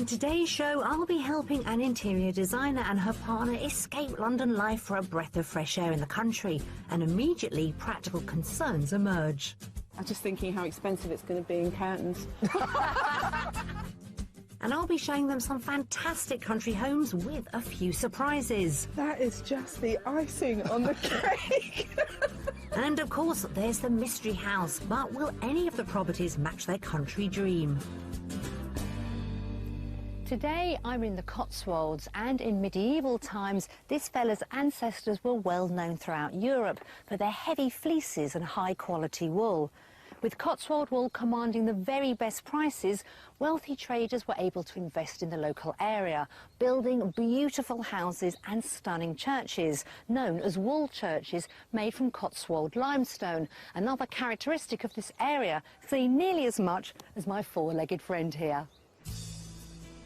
In today's show, I'll be helping an interior designer and her partner escape London life for a breath of fresh air in the country, and immediately practical concerns emerge. I'm just thinking how expensive it's going to be in curtains. And I'll be showing them some fantastic country homes with a few surprises. That is just the icing on the cake. And of course, there's the mystery house, but will any of the properties match their country dream? Today I'm in the Cotswolds, and in medieval times this fella's ancestors were well known throughout Europe for their heavy fleeces and high quality wool. With Cotswold wool commanding the very best prices, wealthy traders were able to invest in the local area, building beautiful houses and stunning churches, known as wool churches made from Cotswold limestone, another characteristic of this area, seen nearly as much as my four-legged friend here.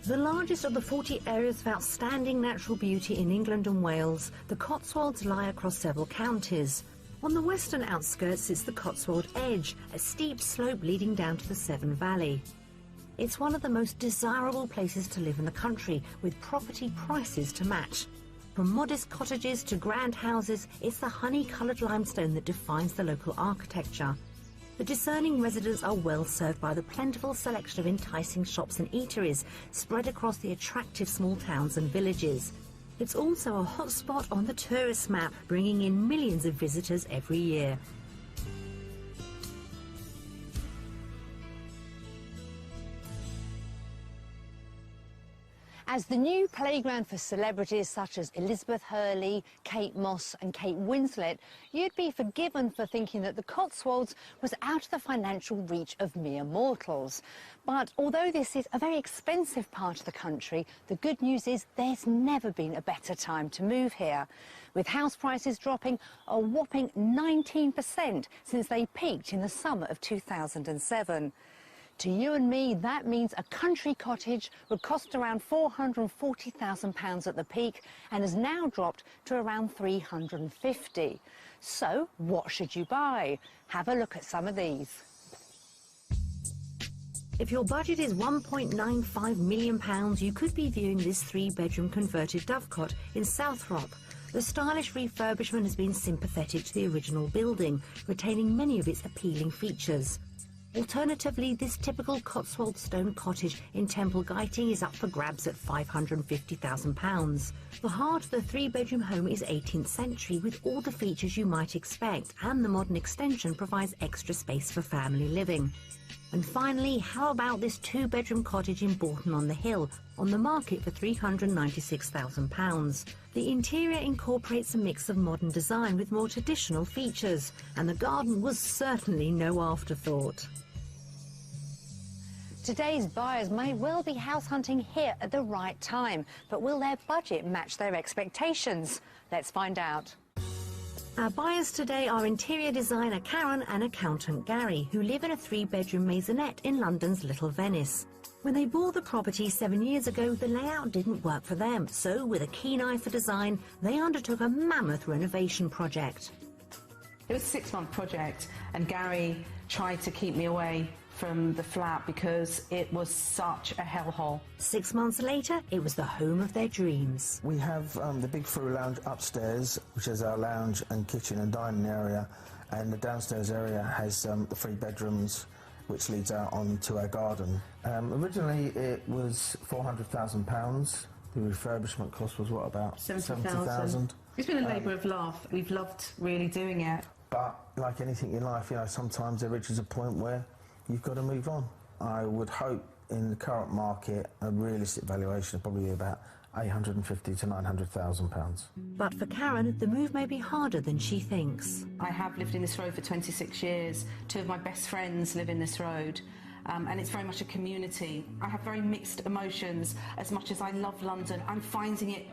The largest of the 40 areas of outstanding natural beauty in England and Wales, the Cotswolds lie across several counties. On the western outskirts sits the Cotswold Edge, a steep slope leading down to the Severn Valley. It's one of the most desirable places to live in the country, with property prices to match. From modest cottages to grand houses, it's the honey-coloured limestone that defines the local architecture. The discerning residents are well served by the plentiful selection of enticing shops and eateries spread across the attractive small towns and villages. It's also a hotspot on the tourist map, bringing in millions of visitors every year. As the new playground for celebrities such as Elizabeth Hurley, Kate Moss and Kate Winslet, you'd be forgiven for thinking that the Cotswolds was out of the financial reach of mere mortals. But although this is a very expensive part of the country, the good news is there's never been a better time to move here, with house prices dropping a whopping 19% since they peaked in the summer of 2007. To you and me, that means a country cottage would cost around £440,000 at the peak and has now dropped to around £350,000. So, what should you buy? Have a look at some of these. If your budget is £1.95 million, you could be viewing this three-bedroom converted dovecot in Southrop. The stylish refurbishment has been sympathetic to the original building, retaining many of its appealing features. Alternatively, this typical Cotswold stone cottage in Temple Guyting is up for grabs at £550,000. The heart of the three-bedroom home is 18th century with all the features you might expect, and the modern extension provides extra space for family living. And finally, how about this two-bedroom cottage in Bourton-on-the-Hill, on the market for £396,000. The interior incorporates a mix of modern design with more traditional features, and the garden was certainly no afterthought. Today's buyers may well be house hunting here at the right time, but will their budget match their expectations? Let's find out. Our buyers today are interior designer Karen and accountant Gary, who live in a three-bedroom maisonette in London's Little Venice. When they bought the property 7 years ago, the layout didn't work for them, so with a keen eye for design, they undertook a mammoth renovation project. It was a 6-month project, and Gary tried to keep me away from the flat because it was such a hellhole. 6 months later, it was the home of their dreams. We have the big through lounge upstairs, which is our lounge and kitchen and dining area, and the downstairs area has the 3 bedrooms, which leads out onto our garden. Originally it was £400,000. The refurbishment cost was what, about 70,000? It's been a labour of love. We've loved really doing it. But like anything in life, you know, sometimes there reaches a point where you've got to move on. I would hope in the current market a realistic valuation of probably about £850,000 to £900,000. But for Karen, the move may be harder than she thinks. I have lived in this road for 26 years. 2 of my best friends live in this road. And it's very much a community. I have very mixed emotions. As much as I love London, I'm finding it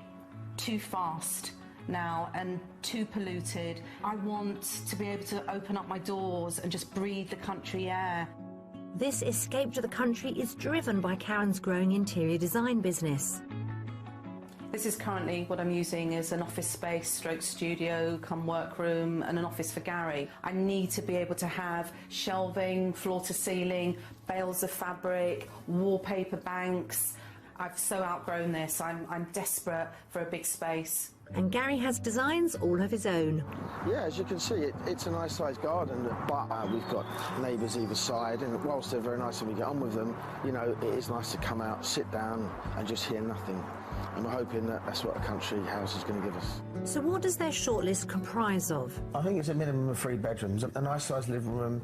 too fast now and too polluted. I want to be able to open up my doors and just breathe the country air. This escape to the country is driven by Karen's growing interior design business. This is currently what I'm using as an office space, stroke studio, come workroom, and an office for Gary. I need to be able to have shelving, floor to ceiling, bales of fabric, wallpaper banks, I've so outgrown this. I'm desperate for a big space. And Gary has designs all of his own. Yeah, as you can see, it's a nice sized garden, but we've got neighbours either side, and whilst they're very nice and we get on with them, you know, it is nice to come out, sit down and just hear nothing. And we're hoping that that's what a country house is going to give us. So what does their shortlist comprise of? I think it's a minimum of 3 bedrooms, a nice sized living room,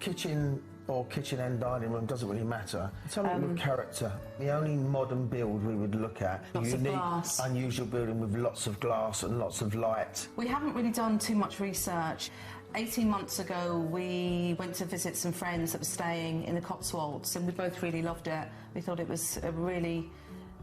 kitchen or kitchen and dining room, doesn't really matter. Something with character. The only modern build we would look at, Lots of unique, glass. unusual building with lots of glass and lots of light. We haven't really done too much research. 18 months ago, we went to visit some friends that were staying in the Cotswolds, and we both really loved it. We thought it was a really,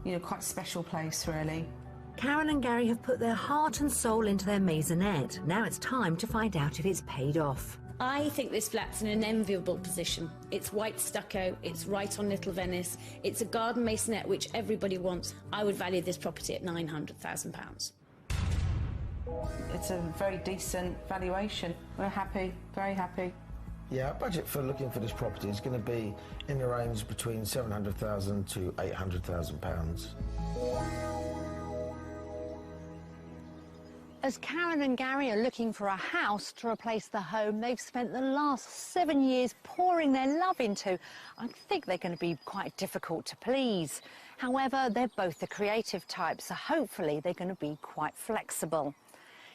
you know, quite special place, really. Karen and Gary have put their heart and soul into their maisonette. Now it's time to find out if it's paid off. I think this flat's in an enviable position. It's white stucco, it's right on Little Venice, it's a garden maisonette which everybody wants. I would value this property at £900,000. It's a very decent valuation. We're happy, very happy. Yeah, our budget for looking for this property is going to be in the range between £700,000 to £800,000. As Karen and Gary are looking for a house to replace the home they've spent the last 7 years pouring their love into, I think they're going to be quite difficult to please. However, they're both the creative type, so hopefully they're going to be quite flexible.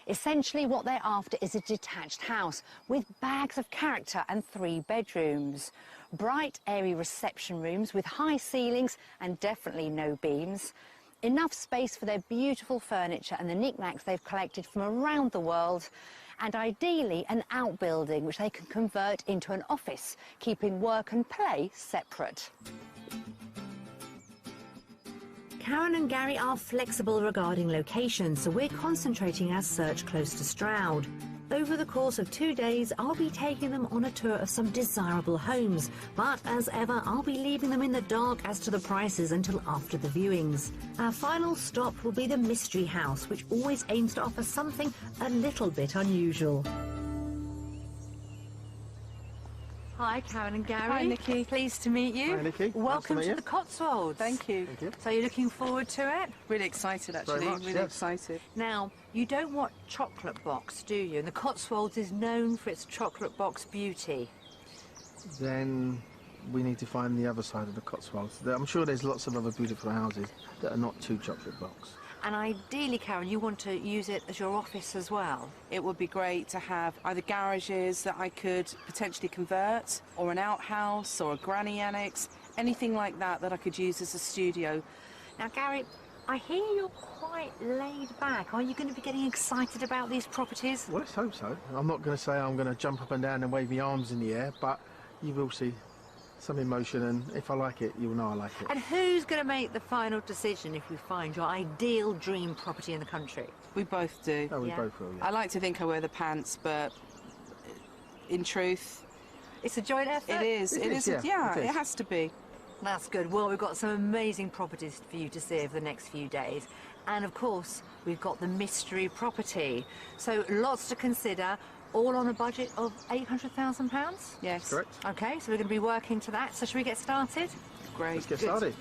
Essentially, what they're after is a detached house with bags of character and 3 bedrooms. Bright, airy reception rooms with high ceilings and definitely no beams. Enough space for their beautiful furniture and the knickknacks they've collected from around the world, and ideally an outbuilding which they can convert into an office, keeping work and play separate. Karen and Gary are flexible regarding location, so we're concentrating our search close to Stroud. Over the course of 2 days, I'll be taking them on a tour of some desirable homes, but as ever, I'll be leaving them in the dark as to the prices until after the viewings. Our final stop will be the Mystery House, which always aims to offer something a little bit unusual. Hi, Karen and Gary. Hi, Nikki. Pleased to meet you. Hi, Nikki. Welcome Nice to meet to you. the Cotswolds. Thank you. Thank you. So you're looking forward to it? Really excited, actually. much, Really yes. excited. Now, you don't want chocolate box, do you? And the Cotswolds is known for its chocolate box beauty. Then we need to find the other side of the Cotswolds. I'm sure there's lots of other beautiful houses that are not too chocolate box. And ideally, Karen, you want to use it as your office as well. It would be great to have either garages that I could potentially convert, or an outhouse, or a granny annex, anything like that that I could use as a studio. Now, Gary, I hear you're quite laid back. Are you going to be getting excited about these properties? Well, let's hope so. I'm not going to say I'm going to jump up and down and wave my arms in the air, but you will see some emotion, and if I like it, you'll know I like it. And who's going to make the final decision if you find your ideal dream property in the country? We both do. Oh, we Yeah. both will, yeah. I like to think I wear the pants, but in truth, It's a joint effort. it is. It It is, is. yeah, Yeah, it is. it has to be. That's good. Well, we've got some amazing properties for you to see over the next few days. And of course, we've got the mystery property. So lots to consider, all on a budget of £800,000? Yes. Correct. OK, so we're going to be working to that. So should we get started? Great. Let's get Good. started.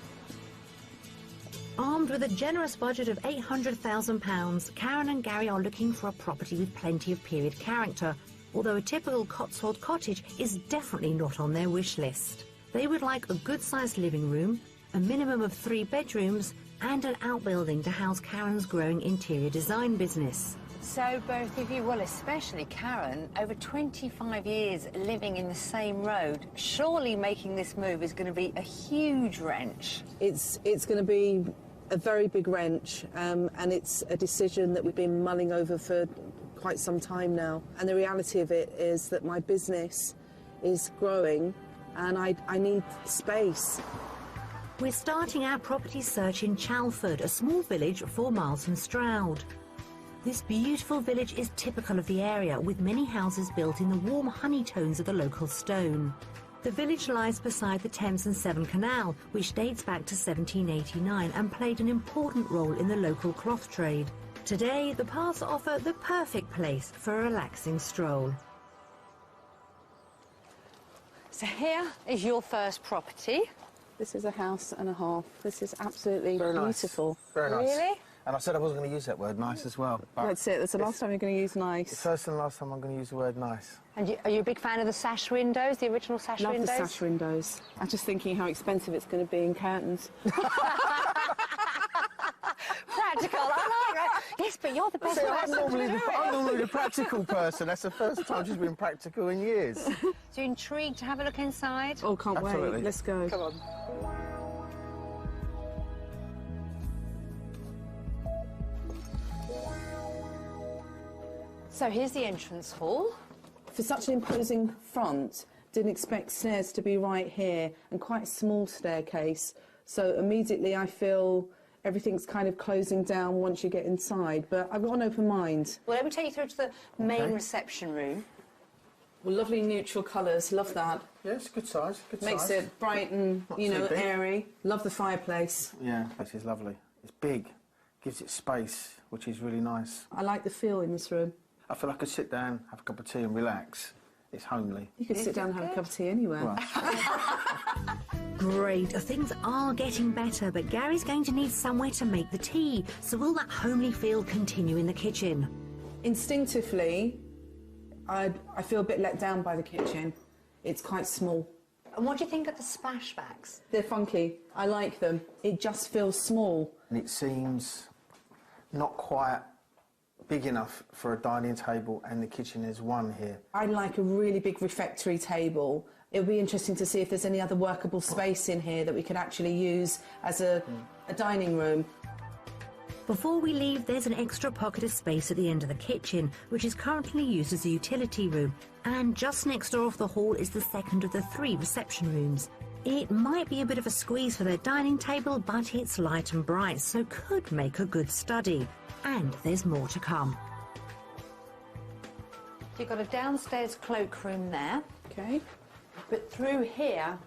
Armed with a generous budget of £800,000, Karen and Gary are looking for a property with plenty of period character, although a typical Cotswold cottage is definitely not on their wish list. They would like a good-sized living room, a minimum of 3 bedrooms, and an outbuilding to house Karen's growing interior design business. So both of you, well, especially Karen, over 25 years living in the same road, surely making this move is going to be a huge wrench. It's going to be a very big wrench, and it's a decision that we've been mulling over for quite some time now. And the reality of it is that my business is growing and I need space. We're starting our property search in Chalford, a small village 4 miles from Stroud. This beautiful village is typical of the area, with many houses built in the warm honey tones of the local stone. The village lies beside the Thames and Severn Canal, which dates back to 1789 and played an important role in the local cloth trade. Today, the paths offer the perfect place for a relaxing stroll. So here is your first property. This is a house and a half. This is absolutely Very nice. beautiful. Very nice. Really? And I said I wasn't going to use that word, nice, as well. But That's it. That's the last time you're going to use the nice. first and last time I'm going to use the word nice. And are you a big fan of the sash windows, the original sash Love windows? the sash windows. I'm just thinking how expensive it's going to be in curtains. Practical, I like that. Yes, but you're the best See, person to do it. I'm normally the practical person. That's the first time she's been practical in years. So you're intrigued to have a look inside? Oh, can't Absolutely. wait. Let's go. Come on. So here's the entrance hall. For such an imposing front, didn't expect stairs to be right here, and quite a small staircase. So immediately I feel everything's kind of closing down once you get inside, but I've got an open mind. Well, let me take you through to the main Okay. reception room. Well, lovely neutral colours, love that. Yeah, it's good size, good Makes size. it bright and, Not you too know, big. airy. Love the fireplace. Yeah, this is lovely. It's big, gives it space, which is really nice. I like the feel in this room. I feel I could sit down, have a cup of tea and relax. It's homely. You could sit down and have a cup of tea anywhere. Well, Great, things are getting better, but Gary's going to need somewhere to make the tea. So will that homely feel continue in the kitchen? Instinctively, I feel a bit let down by the kitchen. It's quite small. And what do you think of the splashbacks? They're funky. I like them. It just feels small. and it seems not quite big enough for a dining table, and the kitchen is one here. I'd like a really big refectory table. It would be interesting to see if there's any other workable space in here that we could actually use as a dining room. Before we leave, there's an extra pocket of space at the end of the kitchen, which is currently used as a utility room. And just next door off the hall is the second of the 3 reception rooms. It might be a bit of a squeeze for their dining table, but it's light and bright, so could make a good study. And there's more to come. You've got a downstairs cloakroom there, Okay. but through here,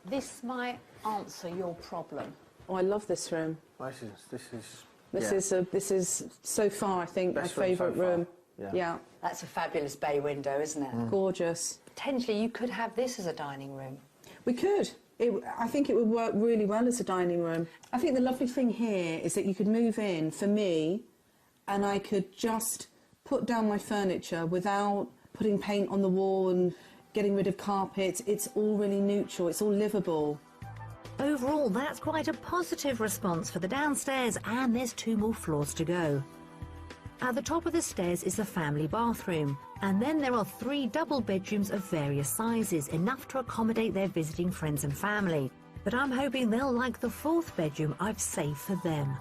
this might answer your problem. Oh, I love this room. This is so far, I think, Best my room so favourite far. room. Yeah. That's a fabulous bay window, isn't it? Gorgeous. Potentially, you could have this as a dining room. We could. I think it would work really well as a dining room. I think the lovely thing here is that you could move in, for me, and I could just put down my furniture without putting paint on the wall and getting rid of carpets. It's all really neutral. It's all livable. Overall, that's quite a positive response for the downstairs, and there's 2 more floors to go. At the top of the stairs is the family bathroom, and then there are 3 double bedrooms of various sizes, enough to accommodate their visiting friends and family. But I'm hoping they'll like the 4th bedroom I've saved for them.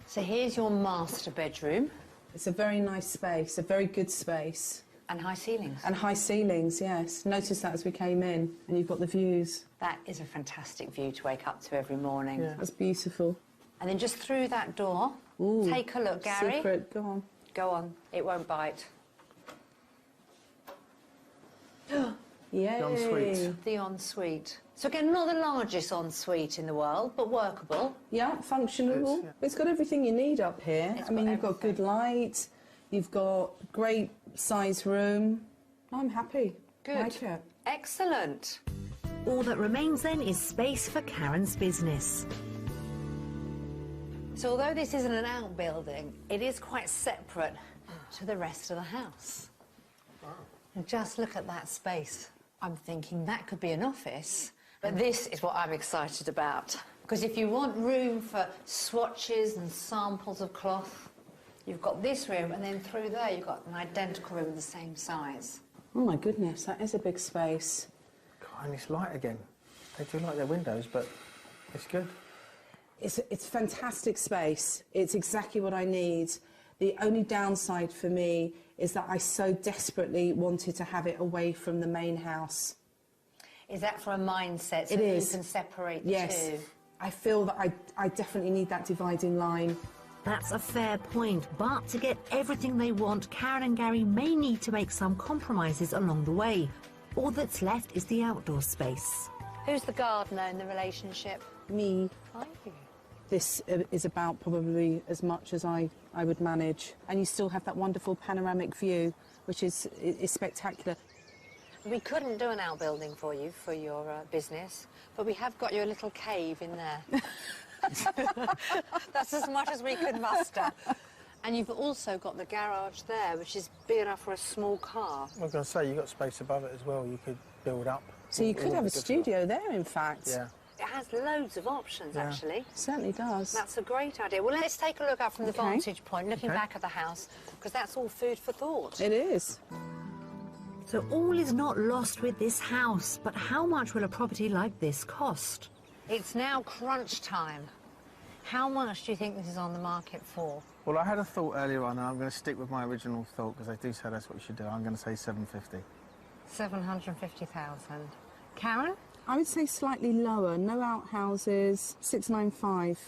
So here's your master bedroom. It's a very nice space, a very good space. And high ceilings. And high ceilings, yes. Noticed that as we came in, and you've got the views. That is a fantastic view to wake up to every morning. Yeah. That's beautiful. And then just through that door, Ooh, take a look, Gary. Secret, go on. Go on, it won't bite. Yay. The ensuite. The ensuite. So again, not the largest ensuite in the world, but workable. Yeah, functional. Good, yeah. It's got everything you need up here. It's I mean, got you've got good light, you've got great size room. I'm happy. Good. Like it. Excellent. All that remains then is space for Karen's business. So although this isn't an outbuilding, it is quite separate to the rest of the house. And just look at that space. I'm thinking that could be an office, but this is what I'm excited about. Because if you want room for swatches and samples of cloth, you've got this room, and then through there you've got an identical room of the same size. Oh my goodness, that is a big space. God, and it's light again. They do like their windows, but it's good. It's fantastic space. It's exactly what I need. The only downside for me is that I so desperately wanted to have it away from the main house. Is that for a mindset, so It that is. you can separate the Yes. two? I feel that I definitely need that dividing line. That's a fair point, but to get everything they want, Karen and Gary may need to make some compromises along the way. All that's left is the outdoor space. Who's the gardener in the relationship? Me. Are you? This is about probably as much as I would manage. And you still have that wonderful panoramic view, which is spectacular. We couldn't do an outbuilding for you for your business, but we have got you a little cave in there. That's as much as we could muster. And you've also got the garage there, which is big enough for a small car. I was going to say, you've got space above it as well. You could build up. So you could have a studio there, in fact. Yeah. It has loads of options, actually. It certainly does. That's a great idea. Well, let's take a look out from the vantage point, looking back at the house, because that's all food for thought. It is. So all is not lost with this house, but how much will a property like this cost? It's now crunch time. How much do you think this is on the market for? Well, I had a thought earlier on, and I'm going to stick with my original thought, because they do say that's what you should do. I'm going to say 750. 750,000. Karen? I would say slightly lower. No outhouses. 695.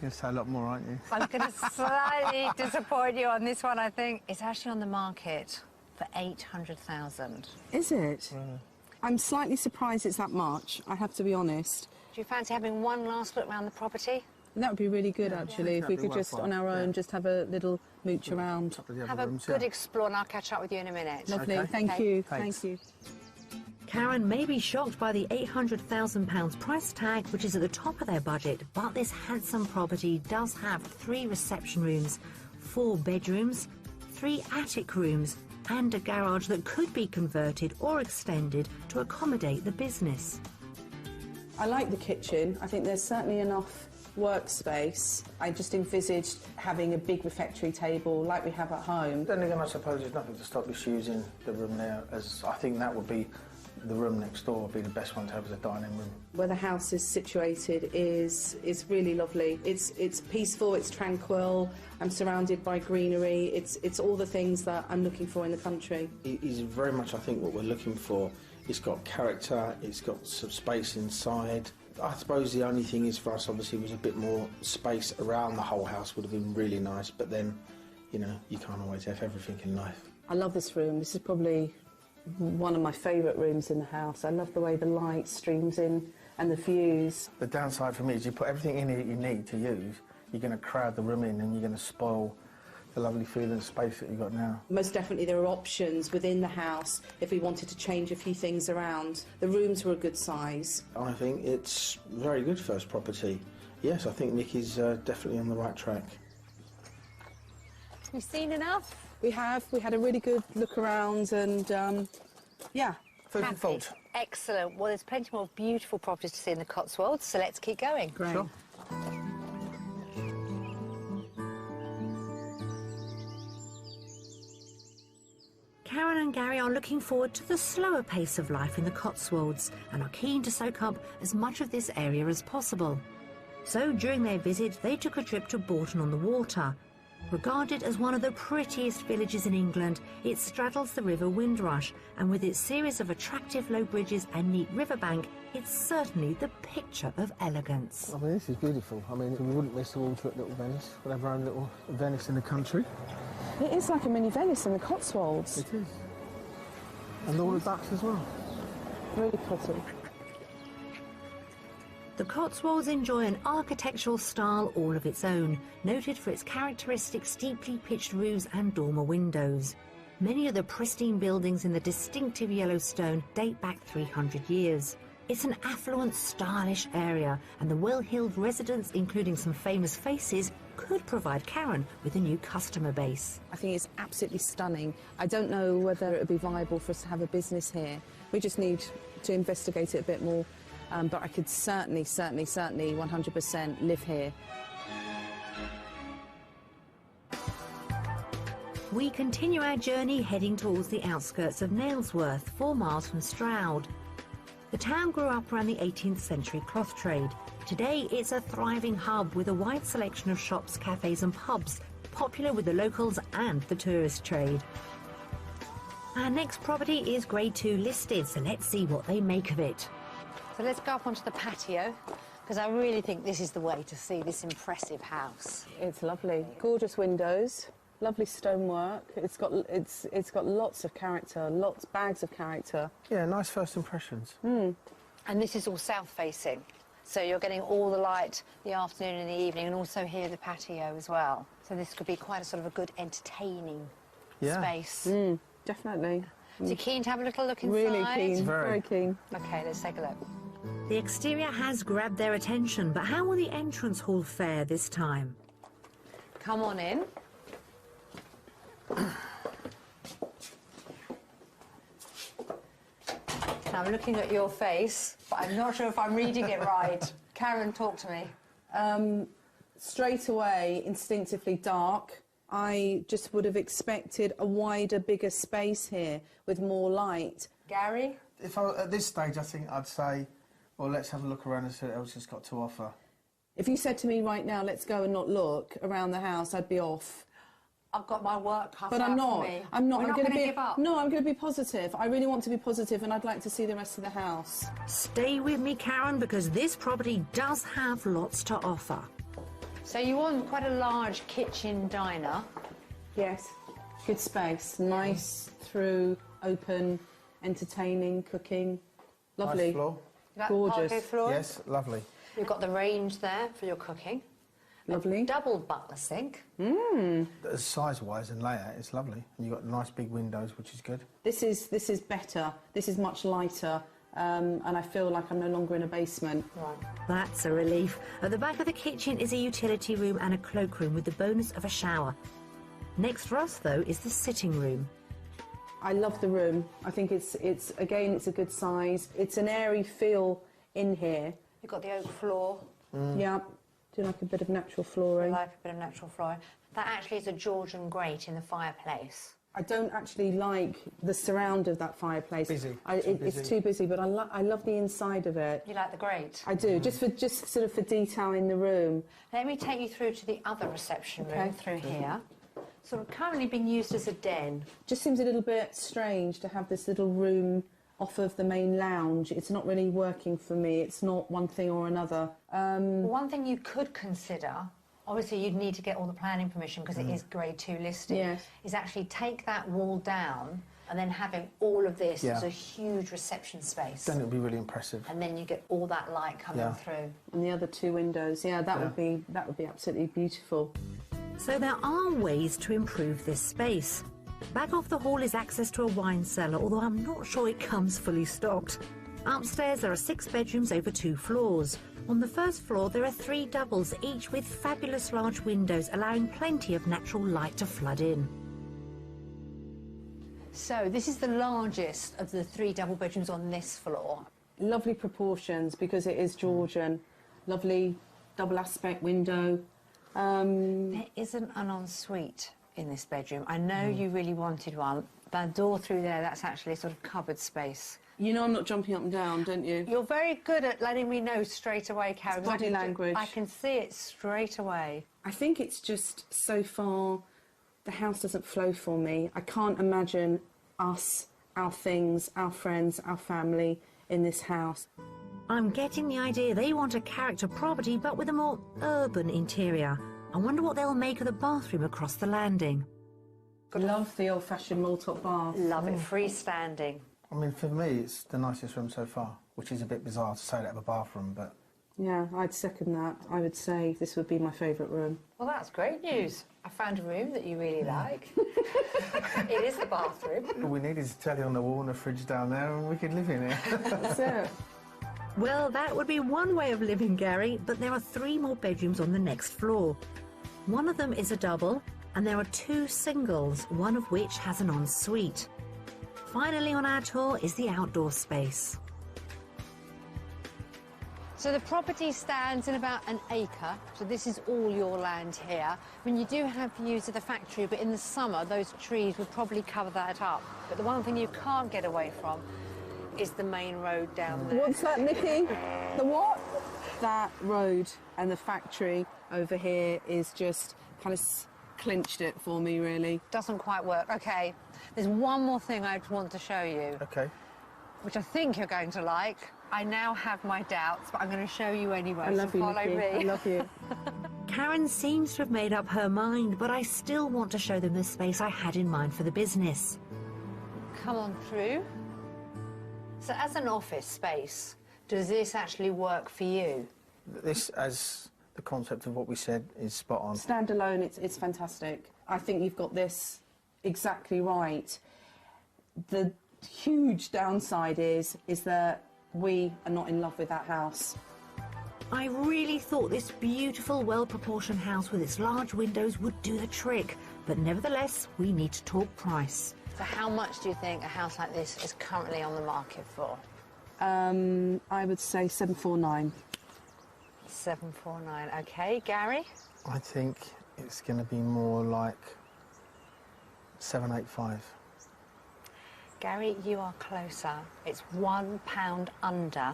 You're going to say a lot more, aren't you? I'm going to slightly disappoint you on this one, I think. It's actually on the market for 800,000. Is it? I'm slightly surprised it's that much, I have to be honest. Do you fancy having one last look around the property? That would be really good, actually, if we could just, on our own, just have a little mooch around. Have a good explore, and I'll catch up with you in a minute. Lovely, Okay. thank you, Thanks. thank you. Karen may be shocked by the £800,000 price tag, which is at the top of their budget, but this handsome property does have 3 reception rooms, 4 bedrooms, 3 attic rooms, and a garage that could be converted or extended to accommodate the business. I like the kitchen. I think there's certainly enough workspace. I just envisaged having a big refectory table like we have at home. Then again, I suppose there's nothing to stop you using the room there, as I think that would be the room next door would be the best one to have as a dining room. Where the house is situated is really lovely. It's peaceful, it's tranquil. I'm surrounded by greenery. It's all the things that I'm looking for in the country. It is very much, I think, what we're looking for. It's got character, it's got some space inside. I suppose the only thing is for us, obviously, was a bit more space around the whole house would have been really nice, but then, you know, you can't always have everything in life. I love this room. This is probably one of my favourite rooms in the house. I love the way the light streams in and the views. The downside for me is you put everything in here that you need to use, you're going to crowd the room in and you're going to spoil the lovely feeling space that you've got now. Most definitely there are options within the house if we wanted to change a few things around. The rooms were a good size. I think it's very good first property. Yes, I think Nick is definitely on the right track. You've seen enough? We have. We had a really good look around and, yeah. Food for Happy. thought. Excellent. Well, there's plenty more beautiful properties to see in the Cotswolds, so let's keep going. Great. Sure. Karen and Gary are looking forward to the slower pace of life in the Cotswolds and are keen to soak up as much of this area as possible. So during their visit, they took a trip to Bourton-on-the-Water. Regarded as one of the prettiest villages in England, it straddles the River Windrush, and with its series of attractive low bridges and neat riverbank, it's certainly the picture of elegance. I mean, this is beautiful. I mean, we wouldn't miss the water at Little Venice. We'll have our own little Venice in the country. It is like a mini Venice in the Cotswolds. It is. And all the ducks as well. Really pretty. The Cotswolds enjoy an architectural style all of its own, noted for its characteristic steeply pitched roofs and dormer windows. Many of the pristine buildings in the distinctive yellow stone date back 300 years. It's an affluent, stylish area, and the well-heeled residents, including some famous faces, could provide Karen with a new customer base. I think it's absolutely stunning. I don't know whether it would be viable for us to have a business here. We just need to investigate it a bit more. But I could certainly 100% live here. We continue our journey heading towards the outskirts of Nailsworth, 4 miles from Stroud. The town grew up around the 18th century cloth trade. Today it's a thriving hub with a wide selection of shops, cafes and pubs, popular with the locals and the tourist trade. Our next property is Grade 2 listed, so let's see what they make of it. So let's go up onto the patio, because I really think this is the way to see this impressive house. It's lovely. Gorgeous windows, lovely stonework. It's got lots of character, bags of character. Yeah, nice first impressions. And this is all south-facing, so you're getting all the light the afternoon and the evening, and also here the patio as well. So this could be quite a sort of a good entertaining space. definitely. So you're keen to have a little look inside? Really keen, Very. very keen. OK, let's take a look. The exterior has grabbed their attention, but how will the entrance hall fare this time? Come on in. Now, I'm looking at your face, but I'm not sure if I'm reading it right. Karen, talk to me. Straight away, instinctively dark. I just would have expected a wider, bigger space here with more light. Gary? If I, at this stage, I think I'd say, well, let's have a look around and see what else it's got to offer. If you said to me right now, let's go and not look around the house, I'd be off. I've got my work cut But out I'm not. for me. I'm not. We're I'm not going going to to give up. No, I'm going to be positive. I really want to be positive, and I'd like to see the rest of the house. Stay with me, Karen, because this property does have lots to offer. So you want quite a large kitchen diner. Yes. Good space. Nice, through, open, entertaining, cooking. Lovely. Nice floor. You like Gorgeous. parquet floor? Yes, lovely. You've got the range there for your cooking. Lovely. Double butler sink. Size-wise and layout, it's lovely. And you've got nice big windows, which is good. This is better. This is much lighter. And I feel like I'm no longer in a basement. Right. That's a relief. At the back of the kitchen is a utility room and a cloakroom with the bonus of a shower. Next for us, though, is the sitting room. I love the room. I think it's again, it's a good size. It's an airy feel in here. You've got the oak floor. Yeah. Do you like a bit of natural I flooring? like a bit of natural flooring. That actually is a Georgian grate in the fireplace. I don't actually like the surround of that fireplace. Busy. It's too busy, but I love the inside of it. You like the grate? I do, just sort of for detail in the room. Let me take you through to the other reception room Okay. through here. Sort of currently being used as a den. Just seems a little bit strange to have this little room off of the main lounge. It's not really working for me. It's not one thing or another. One thing you could consider, obviously you'd need to get all the planning permission because it is Grade 2 listed, Yes. is actually take that wall down and then having all of this as a huge reception space. Then it'll be really impressive. And then you get all that light coming through. And the other two windows, that would be absolutely beautiful. So there are ways to improve this space. Back off the hall is access to a wine cellar, although I'm not sure it comes fully stocked. Upstairs there are 6 bedrooms over 2 floors. On the first floor there are 3 doubles, each with fabulous large windows, allowing plenty of natural light to flood in. So this is the largest of the 3 double bedrooms on this floor. Lovely proportions because it is Georgian. Lovely double aspect window. There isn't an ensuite in this bedroom. I know you really wanted one. That door through there, that's actually sort of cupboard space. You know I'm not jumping up and down, don't you? You're very good at letting me know straight away, Karen. It's body language. I can see it straight away. I think it's just so far the house doesn't flow for me. I can't imagine us, our things, our friends, our family in this house. I'm getting the idea they want a character property but with a more urban interior. I wonder what they'll make of the bathroom across the landing. Love the old-fashioned wall-top bath. Love it, freestanding. I mean, for me, it's the nicest room so far, which is a bit bizarre to say that of a bathroom, but... Yeah, I'd second that. I would say this would be my favourite room. Well, that's great news. I found a room that you really like. It is the bathroom. All we need is a telly on the wall and a fridge down there and we could live in it. That's it. Well, that would be one way of living, Gary, but there are 3 more bedrooms on the next floor. One of them is a double, and there are 2 singles, one of which has an ensuite. Finally on our tour is the outdoor space. So the property stands in about an acre, so this is all your land here. I mean, you do have views of the factory, but in the summer, those trees would probably cover that up. But the one thing you can't get away from is the main road down there. What's that, Nikki? The what? That road and the factory over here is just kind of clinched it for me, really. Doesn't quite work. OK, there's one more thing I want to show you, OK. which I think you're going to like. I now have my doubts, but I'm going to show you anyway. I love so you, follow Nikki. me. I love you. Karen seems to have made up her mind, but I still want to show them the space I had in mind for the business. Come on through. So as an office space, does this actually work for you? This, as the concept of what we said, is spot on. Standalone, it's fantastic. I think you've got this exactly right. The huge downside is that we are not in love with that house. I really thought this beautiful, well-proportioned house with its large windows would do the trick, but nevertheless, we need to talk price. So how much do you think a house like this is currently on the market for? I would say 749. 749. OK, Gary? I think it's going to be more like 785. Gary, you are closer. It's £1 under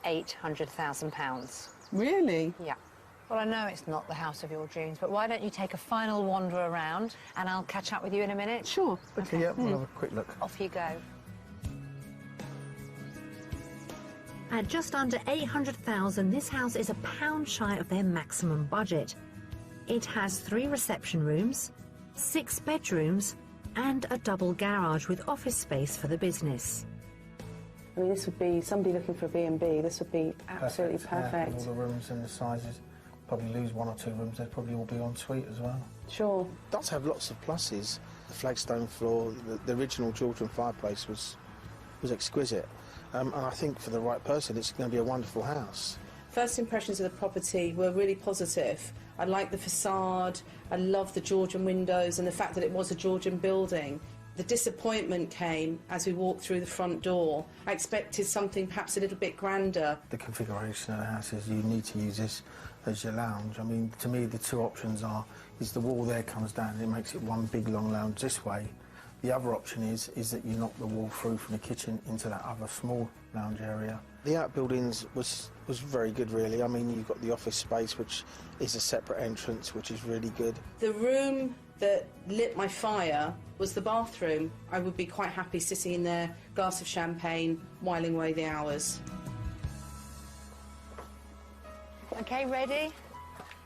£800,000. Really? Yeah. Well, I know it's not the house of your dreams, but why don't you take a final wander around and I'll catch up with you in a minute? Sure. OK, yeah, we'll have a quick look. Off you go. At just under £800,000, this house is £1 shy of their maximum budget. It has 3 reception rooms, 6 bedrooms, and a double garage with office space for the business. I mean, this would be somebody looking for a B&B. This would be absolutely perfect. Yeah, all the rooms and the sizes. Probably lose 1 or 2 rooms. They'd probably all be en suite as well. Sure. It does have lots of pluses. The flagstone floor, the original Georgian fireplace was exquisite. And I think for the right person, it's going to be a wonderful house. First impressions of the property were really positive. I like the facade, I love the Georgian windows and the fact that it was a Georgian building. The disappointment came as we walked through the front door. I expected something perhaps a little bit grander. The configuration of the house is you need to use this as your lounge. I mean, to me, the 2 options is the wall there comes down and it makes it one big long lounge this way. The other option is that you knock the wall through from the kitchen into that other small lounge area. The outbuildings was very good, really. I mean, you've got the office space, which is a separate entrance, which is really good. The room that lit my fire was the bathroom. I would be quite happy sitting in there, glass of champagne, whiling away the hours. OK, ready?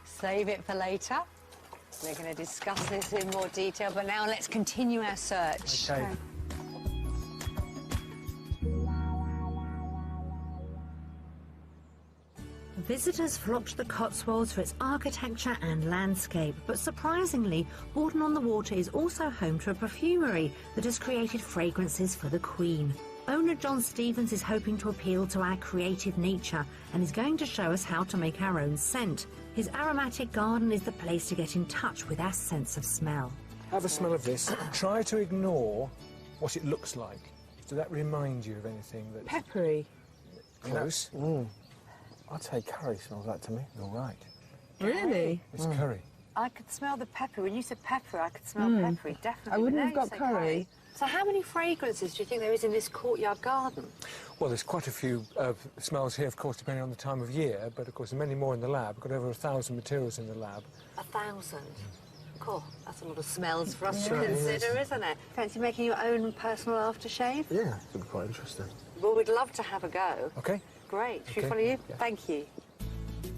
Save it for later. We're going to discuss this in more detail, but now let's continue our search. OK. Visitors flock to the Cotswolds for its architecture and landscape, but surprisingly, Bourton-on-the-Water is also home to a perfumery that has created fragrances for the Queen. Owner John Stevens is hoping to appeal to our creative nature and is going to show us how to make our own scent. His aromatic garden is the place to get in touch with our sense of smell. Have a smell of this. Try to ignore what it looks like. Does that remind you of anything that's Peppery. close? I'd say curry smells that to me. You're right. Really? It's curry. I could smell the pepper. When you said pepper, I could smell peppery, definitely. I wouldn't But have now you got say curry. So how many fragrances do you think there is in this courtyard garden? Well, there's quite a few smells here, of course, depending on the time of year, but of course many more in the lab. We've got over 1,000 materials in the lab. 1,000? Cool, that's a lot of smells for us to Yeah, it consider, isn't it? Fancy making your own personal aftershave? Yeah, it would be quite interesting. Well, we'd love to have a go. OK? Great. Should we Okay. follow you? Yeah. Thank you.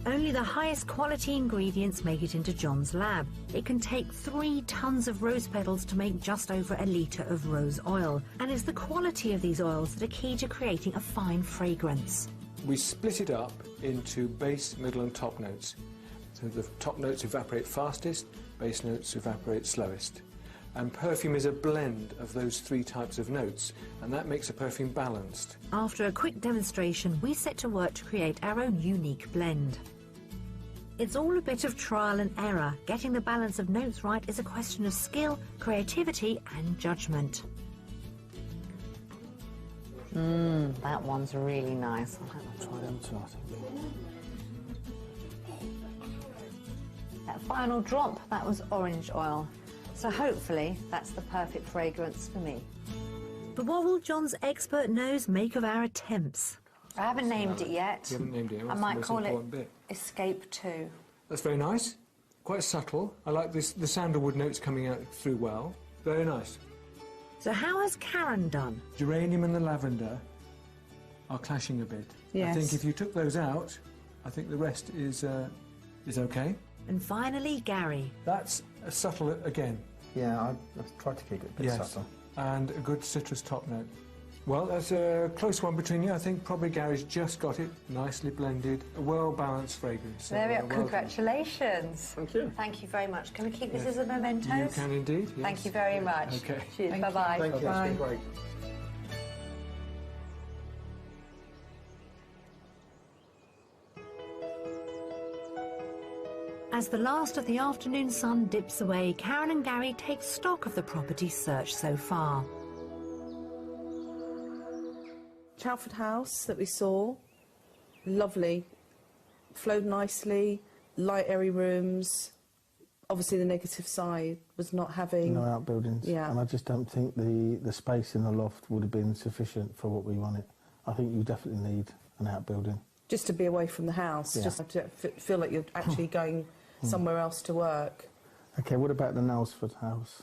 Only the highest quality ingredients make it into John's lab. It can take 3 tons of rose petals to make just over a litre of rose oil. And it's the quality of these oils that are key to creating a fine fragrance. We split it up into base, middle and top notes. So the top notes evaporate fastest, base notes evaporate slowest. And perfume is a blend of those 3 types of notes, and that makes a perfume balanced. After a quick demonstration, we set to work to create our own unique blend. It's all a bit of trial and error. Getting the balance of notes right is a question of skill, creativity and judgment. That one's really nice. I'll try them too, I think. That final drop, that was orange oil. So hopefully that's the perfect fragrance for me. But what will John's expert nose make of our attempts? I haven't named it yet. You haven't named it. I That's the might most call it important bit. Escape 2. That's very nice. Quite subtle. I like this, the sandalwood notes coming out through well. Very nice. So how has Karen done? Geranium and the lavender are clashing a bit. Yes. I think if you took those out, I think the rest is okay. And finally, Gary. That's a subtle again. Yeah, I've tried to keep it a bit subtle. And a good citrus top note. Well, that's a close one between you. I think probably Gary's just got it nicely blended, a well-balanced fragrance. So, There we are. well done. Congratulations. Thank you. Thank you very much. Can we keep this as a memento? You can indeed, yes. Thank you very much. Okay. Cheers. Bye-bye. Thank you. That's been great. As the last of the afternoon sun dips away, Karen and Gary take stock of the property search so far. Chalford House that we saw, lovely, flowed nicely, light airy rooms. Obviously the negative side was not having... No outbuildings. Yeah. And I just don't think the space in the loft would have been sufficient for what we wanted. I think you definitely need an outbuilding. Just to be away from the house, Yeah. just to feel like you're actually going somewhere else to work. OK, what about the Nailsford house?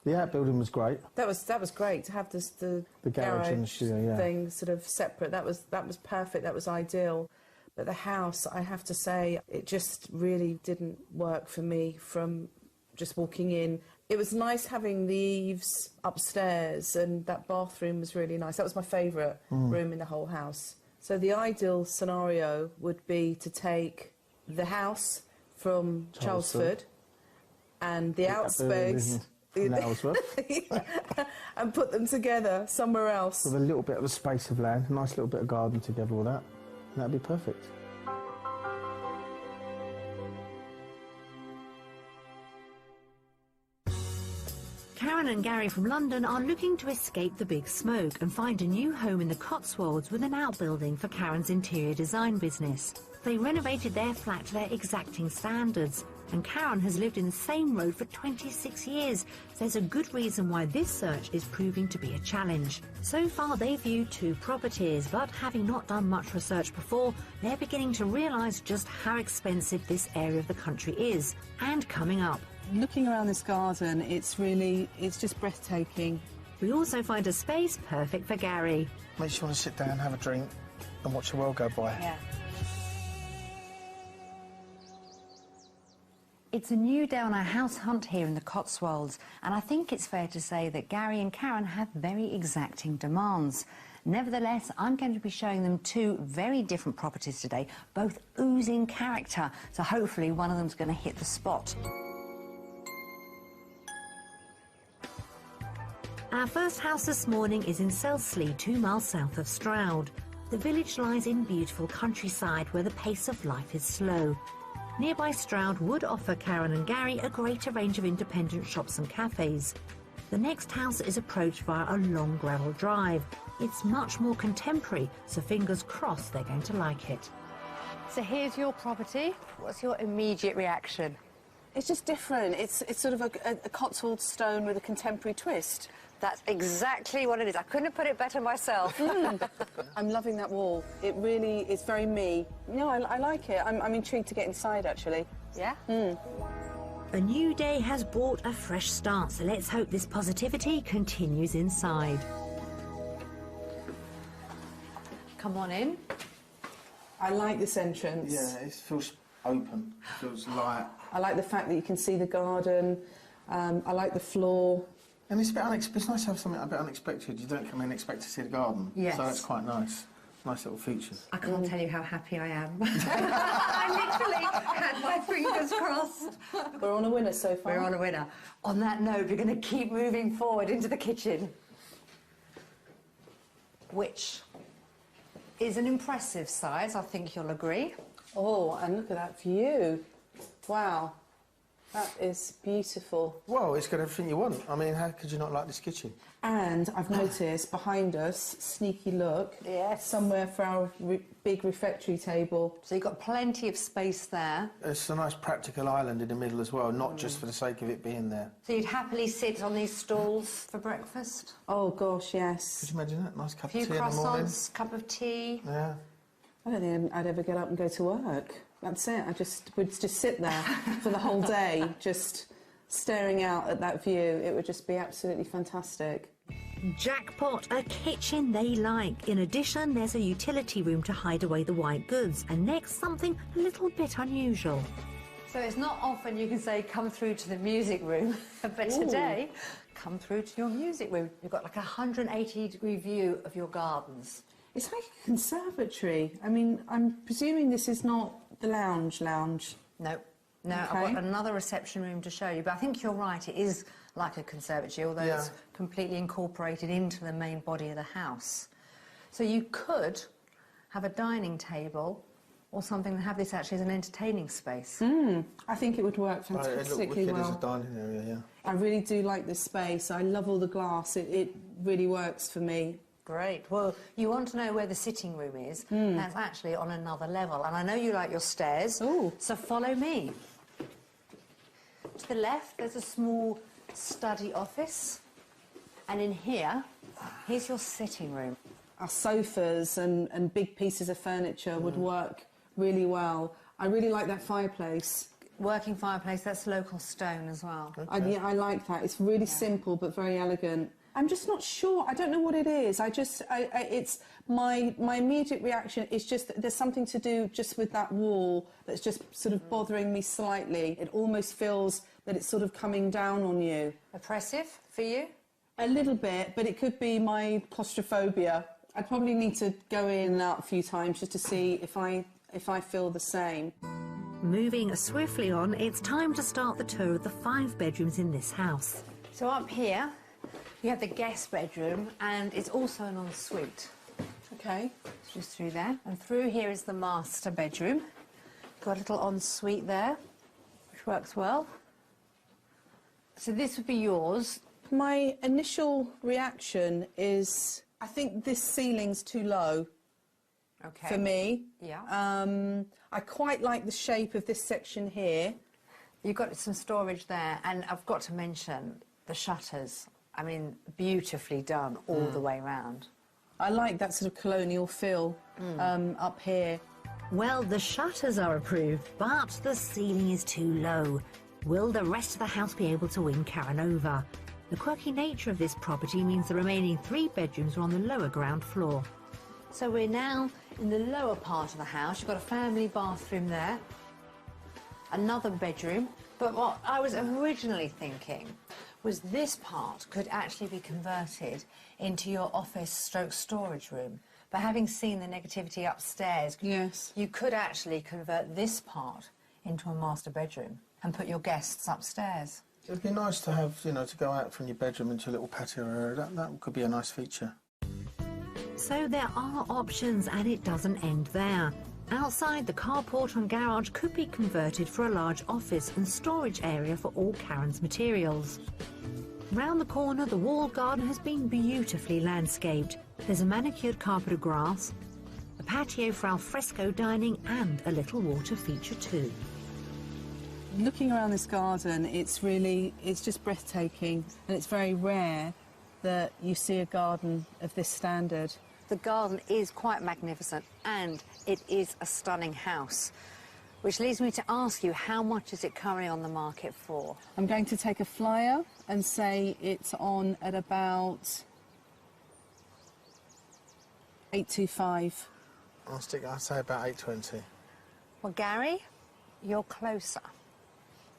The outbuilding was great. That was great to have the garage and the studio, yeah. thing sort of separate. That was perfect. That was ideal. But the house, I have to say, it just really didn't work for me from just walking in. It was nice having the eaves upstairs, and that bathroom was really nice. That was my favourite room in the whole house. So the ideal scenario would be to take the house from Charlesford and the outspace and put them together somewhere else. With a little bit of a space of land, a nice little bit of garden together with that. That'd be perfect. Karen and Gary from London are looking to escape the big smoke and find a new home in the Cotswolds with an outbuilding for Karen's interior design business. They renovated their flat to their exacting standards, and Karen has lived in the same road for 26 years. So there's a good reason why this search is proving to be a challenge. So far they've viewed 2 properties, but having not done much research before, they're beginning to realise just how expensive this area of the country is, and coming up. Looking around this garden, it's just breathtaking. We also find a space perfect for Gary. Makes you want to sit down, have a drink and watch the world go by. Yeah. It's a new day on our house hunt here in the Cotswolds, and I think it's fair to say that Gary and Karen have very exacting demands. Nevertheless, I'm going to be showing them 2 very different properties today, both oozing character, so hopefully one of them's going to hit the spot. Our first house this morning is in Selsley, 2 miles south of Stroud. The village lies in beautiful countryside where the pace of life is slow. Nearby Stroud would offer Karen and Gary a greater range of independent shops and cafes. The next house is approached via a long gravel drive. It's much more contemporary, so fingers crossed they're going to like it. So here's your property. What's your immediate reaction? It's just different. It's sort of a Cotswold stone with a contemporary twist. That's exactly what it is. I couldn't have put it better myself. I'm loving that wall. It really is very me. No, I like it. I'm intrigued to get inside, actually. Yeah? A new day has brought a fresh start, so let's hope this positivity continues inside. Come on in. I like this entrance. Yeah, it feels open, it feels light. I like the fact that you can see the garden. I like the floor. And it's a bit it's nice to have something a bit unexpected. You don't come in and expect to see the garden. Yes. So that's quite nice. Nice little features. I can't tell you how happy I am. I literally had my fingers crossed. We're on a winner so far. We're on a winner. On that note, we're going to keep moving forward into the kitchen, which is an impressive size, I think you'll agree. Oh, and look at that view. Wow. That is beautiful. Well, it's got everything you want. I mean, how could you not like this kitchen? And I've noticed behind us, sneaky look, Yes. somewhere for our big refectory table. So you've got plenty of space there. It's a nice practical island in the middle as well, not just for the sake of it being there. So you'd happily sit on these stools for breakfast? Oh, gosh, yes. Could you imagine that? Nice cup A few of tea in the morning. croissants, cup of tea. Yeah. I don't think I'd ever get up and go to work. That's it. I would just sit there for the whole day, just staring out at that view. It would just be absolutely fantastic. Jackpot, a kitchen they like. In addition, there's a utility room to hide away the white goods. And next, something a little bit unusual. So it's not often you can say, come through to the music room, but today come through to your music room. You've got like a 180-degree view of your gardens. It's like a conservatory. I mean, I'm presuming this is not the lounge. No. No, Okay. I've got another reception room to show you, but I think you're right, it is like a conservatory, although it's completely incorporated into the main body of the house. So you could have a dining table or something and have this actually as an entertaining space. I think it would work It looked fantastically wicked as a well. dining area, yeah. I really do like this space. I love all the glass. It really works for me. Great. Well, you want to know where the sitting room is. That's actually on another level. And I know you like your stairs, so follow me. To the left, there's a small study office. And in here, here's your sitting room. Our sofas and big pieces of furniture would work really well. I really like that fireplace. Working fireplace, that's local stone as well. I like that. It's really simple but very elegant. I'm just not sure. I don't know what it is. It's my immediate reaction is just that there's something to do just with that wall that's just sort of bothering me slightly. It almost feels that it's sort of coming down on you. Oppressive for you? A little bit, but it could be my claustrophobia. I'd probably need to go in and out a few times just to see if I feel the same. Moving swiftly on, it's time to start the tour of the 5 bedrooms in this house. So up here, you have the guest bedroom, and it's also an ensuite. Okay. It's just through there. And through here is the master bedroom. Got a little ensuite there, which works well. So this would be yours. My initial reaction is I think this ceiling's too low for me. Yeah. I quite like the shape of this section here. You've got some storage there, and I've got to mention the shutters. I mean, beautifully done all the way round. I like that sort of colonial feel up here. Well, the shutters are approved, but the ceiling is too low. Will the rest of the house be able to win Karen over? The quirky nature of this property means the remaining 3 bedrooms are on the lower ground floor. So we're now in the lower part of the house. You've got a family bathroom there, another bedroom. But what I was originally thinking was this part could actually be converted into your office stroke storage room. But having seen the negativity upstairs, Yes. you could actually convert this part into a master bedroom and put your guests upstairs. It'd be nice to have, you know, to go out from your bedroom into a little patio area. That could be a nice feature. So there are options, and it doesn't end there. Outside, the carport and garage could be converted for a large office and storage area for all Karen's materials. Round the corner, the walled garden has been beautifully landscaped. There's a manicured carpet of grass, a patio for alfresco dining, and a little water feature too. Looking around this garden, it's just breathtaking, and it's very rare that you see a garden of this standard. The garden is quite magnificent, and it is a stunning house, which leads me to ask you, how much is it currently on the market for? I'm going to take a flyer and say it's on at about 825. I'd say about 820. Well, Gary, you're closer.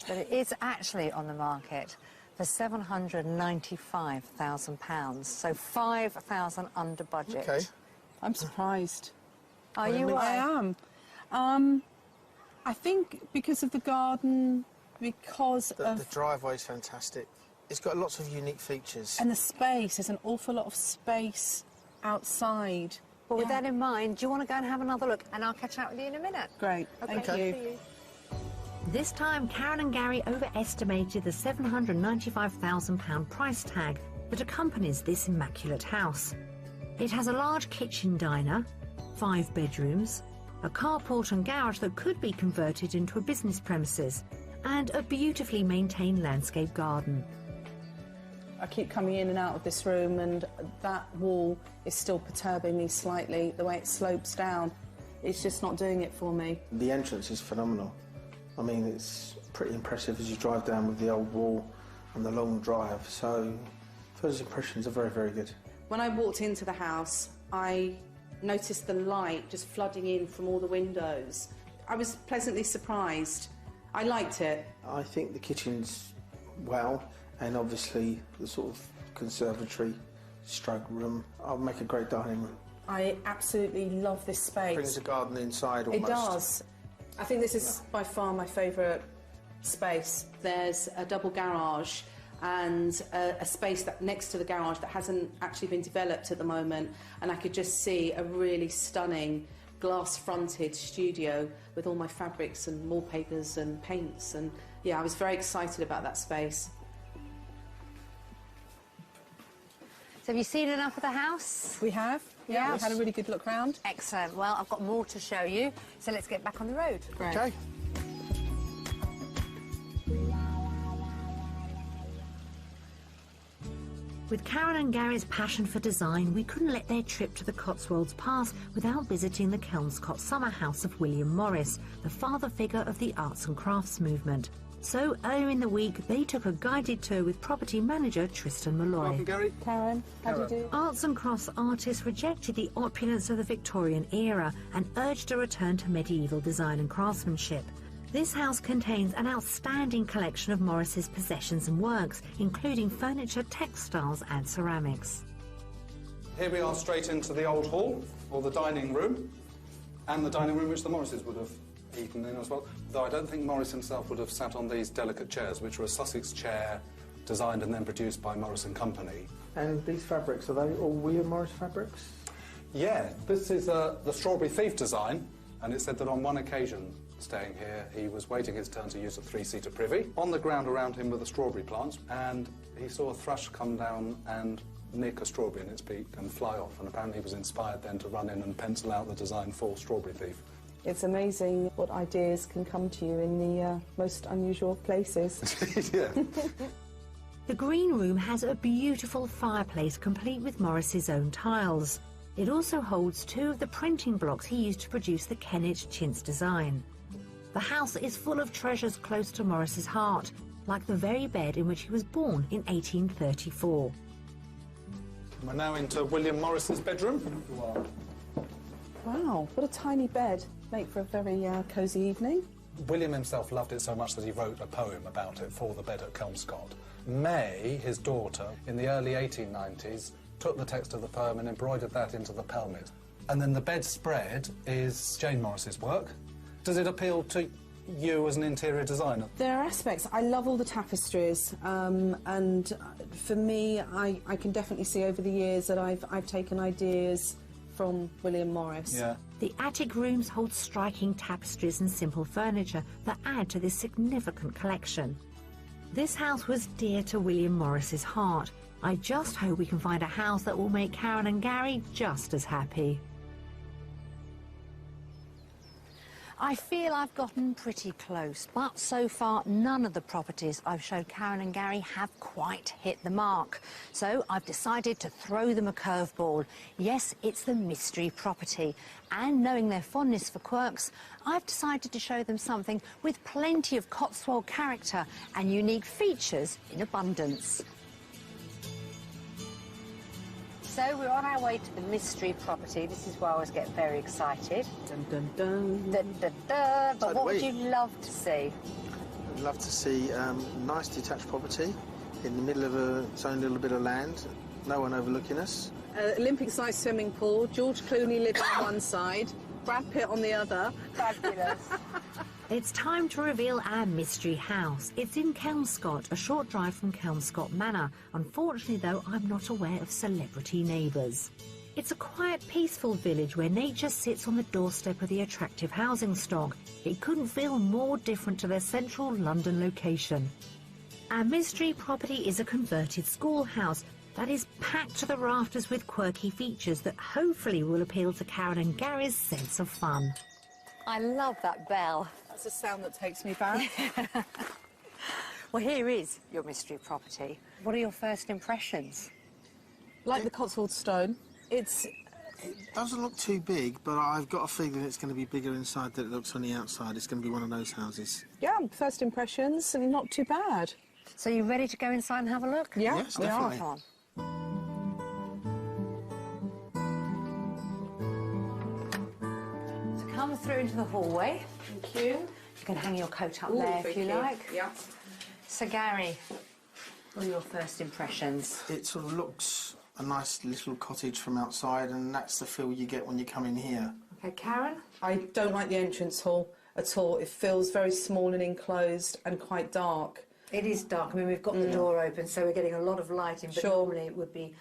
But it is actually on the market for £795,000, so £5,000 under budget. Okay. I'm surprised. Are you? I am. I think because of the garden, because The driveway's fantastic. It's got lots of unique features. and the space. There's an awful lot of space outside. Well, with that in mind, do you want to go and have another look? And I'll catch up with you in a minute. Great. Thank you. This time, Karen and Gary overestimated the £795,000 price tag that accompanies this immaculate house. It has a large kitchen diner, 5 bedrooms, a carport and garage that could be converted into a business premises, and a beautifully maintained landscape garden. I keep coming in and out of this room, and that wall is still perturbing me slightly, the way it slopes down. It's just not doing it for me. The entrance is phenomenal. I mean, it's pretty impressive as you drive down with the old wall and the long drive. So first impressions are very, very good. When I walked into the house, I noticed the light just flooding in from all the windows. I was pleasantly surprised. I liked it. I think the kitchen's, well, and obviously the sort of conservatory stroke room. I'll make a great dining room. I absolutely love this space. Brings a garden inside almost. It does. I think this is by far my favourite space. There's a double garage and a space that next to the garage that hasn't actually been developed at the moment, and I could just see a really stunning glass-fronted studio with all my fabrics and wallpapers and paints, and yeah, I was very excited about that space. So have you seen enough of the house? We have, yeah. We've had a really good look round. Excellent. Well, I've got more to show you, so let's get back on the road. Great. Okay. With Karen and Gary's passion for design, we couldn't let their trip to the Cotswolds pass without visiting the Kelmscott summer house of William Morris, the father figure of the arts and crafts movement. So earlier in the week, they took a guided tour with property manager Tristan Malloy. Welcome, Gary. Karen, how do you do? Arts and crafts artists rejected the opulence of the Victorian era and urged a return to medieval design and craftsmanship. This house contains an outstanding collection of Morris's possessions and works, including furniture, textiles and ceramics. Here we are straight into the old hall, or the dining room, and the dining room which the Morrises would have eaten in as well, though I don't think Morris himself would have sat on these delicate chairs, which were a Sussex chair designed and then produced by Morris and Company. And these fabrics, are they all William Morris fabrics? Yeah, this is the Strawberry Thief design, and it said that on one occasion staying here, he was waiting his turn to use a three-seater privy. On the ground around him were the strawberry plants, and he saw a thrush come down and nick a strawberry in its beak and fly off, and apparently he was inspired then to run in and pencil out the design for Strawberry Thief. It's amazing what ideas can come to you in the most unusual places. Yeah. The green room has a beautiful fireplace complete with Morris's own tiles. It also holds two of the printing blocks he used to produce the Kennet chintz design. The house is full of treasures close to Morris's heart, like the very bed in which he was born in 1834. We're now into William Morris's bedroom. Wow, what a tiny bed. Make for a very cosy evening. William himself loved it so much that he wrote a poem about it for the bed at Kelmscott. May, his daughter, in the early 1890s, took the text of the poem and embroidered that into the pelmet. And then the bedspread is Jane Morris's work. Does it appeal to you as an interior designer? There are aspects. I love all the tapestries, and for me, I can definitely see over the years that I've taken ideas from William Morris. Yeah. The attic rooms hold striking tapestries and simple furniture that add to this significant collection. This house was dear to William Morris's heart. I just hope we can find a house that will make Karen and Gary just as happy. I feel I've gotten pretty close, but so far none of the properties I've showed Karen and Gary have quite hit the mark. So I've decided to throw them a curveball. Yes, it's the mystery property. And knowing their fondness for quirks, I've decided to show them something with plenty of Cotswold character and unique features in abundance. So we're on our way to the mystery property. This is where I always get very excited. Dun, dun, dun. Dun, dun, dun. But So do what would we. you love to see? I'd love to see nice detached property in the middle of its own little bit of land, no one overlooking us. Olympic-sized swimming pool, George Clooney living on one side, Brad Pitt on the other. Fabulous. It's time to reveal our mystery house. It's in Kelmscott, a short drive from Kelmscott Manor. Unfortunately, though, I'm not aware of celebrity neighbours. It's a quiet, peaceful village where nature sits on the doorstep of the attractive housing stock. It couldn't feel more different to their central London location. Our mystery property is a converted schoolhouse that is packed to the rafters with quirky features that hopefully will appeal to Karen and Gary's sense of fun. I love that bell. That's a sound that takes me back. Well, here is your mystery property. What are your first impressions? Like the Cotswold stone, It doesn't look too big, but I've got a feeling it's going to be bigger inside than it looks on the outside. It's going to be one of those houses. yeah, first impressions, and not too bad. So you ready to go inside and have a look? Yeah, Yes, we are. definitely. Come on. So come through into the hallway. Thank you. You can hang your coat up Ooh, there if thank you like. Yeah. So Gary, What are your first impressions? It sort of looks a nice little cottage from outside, and that's the feel you get when you come in here. Okay, Karen? I don't like the entrance hall at all. It feels very small and enclosed and quite dark. It is dark. I mean, we've got the door open, so we're getting a lot of light in, but Sure. normally it would be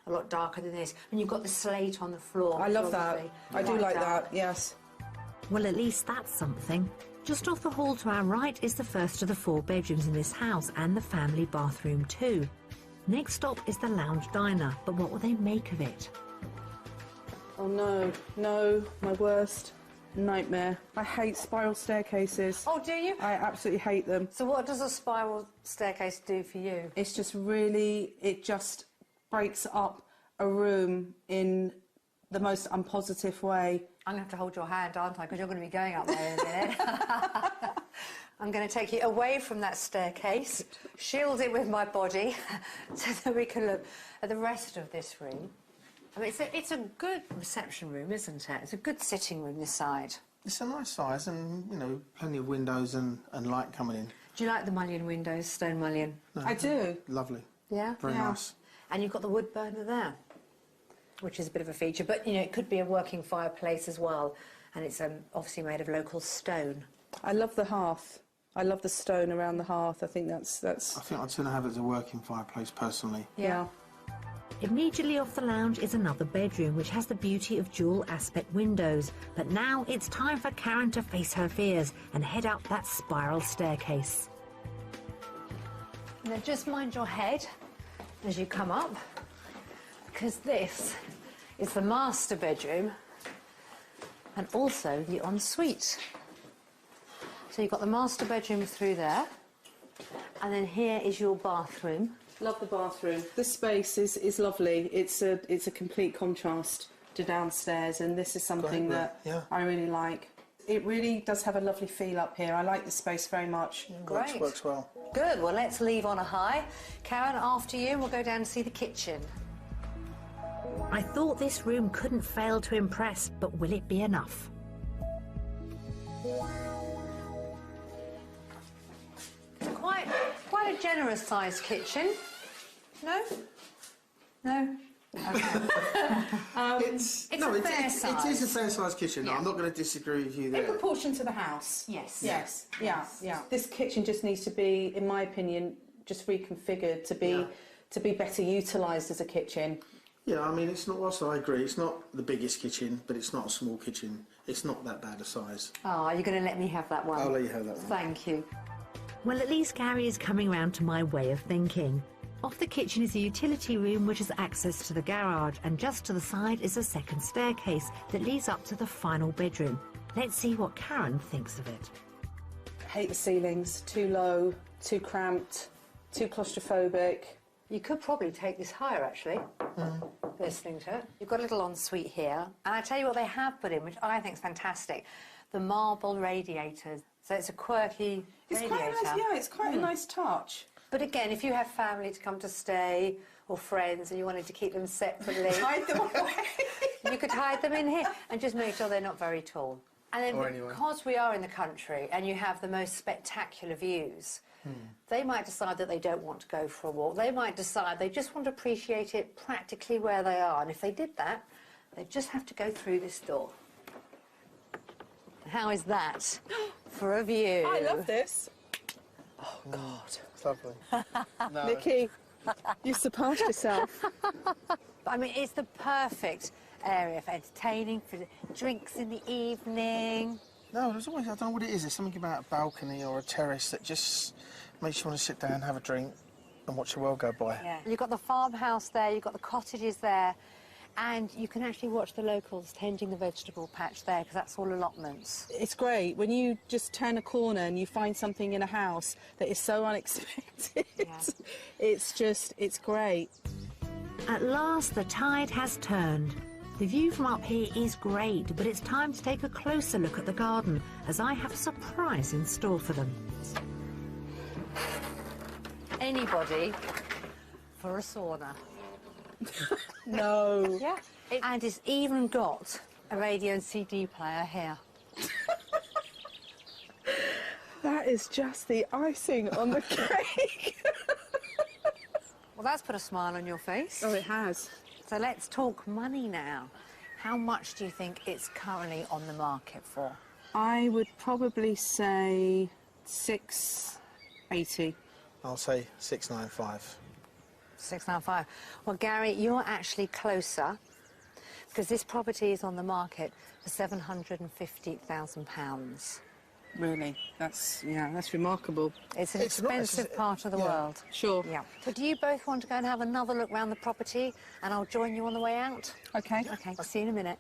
a lot darker than this. And you've got the slate on the floor. I love which that. obviously I do quite like dark. that, yes. Well, at least that's something. Just off the hall to our right is the first of the 4 bedrooms in this house, and the family bathroom too. Next stop is the lounge diner, but what will they make of it? Oh no, no, my worst nightmare. I hate spiral staircases. Oh, do you? I absolutely hate them. So what does a spiral staircase do for you? It's just really, it just breaks up a room in the most unpositive way. I'm going to have to hold your hand, aren't I? Because you're going to be going up there in a minute. I'm going to take you away from that staircase, shield it with my body, so that we can look at the rest of this room. I mean, it's a good reception room, isn't it? It's a good sitting room, this side. It's a nice size, and, you know, plenty of windows and light coming in. Do you like the mullion windows, stone mullion? No, I do. Lovely. Yeah? Very nice. And you've got the wood burner there, which is a bit of a feature. But, you know, it could be a working fireplace as well. And it's obviously made of local stone. I love the hearth. I love the stone around the hearth. I think that's... I think I'd sooner have it as a working fireplace, personally. Yeah. Immediately off the lounge is another bedroom, which has the beauty of dual aspect windows. But now it's time for Karen to face her fears and head up that spiral staircase. Now just mind your head as you come up, because this is the master bedroom and also the ensuite. So you've got the master bedroom through there, and then here is your bathroom. Love the bathroom. This space is lovely. It's a complete contrast to downstairs, and this is something that I really like. It really does have a lovely feel up here. I like the space very much. Great. Works well. Good. Well, let's leave on a high. Karen, after you, and we'll go down and see the kitchen. I thought this room couldn't fail to impress, but will it be enough? Quite a generous sized kitchen. No? No? Okay. It's a fair size. It is a fair size kitchen. Yeah. I'm not going to disagree with you In there. proportion to the house. Yes. Yes. Yeah. This kitchen just needs to be, in my opinion, just reconfigured to be better utilised as a kitchen. Yeah, I mean, it's not. Also, I agree. It's not the biggest kitchen, but it's not a small kitchen. It's not that bad a size. Oh, you're going to let me have that one? I'll let you have that one. Thank you. Well, at least Gary is coming round to my way of thinking. Off the kitchen is a utility room which has access to the garage, and just to the side is a second staircase that leads up to the final bedroom. Let's see what Karen thinks of it. Hate the ceilings. Too low, too cramped, too claustrophobic. You could probably take this higher, actually, listening to it. You've got a little ensuite here, and I tell you what they have put in, which I think is fantastic, the marble radiators. So it's a quirky radiator. Quite a nice, it's quite a nice touch. But again, if you have family to come to stay, or friends, and you wanted to keep them separately... Hide them away. You could hide them in here, and just make sure they're not very tall. And then because we are in the country, and you have the most spectacular views, they might decide that they don't want to go for a walk. They might decide they just want to appreciate it practically where they are. And if they did that, they'd just have to go through this door. How is that for a view? I love this. Oh, God. It's lovely. No. Nikki, you surpassed yourself. I mean, it's the perfect area for entertaining, for drinks in the evening. No, there's always, I don't know what it is, there's something about a balcony or a terrace that just makes you want to sit down, have a drink and watch the world go by. Yeah. You've got the farmhouse there, you've got the cottages there, and you can actually watch the locals tending the vegetable patch there, because that's all allotments. It's great when you just turn a corner and you find something in a house that is so unexpected. Yeah. It's great. At last, the tide has turned. The view from up here is great, but it's time to take a closer look at the garden, as I have a surprise in store for them. Anybody for a sauna. No. Yeah. And it's even got a radio and CD player here. That is just the icing on the cake. Well, that's put a smile on your face. Oh, it has. So let's talk money now. How much do you think it's currently on the market for? I would probably say 680. I'll say 695. 695. Well, Gary, you're actually closer because this property is on the market for £750,000. Really? That's remarkable. It's an It's not- expensive part of the world. Sure. Yeah. But do you both want to go and have another look round the property and I'll join you on the way out? Okay. Okay, I'll see you in a minute.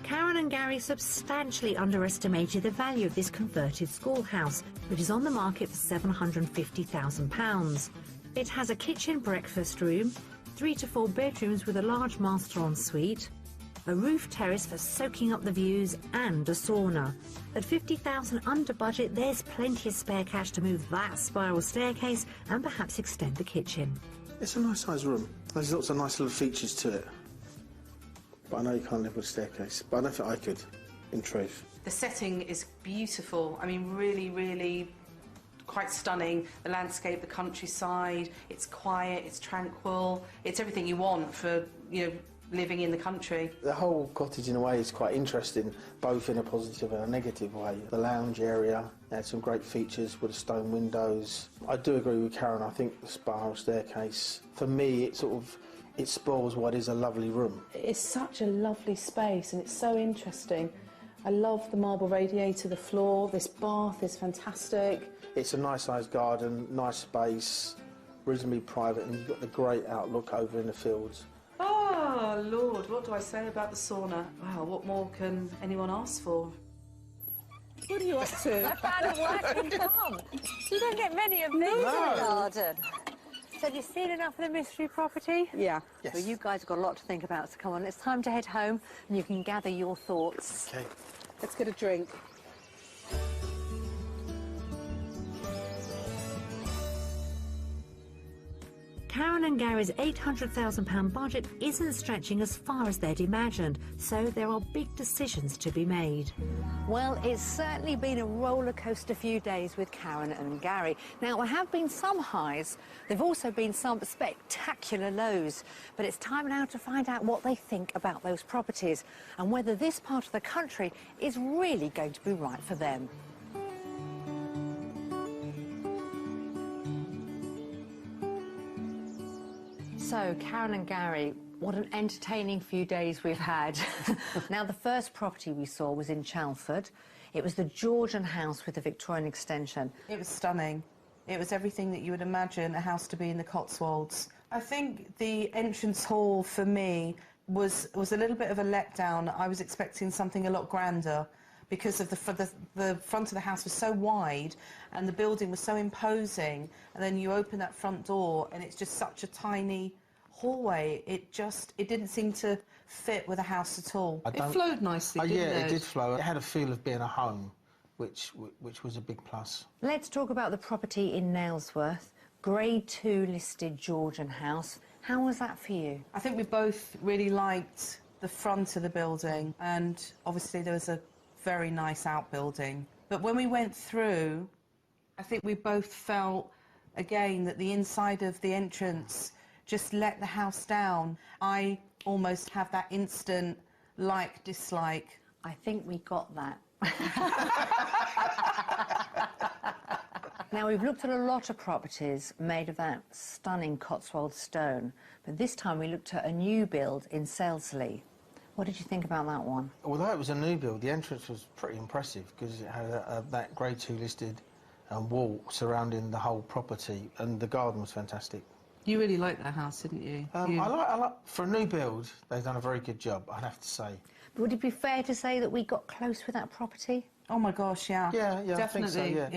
Karen and Gary substantially underestimated the value of this converted schoolhouse, which is on the market for £750,000. It has a kitchen breakfast room, 3 to 4 bedrooms with a large master ensuite, a roof terrace for soaking up the views, and a sauna. At £50,000 under budget, there's plenty of spare cash to move that spiral staircase and perhaps extend the kitchen. It's a nice sized room. There's lots of nice little features to it. But I know you can't live with a staircase. But I don't think I could, in truth. The setting is beautiful. I mean, really, really quite stunning. The landscape, the countryside, it's quiet, it's tranquil. It's everything you want for, living in the country. The whole cottage, in a way, is quite interesting, both in a positive and a negative way. The lounge area had some great features with the stone windows. I do agree with Karen. I think the spiral staircase, for me, it spoils what is a lovely room. It's such a lovely space and it's so interesting. I love the marble radiator, the floor, this bath is fantastic. It's a nice sized garden, nice space, reasonably private, and you've got the great outlook over in the fields. Oh, Lord, what do I say about the sauna? Wow, what more can anyone ask for? What are you up to? I found a working farm. You don't get many of these in the garden. So have you seen enough of the mystery property? Yeah. Yes. Well, you guys have got a lot to think about, so come on, it's time to head home and you can gather your thoughts. Okay. Let's get a drink. Karen and Gary's £800,000 budget isn't stretching as far as they'd imagined, so there are big decisions to be made. Well, it's certainly been a roller coaster few days with Karen and Gary. Now, there have been some highs. There've also been some spectacular lows. But it's time now to find out what they think about those properties and whether this part of the country is really going to be right for them. So, Karen and Gary, what an entertaining few days we've had. Now, the first property we saw was in Chelmsford. It was the Georgian house with the Victorian extension. It was stunning. It was everything that you would imagine a house to be in the Cotswolds. I think the entrance hall, for me, was a little bit of a letdown. I was expecting something a lot grander because of the front of the house was so wide and the building was so imposing, and then you open that front door and it's just such a tiny hallway. It didn't seem to fit with a house at all. It flowed nicely, didn't it? Yeah, it did flow. It had a feel of being a home, which was a big plus. Let's talk about the property in Nailsworth, Grade 2 listed Georgian house. How was that for you? I think we both really liked the front of the building, and obviously there was a very nice outbuilding. But when we went through, I think we both felt, again, that the inside of the entrance just let the house down. I almost have that instant like-dislike. I think we got that. Now, we've looked at a lot of properties made of that stunning Cotswold stone, but this time we looked at a new build in Salesley. What did you think about that one? Although it was a new build, the entrance was pretty impressive because it had that Grade 2 listed wall surrounding the whole property, and the garden was fantastic. You really liked that house, didn't you? I like for a new build, they've done a very good job, I'd have to say. But would it be fair to say that we got close with that property? Oh my gosh, yeah. Yeah, definitely. I think so, yeah.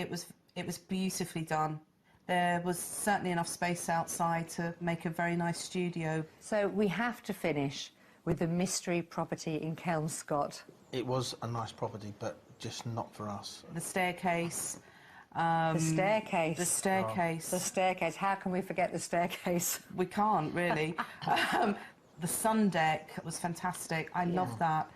It was beautifully done. There was certainly enough space outside to make a very nice studio. So we have to finish with the mystery property in Kelmscott. It was a nice property, but just not for us. The staircase. The staircase. The staircase. The staircase. How can we forget the staircase? We can't, really. The sun deck was fantastic. I loved that.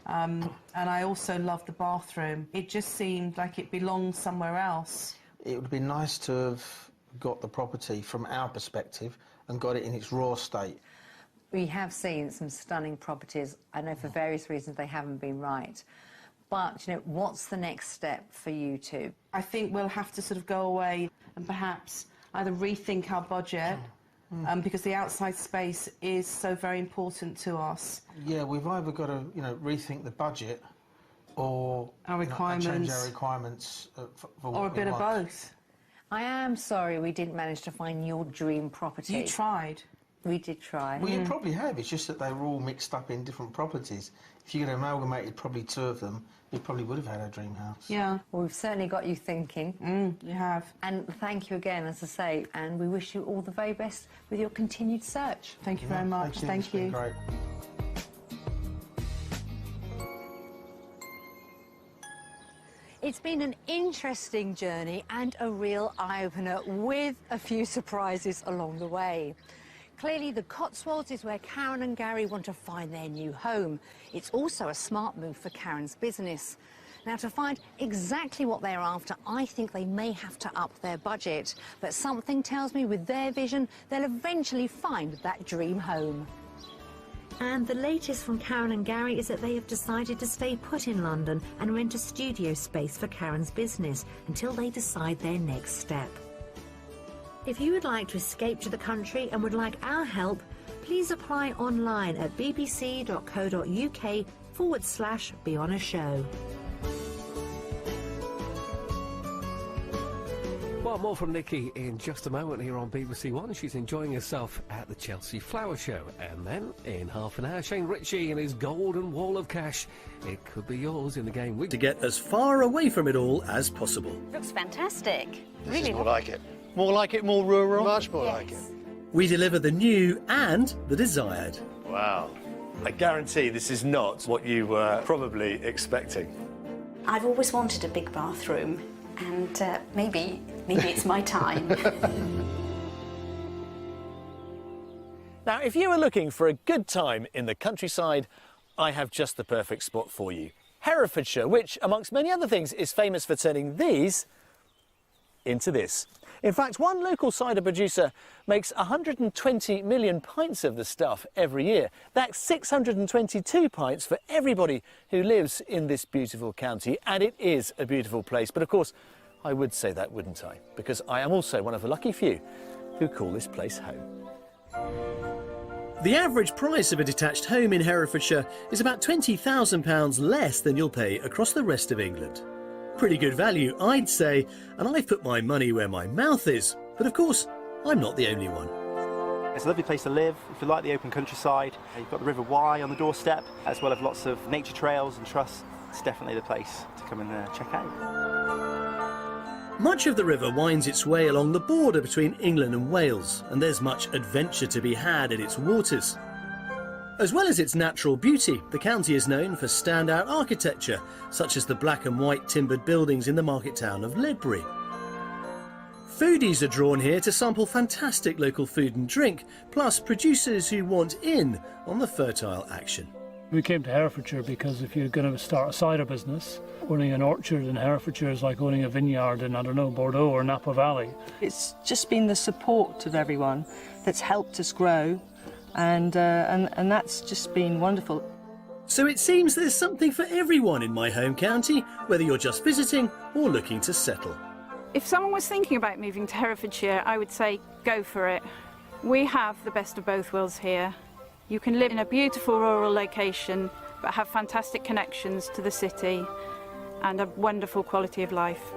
And I also loved the bathroom. It just seemed like it belonged somewhere else. It would be nice to have got the property from our perspective and got it in its raw state. We have seen some stunning properties. I know for various reasons they haven't been right. But, you know, what's the next step for you two? I think we'll have to sort of go away and perhaps either rethink our budget, because the outside space is so very important to us. Yeah, we've either got to, you know, rethink the budget or Our requirements. change our requirements for Or what a we bit of want. both. I am sorry we didn't manage to find your dream property. You tried. We did try. Well, you probably have. It's just that they were all mixed up in different properties. If you had amalgamated probably two of them, you probably would have had a dream house. Yeah. Well, we've certainly got you thinking. You have. And thank you again, as I say, and we wish you all the very best with your continued search. Thank you very much. It's Thank been you. great. It's been an interesting journey and a real eye-opener with a few surprises along the way. Clearly, the Cotswolds is where Karen and Gary want to find their new home. It's also a smart move for Karen's business. Now, to find exactly what they're after, I think they may have to up their budget. But something tells me with their vision, they'll eventually find that dream home. And the latest from Karen and Gary is that they have decided to stay put in London and rent a studio space for Karen's business until they decide their next step. If you would like to escape to the country and would like our help, please apply online at bbc.co.uk/be-on-a-show. Well, more from Nikki in just a moment here on BBC One. She's enjoying herself at the Chelsea Flower Show. And then, in half an hour, Shane Ritchie and his golden wall of cash. It could be yours in the game week. To get as far away from it all as possible. Looks fantastic. This is more like it. More like it, more rural? Much more like it. We deliver the new and the desired. Wow. I guarantee this is not what you were probably expecting. I've always wanted a big bathroom, and maybe it's my time. Now, if you are looking for a good time in the countryside, I have just the perfect spot for you. Herefordshire, which, amongst many other things, is famous for turning these into this. In fact, one local cider producer makes 120 million pints of the stuff every year. That's 622 pints for everybody who lives in this beautiful county, and it is a beautiful place. But of course, I would say that, wouldn't I? Because I am also one of the lucky few who call this place home. The average price of a detached home in Herefordshire is about £20,000 less than you'll pay across the rest of England. Pretty good value, I'd say, and I've put my money where my mouth is. But of course, I'm not the only one. It's a lovely place to live if you like the open countryside. You've got the River Wye on the doorstep, as well as lots of nature trails and trusts. It's definitely the place to come and check out. Much of the river winds its way along the border between England and Wales, and there's much adventure to be had in its waters. As well as its natural beauty, the county is known for standout architecture, such as the black and white timbered buildings in the market town of Ledbury. Foodies are drawn here to sample fantastic local food and drink, plus producers who want in on the fertile action. We came to Herefordshire because if you're going to start a cider business, owning an orchard in Herefordshire is like owning a vineyard in, I don't know, Bordeaux or Napa Valley. It's just been the support of everyone that's helped us grow. And that's just been wonderful. So it seems there's something for everyone in my home county, whether you're just visiting or looking to settle. If someone was thinking about moving to Herefordshire, I would say go for it. We have the best of both worlds here. You can live in a beautiful rural location, but have fantastic connections to the city and a wonderful quality of life.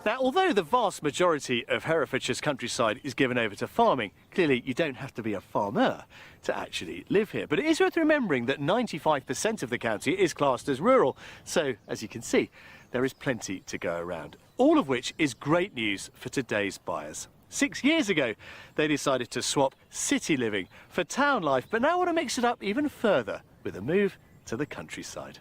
Now, although the vast majority of Herefordshire's countryside is given over to farming, clearly you don't have to be a farmer to actually live here. But it is worth remembering that 95% of the county is classed as rural. So, as you can see, there is plenty to go around. All of which is great news for today's buyers. 6 years ago, they decided to swap city living for town life, but now want to mix it up even further with a move to the countryside.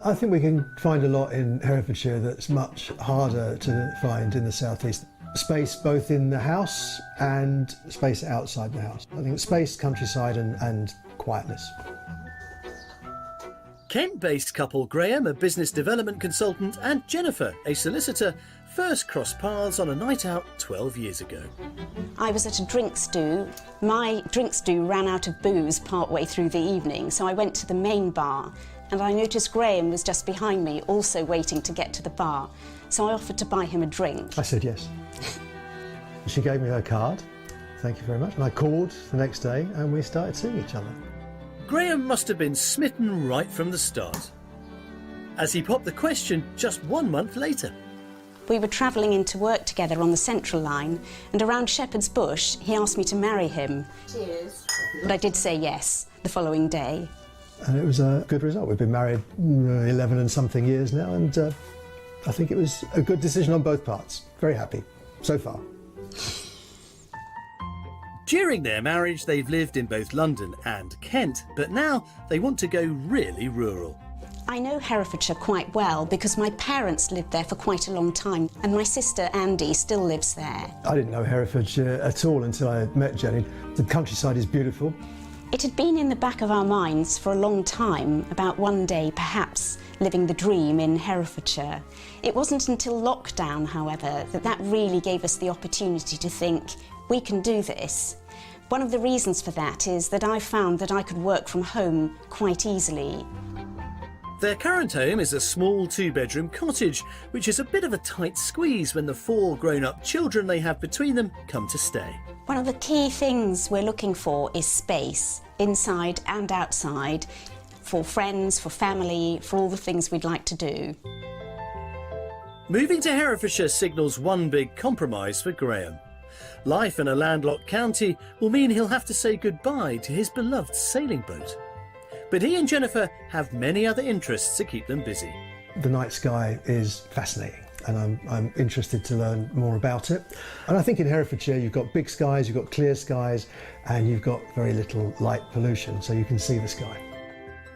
I think we can find a lot in Herefordshire that's much harder to find in the southeast. Space both in the house and space outside the house. I think space, countryside and quietness. Kent-based couple Graham, a business development consultant, and Jennifer, a solicitor, first crossed paths on a night out 12 years ago. I was at a drinks do. My drinks do ran out of booze partway through the evening, so I went to the main bar and I noticed Graham was just behind me, also waiting to get to the bar. So I offered to buy him a drink. I said yes. She gave me her card. Thank you very much. And I called the next day and we started seeing each other. Graham must have been smitten right from the start, as he popped the question just 1 month later. We were travelling into work together on the Central Line, and around Shepherd's Bush, he asked me to marry him. Cheers. But I did say yes the following day. And it was a good result. We've been married 11 and something years now, and I think it was a good decision on both parts. Very happy, so far. During their marriage, they've lived in both London and Kent, but now they want to go really rural. I know Herefordshire quite well because my parents lived there for quite a long time, and my sister Andy still lives there. I didn't know Herefordshire at all until I met Jenny. The countryside is beautiful. It had been in the back of our minds for a long time about one day perhaps living the dream in Herefordshire. It wasn't until lockdown, however, that really gave us the opportunity to think, we can do this. One of the reasons for that is that I found that I could work from home quite easily. Their current home is a small 2-bedroom cottage, which is a bit of a tight squeeze when the 4 grown-up children they have between them come to stay. One of the key things we're looking for is space, inside and outside, for friends, for family, for all the things we'd like to do. Moving to Herefordshire signals one big compromise for Graham. Life in a landlocked county will mean he'll have to say goodbye to his beloved sailing boat. But he and Jennifer have many other interests to keep them busy. The night sky is fascinating, and I'm interested to learn more about it. And I think in Herefordshire you've got big skies, you've got clear skies, and you've got very little light pollution, so you can see the sky.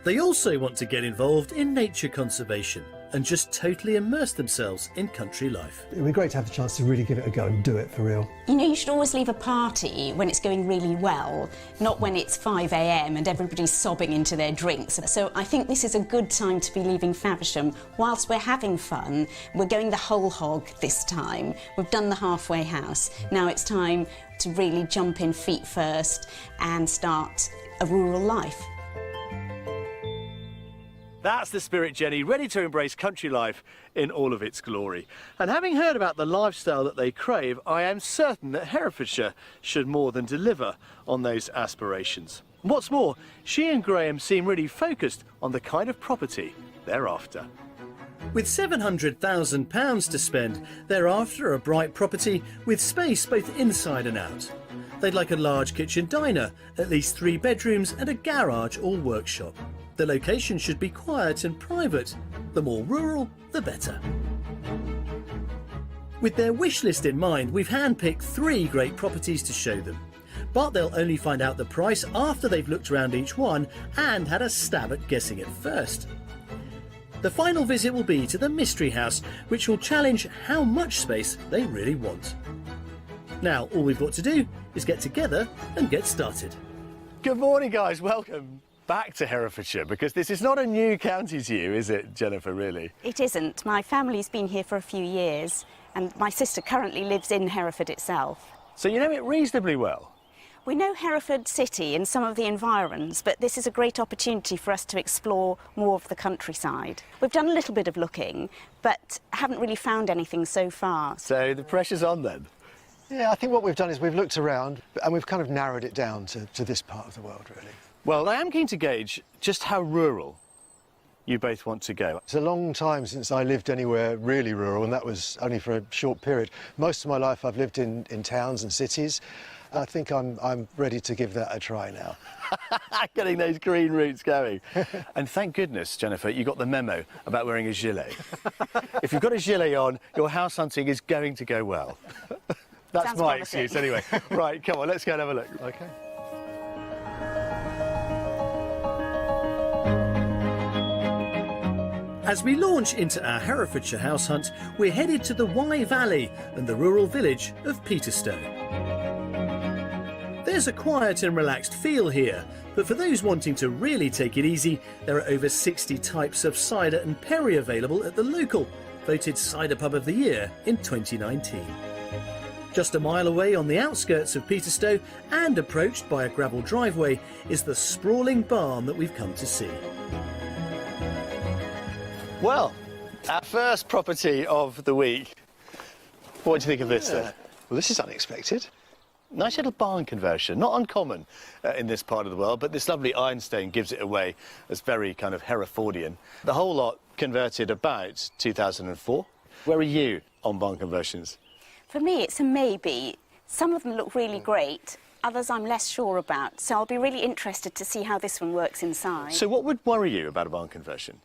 They also want to get involved in nature conservation and just totally immerse themselves in country life. It would be great to have the chance to really give it a go and do it for real. You know, you should always leave a party when it's going really well, not when it's 5 a.m. and everybody's sobbing into their drinks. So I think this is a good time to be leaving Faversham. Whilst we're having fun, we're going the whole hog this time. We've done the halfway house. Now it's time to really jump in feet first and start a rural life. That's the spirit, Jenny, ready to embrace country life in all of its glory. And having heard about the lifestyle that they crave, I am certain that Herefordshire should more than deliver on those aspirations. What's more, she and Graham seem really focused on the kind of property they're after. With £700,000 to spend, they're after a bright property with space both inside and out. They'd like a large kitchen diner, at least 3 bedrooms and a garage or workshop. The location should be quiet and private. The more rural, the better. With their wish list in mind, we've handpicked 3 great properties to show them. But they'll only find out the price after they've looked around each one and had a stab at guessing it first. The final visit will be to the mystery house, which will challenge how much space they really want. Now, all we've got to do is get together and get started. Good morning, guys. Welcome back to Herefordshire, because this is not a new county to you, is it, Jennifer, really? It isn't. My family's been here for a few years, and my sister currently lives in Hereford itself. So you know it reasonably well? We know Hereford City and some of the environs, but this is a great opportunity for us to explore more of the countryside. We've done a little bit of looking, but haven't really found anything so far. So the pressure's on then? Yeah, I think what we've done is we've looked around and we've kind of narrowed it down to this part of the world, really. Well, I am keen to gauge just how rural you both want to go. It's a long time since I lived anywhere really rural, and that was only for a short period. Most of my life I've lived in towns and cities. I think I'm ready to give that a try now. Getting those green roots going. And thank goodness, Jennifer, you got the memo about wearing a gilet. If you've got a gilet on, your house hunting is going to go well. That's Sounds my promising. excuse anyway. Right, come on, let's go and have a look. OK. As we launch into our Herefordshire house hunt, we're headed to the Wye Valley and the rural village of Peterstowe. There's a quiet and relaxed feel here, But for those wanting to really take it easy, there are over 60 types of cider and perry available at the Local, voted Cider Pub of the Year in 2019. Just a mile away on the outskirts of Peterstow and approached by a gravel driveway is the sprawling barn that we've come to see. Well, our first property of the week. What do you think of this then? Well, this is unexpected. Nice little barn conversion, not uncommon in this part of the world, but this lovely ironstone gives it away as very kind of Herofordian. The whole lot converted about 2004. Where are you on barn conversions? For me, it's a maybe. Some of them look really great, others I'm less sure about, so I'll be really interested to see how this one works inside. So what would worry you about a barn conversion?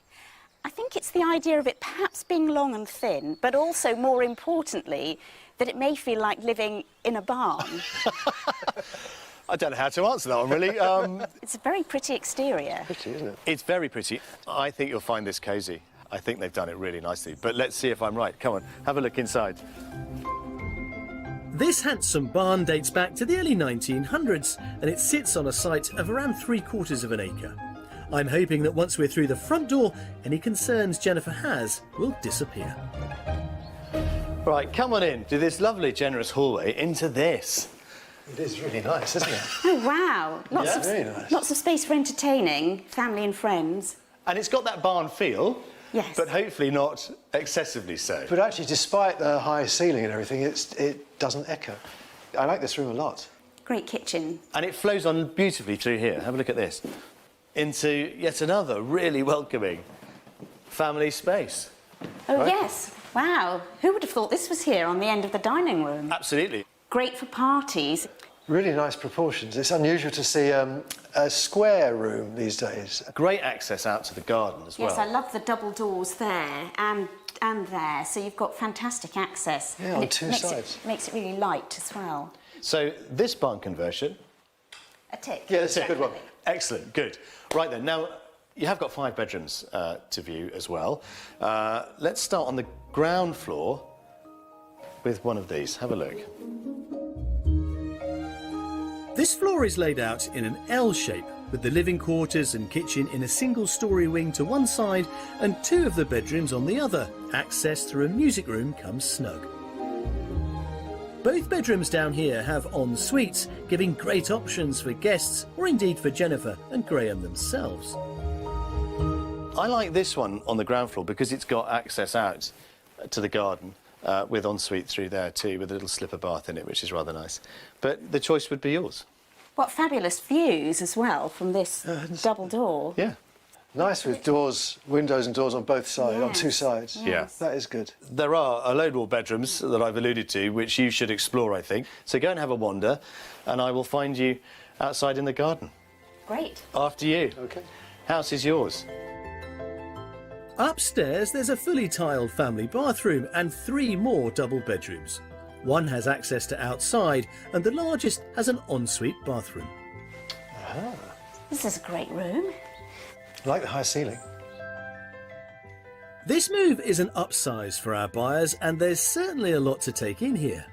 I think it's the idea of it perhaps being long and thin, but also, more importantly, that it may feel like living in a barn. I don't know how to answer that one, really. It's a very pretty exterior. Pretty, isn't it? It's very pretty. I think you'll find this cosy. I think they've done it really nicely. But let's see if I'm right. Come on, have a look inside. This handsome barn dates back to the early 1900s, and it sits on a site of around 3/4 of an acre. I'm hoping that once we're through the front door, any concerns Jennifer has will disappear. Right, come on in to this lovely, generous hallway into this. It is really nice, isn't it? Oh, wow. Very nice. Lots of space for entertaining, family and friends. And it's got that barn feel, yes, but hopefully not excessively so. But actually, despite the high ceiling and everything, it doesn't echo. I like this room a lot. Great kitchen. And it flows on beautifully through here. Have a look at this. Into yet another really welcoming family space. Oh, right? Yes. Wow. Who would have thought this was here on the end of the dining room? Absolutely. Great for parties. Really nice proportions. It's unusual to see a square room these days. Great access out to the garden as well. Yes, I love the double doors there and there, so you've got fantastic access. Yeah, and on two sides. Makes it really light as well. So this barn conversion... A tick. Yeah, that's a good one. Excellent, good. Right then, now you have got 5 bedrooms to view as well. Let's start on the ground floor with one of these. Have a look. This floor is laid out in an L shape, with the living quarters and kitchen in a single-storey wing to one side and 2 of the bedrooms on the other. Access through a music room comes snug. Both bedrooms down here have en suites, giving great options for guests or indeed for Jennifer and Graham themselves. I like this one on the ground floor because it's got access out to the garden with ensuite through there too, with a little slipper bath in it, which is rather nice. But the choice would be yours. What fabulous views as well from this double door. Yeah. Nice with doors, windows and doors on both sides, on 2 sides. Yes. That is good. There are a load more bedrooms that I've alluded to, which you should explore, I think. So go and have a wander, and I will find you outside in the garden. Great. After you. OK. House is yours. Upstairs, there's a fully tiled family bathroom and 3 more double bedrooms. One has access to outside, and the largest has an ensuite bathroom. Ah. This is a great room. I like the high ceiling. This move is an upsize for our buyers, and there's certainly a lot to take in here.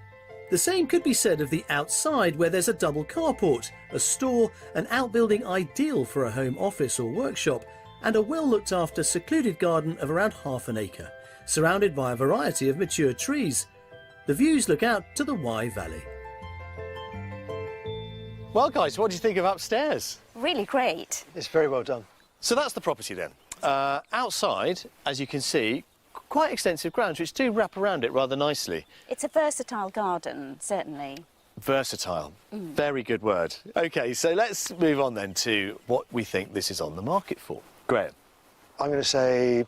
The same could be said of the outside, where there's a double carport, a store, an outbuilding ideal for a home office or workshop, and a well-looked-after secluded garden of around ½ an acre, surrounded by a variety of mature trees. The views look out to the Wye Valley. Well, guys, what do you think of upstairs? Really great. It's very well done. So that's the property then. Outside, as you can see, quite extensive grounds which do wrap around it rather nicely. It's a versatile garden, certainly. Versatile. Very good word. OK, so let's move on then to what we think this is on the market for. Graham? I'm going to say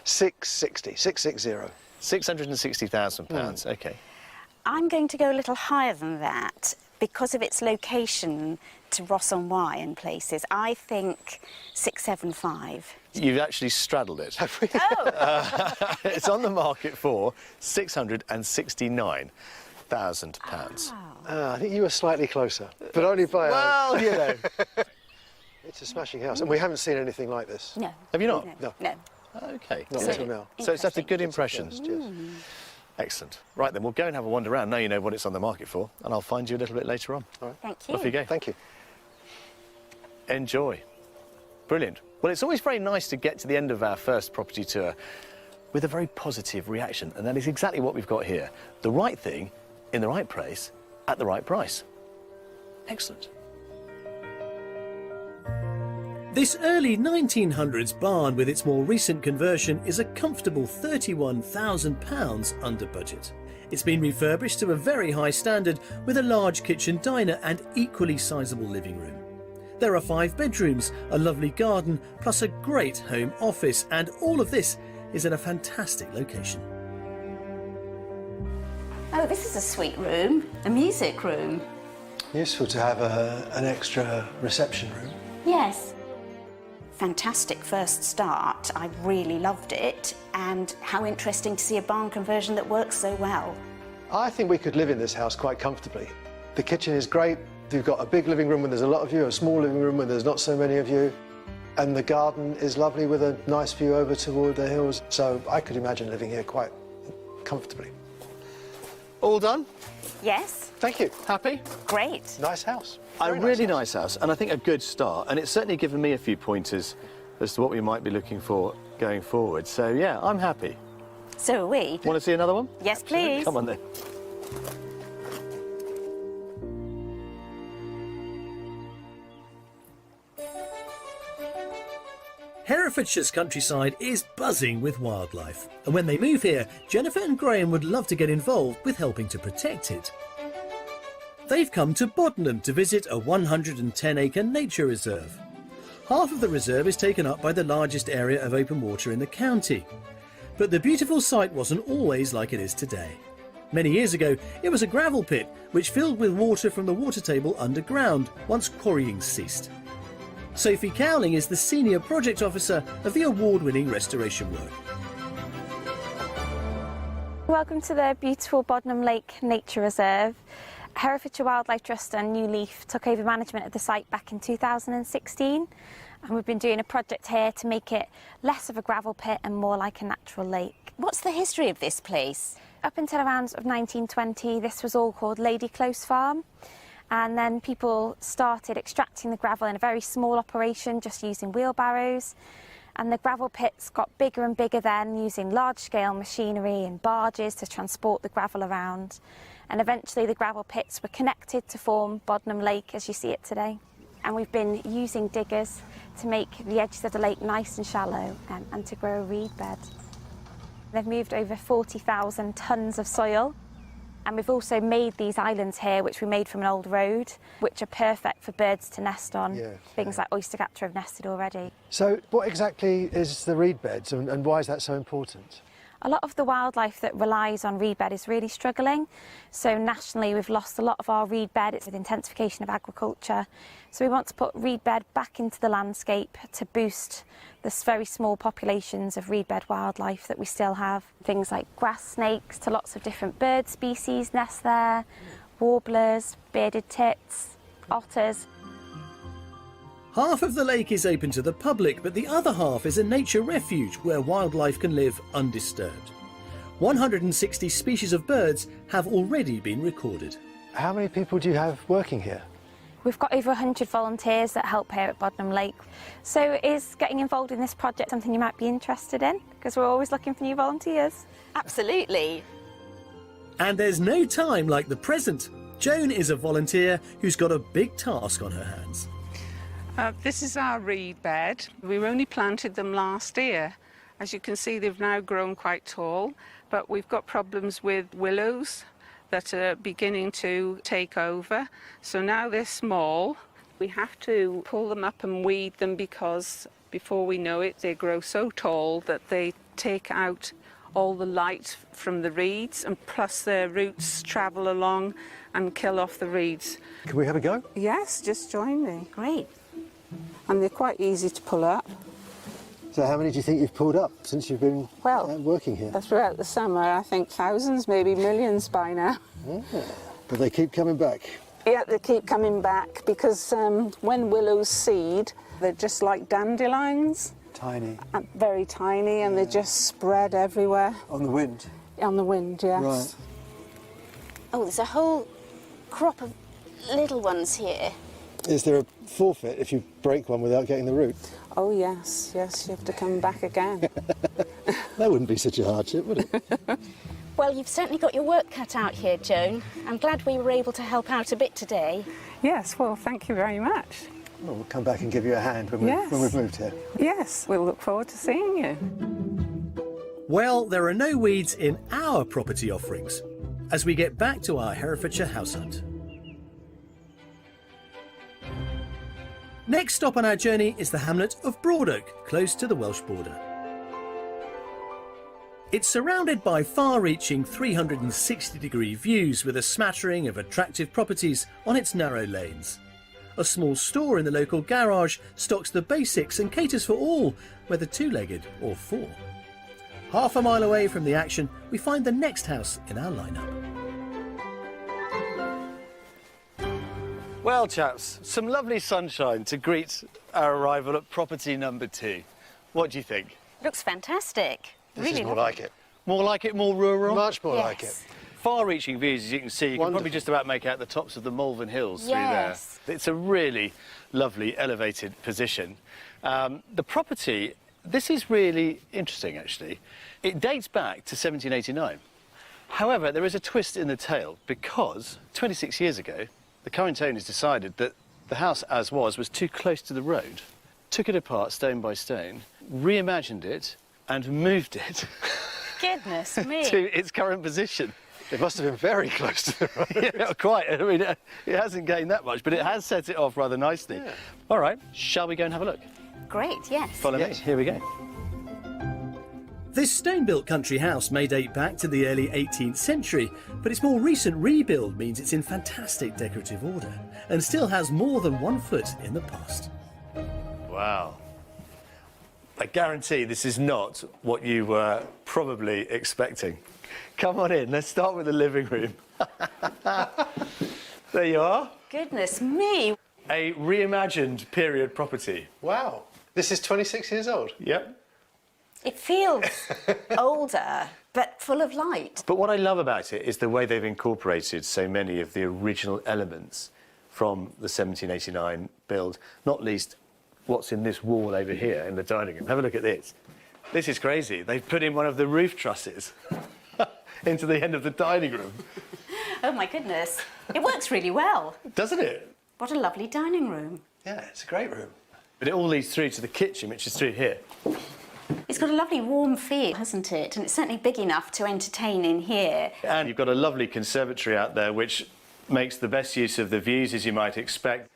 660. £660,000, OK. I'm going to go a little higher than that because of its location to Ross-on-Wye and places. I think 675. You've actually straddled it. Have we? Oh! It's on the market for £669,000. I think you were slightly closer, but only by... Well, you know. It's a smashing house, and we haven't seen anything like this. No. Have you not? No. OK. Not until now. So it's left a good impression. Yes. Excellent. Right then, we'll go and have a wander around. Now you know what it's on the market for, and I'll find you a little bit later on. All right. Thank you. Off you go. Thank you. enjoy. Brilliant. Well, it's always very nice to get to the end of our first property tour with a very positive reaction, and that is exactly what we've got here. The right thing in the right place at the right price. Excellent. This early 1900s barn with its more recent conversion is a comfortable £31,000 under budget. It's been refurbished to a very high standard with a large kitchen diner and equally sizable living room. There are 5 bedrooms, a lovely garden, plus a great home office, and all of this is in a fantastic location. Oh, this is a sweet room, a music room. Useful to have an extra reception room. Yes. Fantastic first start. I really loved it, and how interesting to see a barn conversion that works so well. I think we could live in this house quite comfortably. The kitchen is great. You've got a big living room when there's a lot of you, a small living room when there's not so many of you, and the garden is lovely with a nice view over toward the hills. So I could imagine living here quite comfortably. All done? Yes. Thank you. Happy? Great. Nice house. A really nice house, and I think a good start, and it's certainly given me a few pointers as to what we might be looking for going forward. So, yeah, I'm happy. So are we. Want to see another one? Yes, please. Come on, then. Herofordshire's countryside is buzzing with wildlife, and when they move here, Jennifer and Graham would love to get involved with helping to protect it. They've come to Boddenham to visit a 110-acre nature reserve. Half of the reserve is taken up by the largest area of open water in the county. But the beautiful site wasn't always like it is today. Many years ago, it was a gravel pit which filled with water from the water table underground once quarrying ceased. Sophie Cowling is the Senior Project Officer of the award-winning restoration work. Welcome to the beautiful Boddenham Lake Nature Reserve. Herefordshire Wildlife Trust and New Leaf took over management of the site back in 2016, and we've been doing a project here to make it less of a gravel pit and more like a natural lake. What's the history of this place? Up until around 1920, this was all called Lady Close Farm, and then people started extracting the gravel in a very small operation, just using wheelbarrows. And the gravel pits got bigger and bigger then, using large-scale machinery and barges to transport the gravel around. And eventually the gravel pits were connected to form Boddenham Lake as you see it today. And we've been using diggers to make the edges of the lake nice and shallow and to grow a reed bed. They've moved over 40,000 tonnes of soil. And we've also made these islands here, which we made from an old road, which are perfect for birds to nest on. Yeah, things like oystergator have nested already. So what exactly is the reed beds and why is that so important? A lot of the wildlife that relies on reed bed is really struggling. So nationally we've lost a lot of our reed bed. It's with intensification of agriculture. So we want to put reed bed back into the landscape to boost this very small populations of reed bed wildlife that we still have. Things like grass snakes to lots of different bird species nest there, warblers, bearded tits, otters. Half of the lake is open to the public, but the other half is a nature refuge where wildlife can live undisturbed. 160 species of birds have already been recorded. How many people do you have working here? We've got over 100 volunteers that help here at Boddenham Lake. So is getting involved in this project something you might be interested in? Because we're always looking for new volunteers. Absolutely. And there's no time like the present. Joan is a volunteer who's got a big task on her hands. This is our reed bed. We only planted them last year. As you can see, they've now grown quite tall, but we've got problems with willows that are beginning to take over. So now they're small. We have to pull them up and weed them because before we know it, they grow so tall that they take out all the light from the reeds, and plus their roots travel along and kill off the reeds. Can we have a go? Yes, just join me. Great. And they're quite easy to pull up. So how many do you think you've pulled up since you've been working here? Throughout the summer, I think thousands, maybe millions by now. Yeah. But they keep coming back. Yeah, they keep coming back because when willows seed, they're just like dandelions. Tiny. Very tiny, and they just spread everywhere. On the wind? On the wind, yes. Right. Oh, there's a whole crop of little ones here. Is there a forfeit if you break one without getting the roof? Oh yes, yes, you have to come back again. That wouldn't be such a hardship, would it? Well, you've certainly got your work cut out here, Joan. I'm glad we were able to help out a bit today. Yes, well, thank you very much. Well, we'll come back and give you a hand when we've moved here. Yes, we'll look forward to seeing you. Well, there are no weeds in our property offerings as we get back to our Herefordshire house hunt. Next stop on our journey is the hamlet of Broadoak, close to the Welsh border. It's surrounded by far-reaching 360-degree views with a smattering of attractive properties on its narrow lanes. A small store in the local garage stocks the basics and caters for all, whether two-legged or four. Half a mile away from the action, we find the next house in our lineup. Well, chaps, some lovely sunshine to greet our arrival at property number 2. What do you think? Looks fantastic. This is more like it. More like it, more rural? Much more like it. Far-reaching views, as you can see. You can probably just about make out the tops of the Malvern Hills through there. It's a really lovely elevated position. The property, this is really interesting, actually. It dates back to 1789. However, there is a twist in the tale because 26 years ago, the current owners decided that the house as was too close to the road, took it apart stone by stone, reimagined it, and moved it Goodness me. to its current position. It must have been very close to the road. Yeah, quite. I mean, it hasn't gained that much, but it has set it off rather nicely. Yeah. All right, shall we go and have a look? Great, yes. Follow me, here we go. This stone-built country house may date back to the early 18th century, but its more recent rebuild means it's in fantastic decorative order and still has more than 1 foot in the past. Wow. I guarantee this is not what you were probably expecting. Come on in, let's start with the living room. There you are. Goodness me. A reimagined period property. Wow. This is 26 years old? Yep. It feels older, but full of light. But what I love about it is the way they've incorporated so many of the original elements from the 1789 build, not least what's in this wall over here in the dining room. Have a look at this. This is crazy. They've put in one of the roof trusses into the end of the dining room. Oh my goodness. It works really well. Doesn't it? What a lovely dining room. Yeah, it's a great room. But it all leads through to the kitchen, which is through here. It's got a lovely warm feel, hasn't it? And it's certainly big enough to entertain in here. And you've got a lovely conservatory out there, which makes the best use of the views, as you might expect.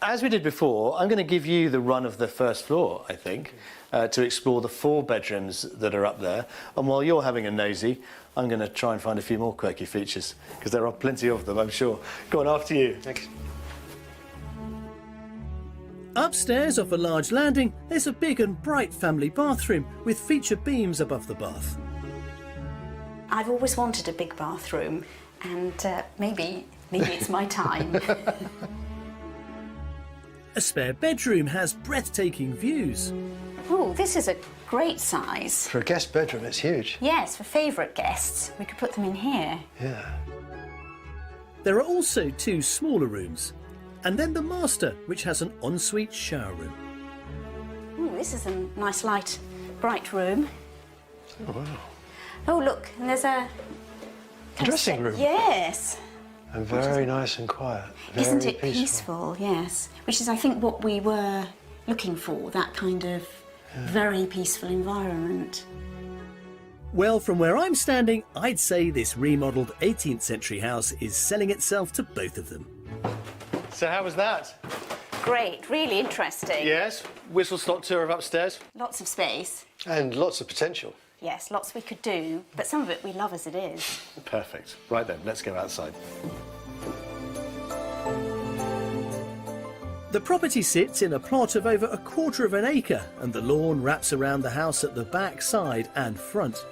As we did before, I'm going to give you the run of the first floor, I think, to explore the 4 bedrooms that are up there. And while you're having a nosy, I'm going to try and find a few more quirky features, because there are plenty of them, I'm sure. Go on, after you. Thanks. Upstairs, off a large landing, there's a big and bright family bathroom with feature beams above the bath. I've always wanted a big bathroom, and maybe it's my time. A spare bedroom has breathtaking views. Oh, this is a great size. For a guest bedroom, it's huge. Yes, for favourite guests. We could put them in here. Yeah. There are also 2 smaller rooms. And then the master, which has an ensuite shower room. Oh, this is a nice, light, bright room. Oh, wow. Oh, look, and there's a... dressing room. Yes. And very nice and quiet. Isn't it peaceful? Yes. Which is, I think, what we were looking for, that kind of very peaceful environment. Well, from where I'm standing, I'd say this remodelled 18th century house is selling itself to both of them. So how was that? Great, really interesting. Yes, whistle-stop tour of upstairs. Lots of space. And lots of potential. Yes, lots we could do, but some of it we love as it is. Perfect. Right then, let's go outside. The property sits in a plot of over 1/4 of an acre, and the lawn wraps around the house at the back, side and front.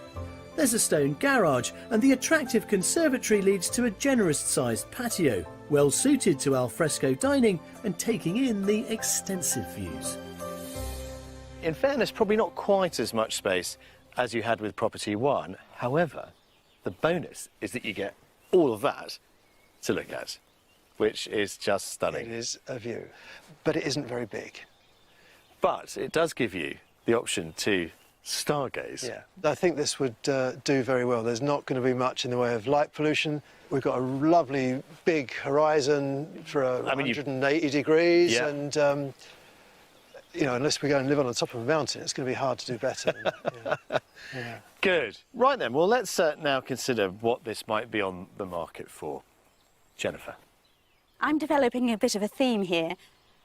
There's a stone garage, and the attractive conservatory leads to a generous-sized patio, well suited to alfresco dining and taking in the extensive views. In fairness, probably not quite as much space as you had with property 1. However, the bonus is that you get all of that to look at which is just stunning. It is a view, but it isn't very big. But it does give you the option to stargaze. Yeah, I think this would do very well. There's not going to be much in the way of light pollution. We've got a lovely big horizon for 180 degrees, Yeah. and you know, unless we go and live on the top of a mountain, it's going to be hard to do better than that. Yeah. Good. Right then, well, let's now consider what this might be on the market for. Jennifer. I'm developing a bit of a theme here.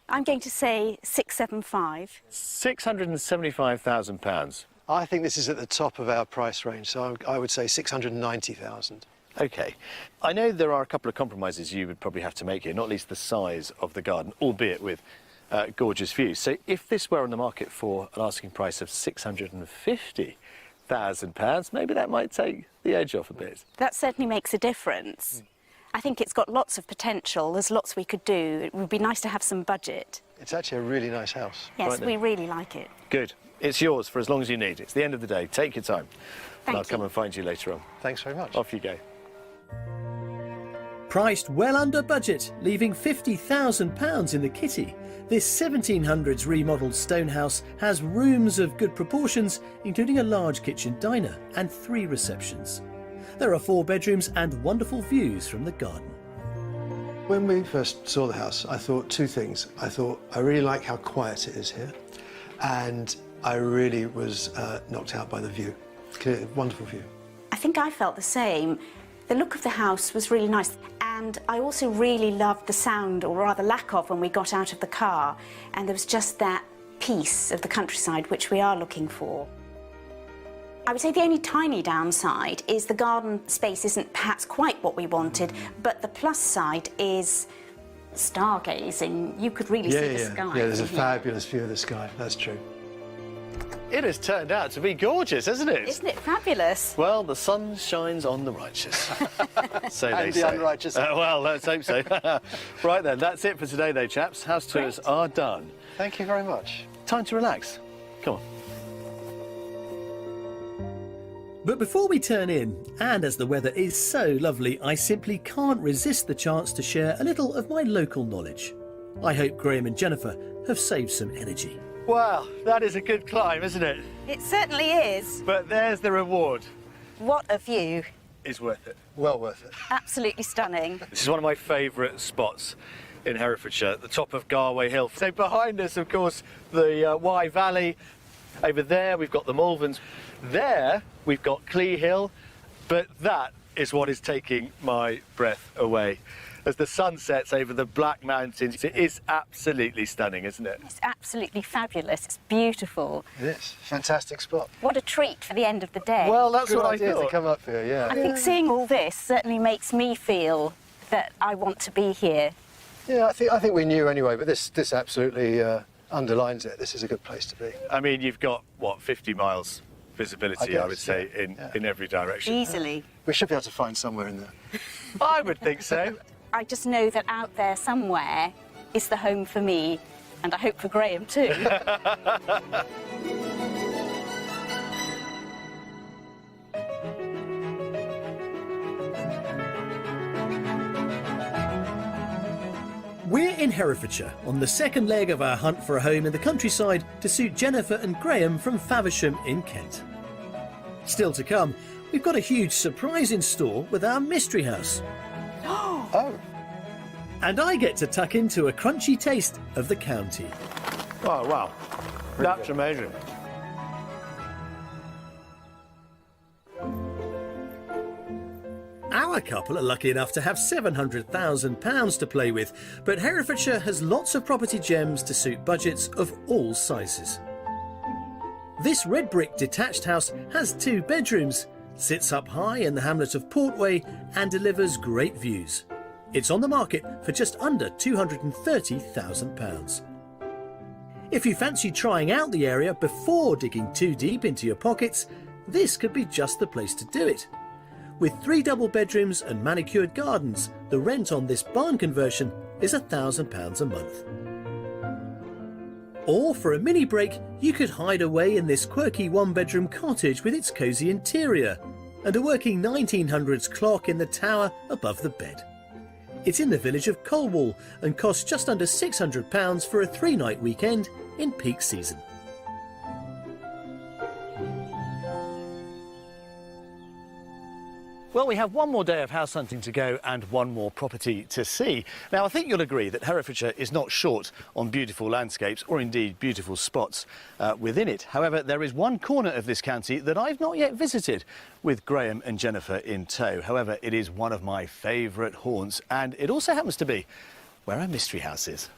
I'm going to say 675. £675,000. I think this is at the top of our price range, so I would say 690,000. OK. I know there are a couple of compromises you would probably have to make here, not least the size of the garden, albeit with gorgeous views. So if this were on the market for an asking price of £650,000, maybe that might take the edge off a bit. That certainly makes a difference. I think it's got lots of potential. There's lots we could do. It would be nice to have some budget. It's actually a really nice house. Yes, Right then. we really like it. Good. It's yours for as long as you need. It's the end of the day. Take your time. Thank I'll you. come and find you later on. Thanks very much. Off you go. Priced well under budget, leaving £50,000 in the kitty, this 1700s remodelled stone house has rooms of good proportions, including a large kitchen diner and 3 receptions. There are 4 bedrooms and wonderful views from the garden. When we first saw the house, I thought 2 things. I thought I really like how quiet it is here, and I really was knocked out by the view. Wonderful view. I think I felt the same. The look of the house was really nice, and I also really loved the sound, or rather lack of, when we got out of the car, and there was just that peace of the countryside which we are looking for. I would say the only tiny downside is the garden space isn't perhaps quite what we wanted, but the plus side is stargazing. You could really see the sky. Yeah, there's a fabulous view of the sky, that's true. It has turned out to be gorgeous, hasn't it? Isn't it fabulous? Well, the sun shines on the righteous. So And they the say. unrighteous. Well, let's hope so. Right then, that's it for today, though, chaps. House tours are done. Thank you very much. Time to relax. Come on. But before we turn in, and as the weather is so lovely, I simply can't resist the chance to share a little of my local knowledge. I hope Graham and Jennifer have saved some energy. Wow, that is a good climb, isn't it? It certainly is. But there's the reward. What a view. It's worth it. Well worth it. Absolutely stunning. This is one of my favourite spots in Herefordshire, at the top of Garway Hill. So behind us, of course, the Wye Valley. Over there, we've got the Malverns. There, we've got Clee Hill. But that is what is taking my breath away. As the sun sets over the Black Mountains, it is absolutely stunning, isn't it? It's absolutely fabulous. It's beautiful. It is. Fantastic spot. What a treat for the end of the day. Well, that's Good what I idea thought. to come up here, yeah. I think seeing all this certainly makes me feel that I want to be here. Yeah, I think we knew anyway, but this absolutely underlines it. This is a good place to be. I mean, you've got, what, 50 miles visibility, I would say, in every direction. Easily. We should be able to find somewhere in there. I would think so. I just know that out there somewhere is the home for me, and I hope for Graham too. We're in Herefordshire on the second leg of our hunt for a home in the countryside to suit Jennifer and Graham from Faversham in Kent. Still to come, we've got a huge surprise in store with our mystery house. Oh. And I get to tuck into a crunchy taste of the county. Oh, wow. That's amazing. Our couple are lucky enough to have £700,000 to play with, but Herefordshire has lots of property gems to suit budgets of all sizes. This red brick detached house has 2 bedrooms, sits up high in the hamlet of Portway and delivers great views. It's on the market for just under £230,000. If you fancy trying out the area before digging too deep into your pockets, this could be just the place to do it. With 3 double bedrooms and manicured gardens, the rent on this barn conversion is £1,000 a month. Or for a mini break, you could hide away in this quirky 1-bedroom cottage with its cosy interior and a working 1900s clock in the tower above the bed. It's in the village of Cotswolds and costs just under £600 for a 3-night weekend in peak season. Well, we have one more day of house hunting to go and one more property to see. Now, I think you'll agree that Herefordshire is not short on beautiful landscapes or indeed beautiful spots within it. However, there is one corner of this county that I've not yet visited, with Graham and Jennifer in tow. However, it is one of my favourite haunts, and it also happens to be where our mystery house is.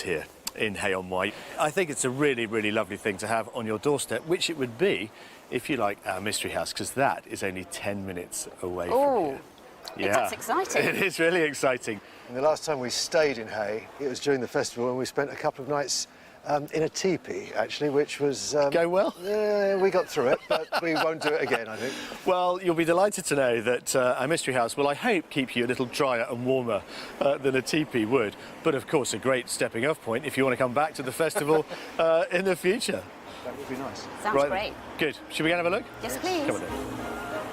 Here in Hay-on-Wye. I think it's a really, really lovely thing to have on your doorstep, which it would be if you like our mystery house, because that is only 10 minutes away from here. Yeah, that's exciting. It is really exciting. And the last time we stayed in Hay, it was during the festival, and we spent a couple of nights in a teepee, actually, which was... Go well? We got through it, but we won't do it again, I think. Well, you'll be delighted to know that our mystery house will, I hope, keep you a little drier and warmer than a teepee would. But, of course, a great stepping-off point if you want to come back to the festival in the future. That would be nice. Sounds great. Good. Should we go and have a look? Yes, please. Come on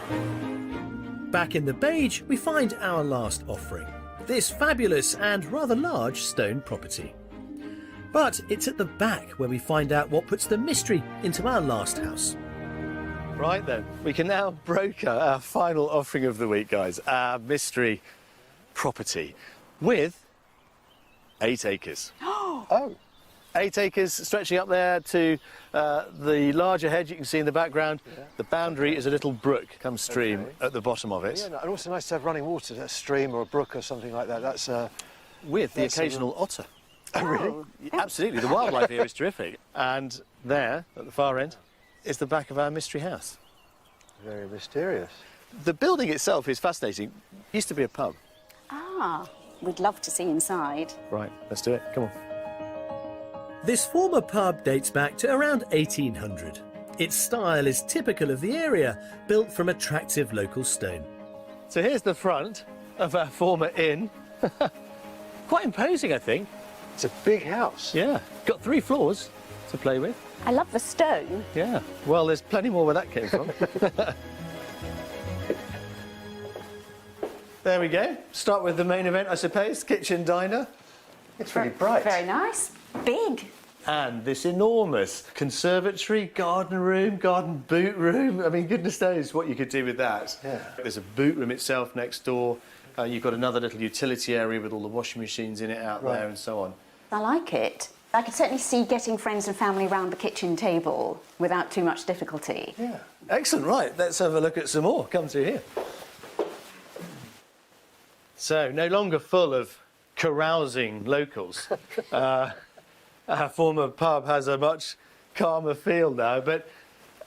in. Back in the Beige, we find our last offering. This fabulous and rather large stone property. But it's at the back where we find out what puts the mystery into our last house. Right then, we can now broker our final offering of the week, guys. Our mystery property with 8 acres. Oh! 8 acres stretching up there to the larger hedge you can see in the background. Yeah. The boundary is a little brook come stream at the bottom of it. Yeah, and also nice to have running water, a stream or a brook or something like that. That's with the occasional otter. Oh, really? Absolutely, the wildlife here is terrific. And there, at the far end, is the back of our mystery house. Very mysterious. The building itself is fascinating. It used to be a pub. Ah, we'd love to see inside. Right, let's do it. Come on. This former pub dates back to around 1800. Its style is typical of the area, built from attractive local stone. So here's the front of our former inn. Quite imposing, I think. It's a big house. Yeah, got 3 floors to play with. I love the stone. Yeah, well, there's plenty more where that came from. There we go. Start with the main event, I suppose, kitchen diner. It's really bright. Very nice. Big. And this enormous conservatory, garden room, garden boot room. I mean, goodness knows what you could do with that. Yeah. There's a boot room itself next door. You've got another little utility area with all the washing machines in it out there and so on. I like it. I could certainly see getting friends and family around the kitchen table without too much difficulty. Yeah. Excellent. Right, let's have a look at some more. Come to here. So, no longer full of carousing locals. Our former pub has a much calmer feel now, but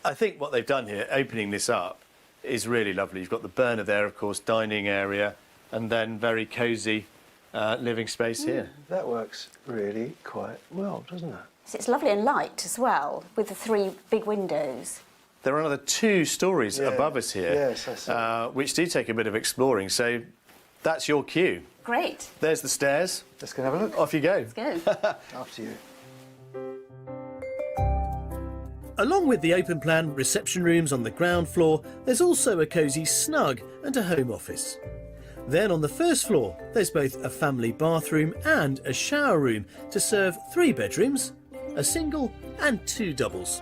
I think what they've done here, opening this up, is really lovely. You've got the burner there, of course, dining area, and then very cosy living space here. That works really quite well, doesn't it? It's lovely and light as well, with the 3 big windows. There are another 2 stories above us here, yes, I see. which do take a bit of exploring, so that's your cue. Great. There's the stairs. Let's go and have a look. Off you go. Let's go. After you. Along with the open plan reception rooms on the ground floor, there's also a cosy snug and a home office. Then on the first floor, there's both a family bathroom and a shower room to serve 3 bedrooms, a single and 2 doubles.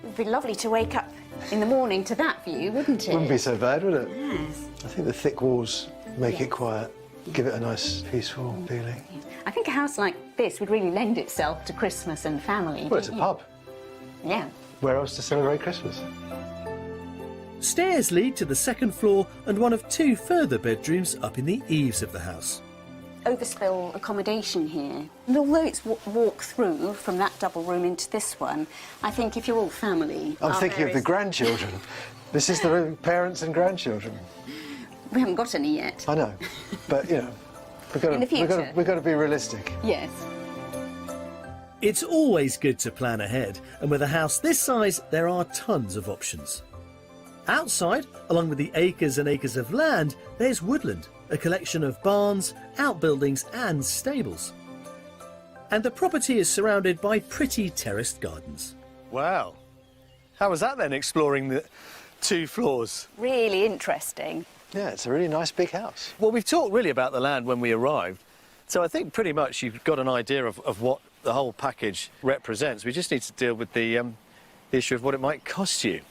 It'd be lovely to wake up in the morning to that view, wouldn't it? Wouldn't be so bad, would it? Yes. I think the thick walls make it quiet, give it a nice, peaceful feeling. I think a house like this would really lend itself to Christmas and family. Well, it's a pub. Yeah. Where else to celebrate Christmas? Stairs lead to the second floor and one of 2 further bedrooms up in the eaves of the house. Overspill accommodation here. And although it's walk through from that double room into this one, I think if you're all family... I'm thinking of the grandchildren. This is the room, parents and grandchildren. We haven't got any yet. I know, but, you know, In the future. we've got to be realistic. Yes. It's always good to plan ahead, and with a house this size, there are tons of options. Outside, along with the acres and acres of land, there's woodland, a collection of barns, outbuildings and stables. And the property is surrounded by pretty terraced gardens. Wow. How was that then, exploring the 2 floors? Really interesting. Yeah, it's a really nice big house. Well, we've talked really about the land when we arrived, so I think pretty much you've got an idea of what the whole package represents. We just need to deal with the issue of what it might cost you.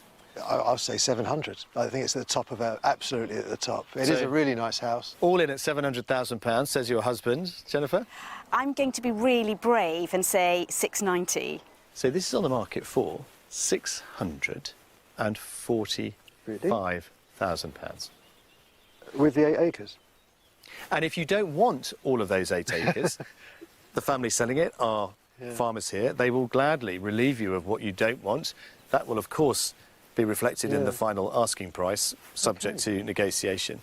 I'll say 700. I think it's at the top of our, absolutely at the top. It is a really nice house. All in at £700,000, says your husband, Jennifer. I'm going to be really brave and say 690. So this is on the market for £645,000. With the 8 acres. And if you don't want all of those 8 acres, the family selling it are farmers here. They will gladly relieve you of what you don't want. That will, of course, be reflected in the final asking price, subject to negotiation.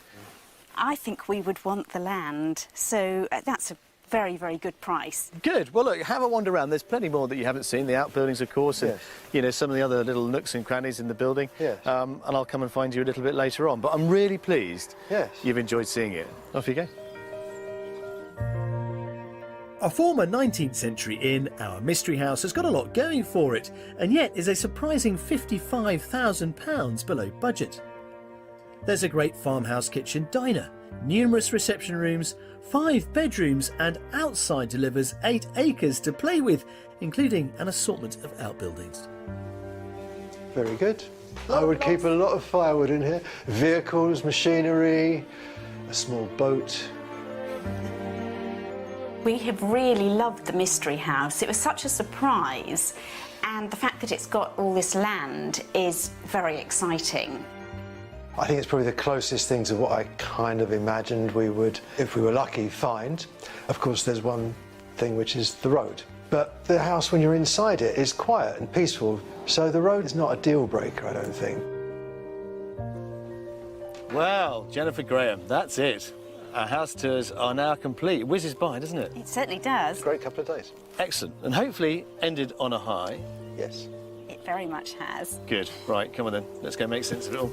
I think we would want the land, so that's a very, very good price. Good. Well, look, have a wander around. There's plenty more that you haven't seen. The outbuildings, of course, and, you know, some of the other little nooks and crannies in the building. Yes. And I'll come and find you a little bit later on. But I'm really pleased you've enjoyed seeing it. Off you go. A former 19th century inn, our mystery house has got a lot going for it, and yet is a surprising £55,000 below budget. There's a great farmhouse kitchen diner, numerous reception rooms, 5 bedrooms, and outside delivers 8 acres to play with, including an assortment of outbuildings. Very good. I would keep a lot of firewood in here. Vehicles, machinery, a small boat. We have really loved the mystery house. It was such a surprise, and the fact that it's got all this land is very exciting. I think it's probably the closest thing to what I kind of imagined we would, if we were lucky, find. Of course, there's one thing, which is the road. But the house, when you're inside it, is quiet and peaceful, so the road is not a deal breaker, I don't think. Well, Jennifer Graham, that's it. Our house tours are now complete. It whizzes by, doesn't it? It certainly does. Great couple of days. Excellent. And hopefully ended on a high. Yes. It very much has. Good. Right, come on then. Let's go make sense of it all.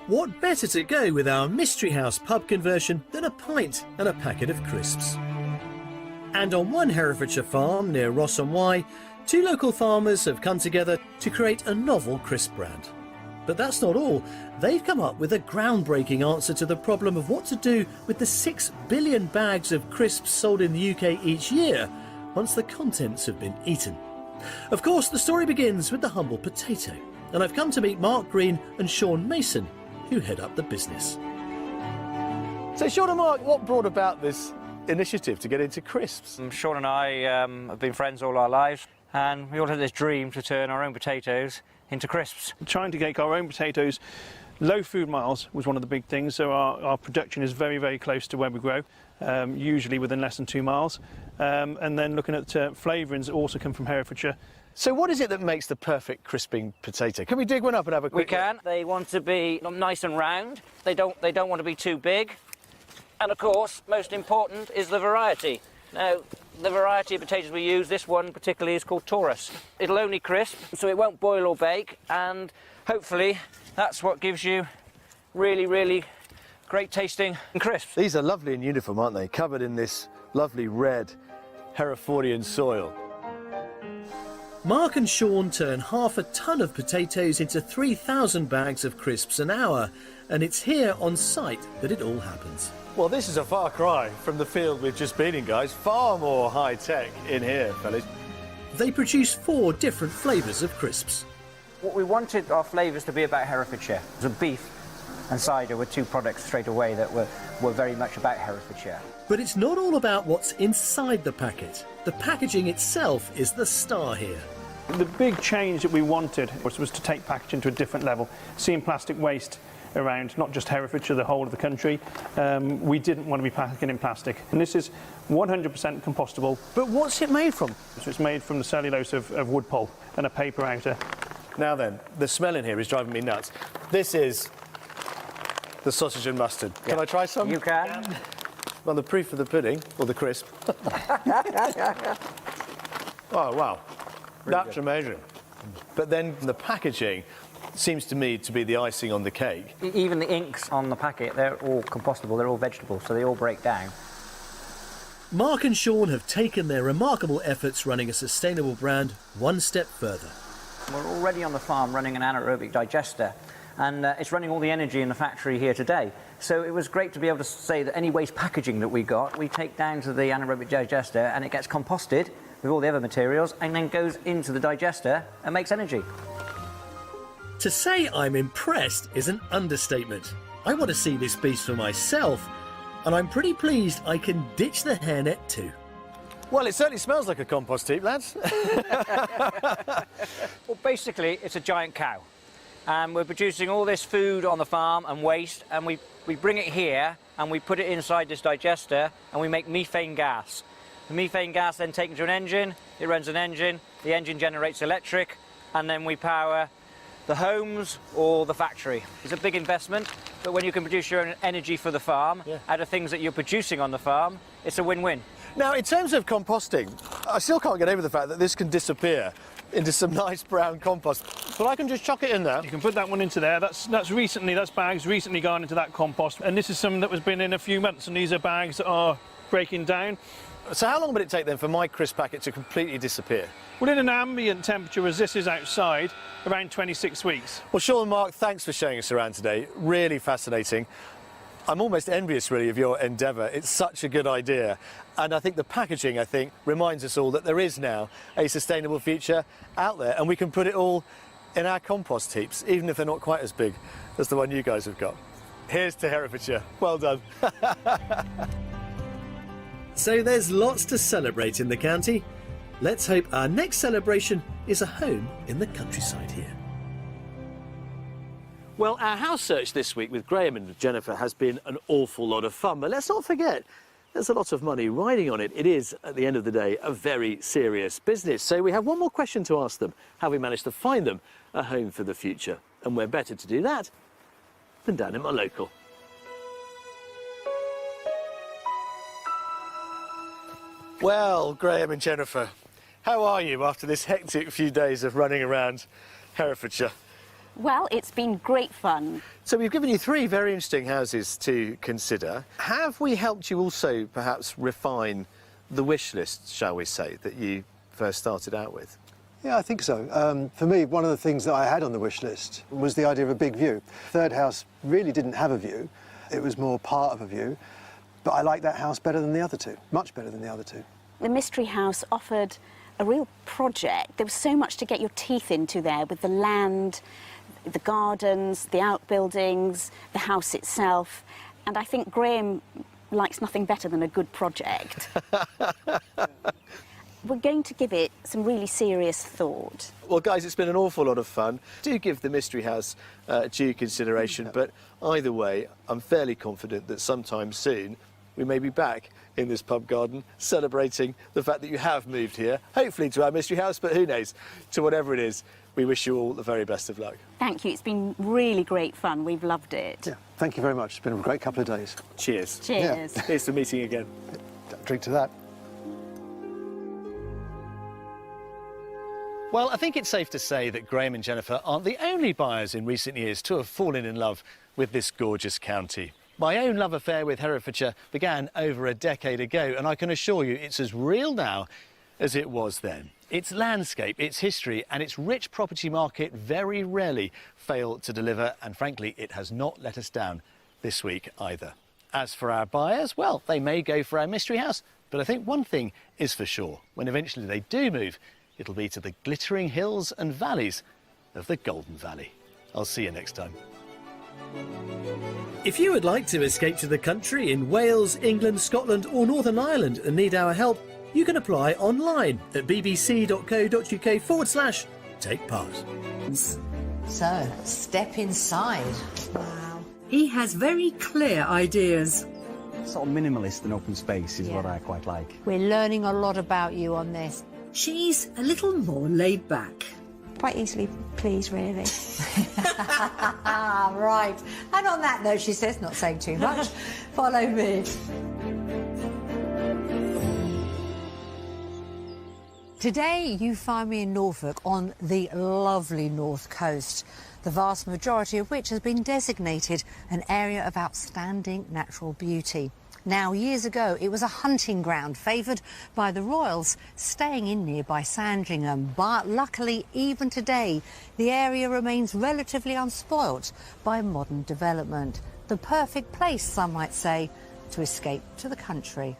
What better to go with our mystery house pub conversion than a pint and a packet of crisps? And on one Herefordshire farm near Ross-on-Wye, 2 local farmers have come together to create a novel crisp brand. But that's not all. They've come up with a groundbreaking answer to the problem of what to do with the 6 billion bags of crisps sold in the UK each year once the contents have been eaten. Of course, the story begins with the humble potato, and I've come to meet Mark Green and Sean Mason, who head up the business. So, Sean and Mark, what brought about this initiative to get into crisps? Sean and I have been friends all our lives, and we all had this dream to turn our own potatoes into crisps. Trying to get our own potatoes, low food miles was one of the big things, so our production is very, very close to where we grow, usually within less than 2 miles. And then looking at flavourings that also come from Herefordshire. So what is it that makes the perfect crisping potato? Can we dig one up and have a quick We can. They want to be nice and round. They don't want to be too big. And of course, most important is the variety. Now, the variety of potatoes we use, this one particularly is called Taurus. It'll only crisp, so it won't boil or bake, and hopefully that's what gives you really, really great tasting and crisps. These are lovely in uniform, aren't they? Covered in this lovely red Herefordian soil. Mark and Sean turn half a tonne of potatoes into 3,000 bags of crisps an hour, and it's here on site that it all happens. Well, this is a far cry from the field we've just been in, guys. Far more high-tech in here, fellas. They produce 4 different flavours of crisps. What we wanted our flavours to be about Herefordshire. So beef and cider were 2 products straight away that were very much about Herefordshire. But it's not all about what's inside the packet. The packaging itself is the star here. The big change that we wanted was to take packaging to a different level, seeing plastic waste around not just Herefordshire, the whole of the country. We didn't want to be packing in plastic, and this is 100% compostable. But what's it made from? So it's made from the cellulose of wood pulp and a paper outer. Now then, the smell in here is driving me nuts. This is the sausage and mustard. Can I try some? You can. Well, the proof of the pudding, or the crisp. Oh, wow. That's amazing. But then the packaging seems to me to be the icing on the cake. Even the inks on the packet, they're all compostable, they're all vegetable, so they all break down. Mark and Sean have taken their remarkable efforts running a sustainable brand one step further. We're already on the farm running an anaerobic digester, and it's running all the energy in the factory here today. So it was great to be able to say that any waste packaging that we got, we take down to the anaerobic digester and it gets composted with all the other materials and then goes into the digester and makes energy. To say I'm impressed is an understatement. I want to see this beast for myself, and I'm pretty pleased I can ditch the hairnet too. Well, it certainly smells like a compost heap, lads. Well, basically, it's a giant cow. And we're producing all this food on the farm and waste, and we bring it here and we put it inside this digester and we make methane gas. The methane gas then taken to an engine, it runs an engine, the engine generates electric, and then we power the homes or the factory. It's a big investment, but when you can produce your own energy for the farm out of things that you're producing on the farm, it's a win-win. Now, in terms of composting, I still can't get over the fact that this can disappear into some nice brown compost, but I can just chuck it in there. You can put that one into there. That's bags recently gone into that compost, and this is some that was been in a few months, and these are bags that are breaking down. So how long would it take then for my crisp packet to completely disappear? Well, in an ambient temperature as this is outside, around 26 weeks. Well, Sean and Mark, thanks for showing us around today. Really fascinating. I'm almost envious, really, of your endeavour. It's such a good idea. And I think the packaging, reminds us all that there is now a sustainable future out there, and we can put it all in our compost heaps, even if they're not quite as big as the one you guys have got. Here's to Herefordshire. Well done. So there's lots to celebrate in the county. Let's hope our next celebration is a home in the countryside here. Well, our house search this week with Graham and Jennifer has been an awful lot of fun, but let's not forget there's a lot of money riding on it. It is, at the end of the day, a very serious business. So we have one more question to ask them. How we managed to find them a home for the future? And we're better to do that than down in my local. Well, Graham and Jennifer, how are you after this hectic few days of running around Herefordshire? Well, it's been great fun. So we've given you 3 very interesting houses to consider. Have we helped you also perhaps refine the wish list, shall we say, that you first started out with? Yeah, I think so. For me, one of the things that I had on the wish list was the idea of a big view. Third house really didn't have a view. It was more part of a view. But I like that house better than the other 2, much better than the other 2. The mystery house offered a real project. There was so much to get your teeth into there with the land, the gardens, the outbuildings, the house itself. And I think Graham likes nothing better than a good project. We're going to give it some really serious thought. Well, guys, it's been an awful lot of fun. Do give the mystery house due consideration, but either way, I'm fairly confident that sometime soon we may be back in this pub garden celebrating the fact that you have moved here, hopefully to our mystery house, but who knows, to whatever it is. We wish you all the very best of luck. Thank you. It's been really great fun. We've loved it. Yeah, thank you very much. It's been a great couple of days. Cheers. Cheers. Yeah. Here's to meeting again. Drink to that. Well, I think it's safe to say that Graham and Jennifer aren't the only buyers in recent years to have fallen in love with this gorgeous county. My own love affair with Herefordshire began over a decade ago, and I can assure you it's as real now as it was then. Its landscape, its history and its rich property market very rarely fail to deliver, and frankly, it has not let us down this week either. As for our buyers, well, they may go for our mystery house, but I think one thing is for sure. When eventually they do move, it'll be to the glittering hills and valleys of the Golden Valley. I'll see you next time. If you would like to escape to the country in Wales, England, Scotland or Northern Ireland and need our help, you can apply online at bbc.co.uk/take part. So, step inside. Wow. He has very clear ideas. Sort of minimalist and open space is what I quite like. We're learning a lot about you on this. She's a little more laid back. Quite easily pleased, really. Right. And on that note, she says, not saying too much, follow me. Today, you find me in Norfolk on the lovely north coast, the vast majority of which has been designated an area of outstanding natural beauty. Now, years ago, it was a hunting ground favoured by the royals staying in nearby Sandringham. But luckily, even today, the area remains relatively unspoilt by modern development. The perfect place, some might say, to escape to the country.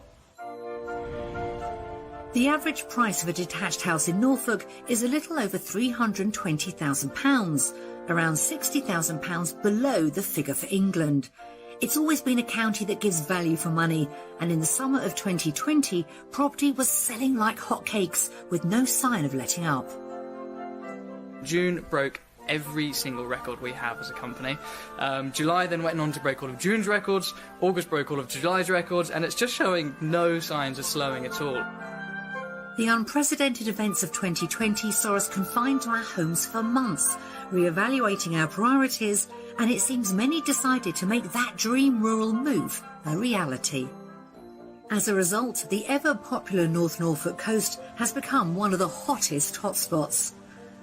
The average price of a detached house in Norfolk is a little over £320,000, around £60,000 below the figure for England. It's always been a county that gives value for money, and in the summer of 2020, property was selling like hotcakes with no sign of letting up. June broke every single record we have as a company. July then went on to break all of June's records, August broke all of July's records, and it's just showing no signs of slowing at all. The unprecedented events of 2020 saw us confined to our homes for months, re-evaluating our priorities, and it seems many decided to make that dream rural move a reality. As a result, the ever-popular North Norfolk coast has become one of the hottest hotspots.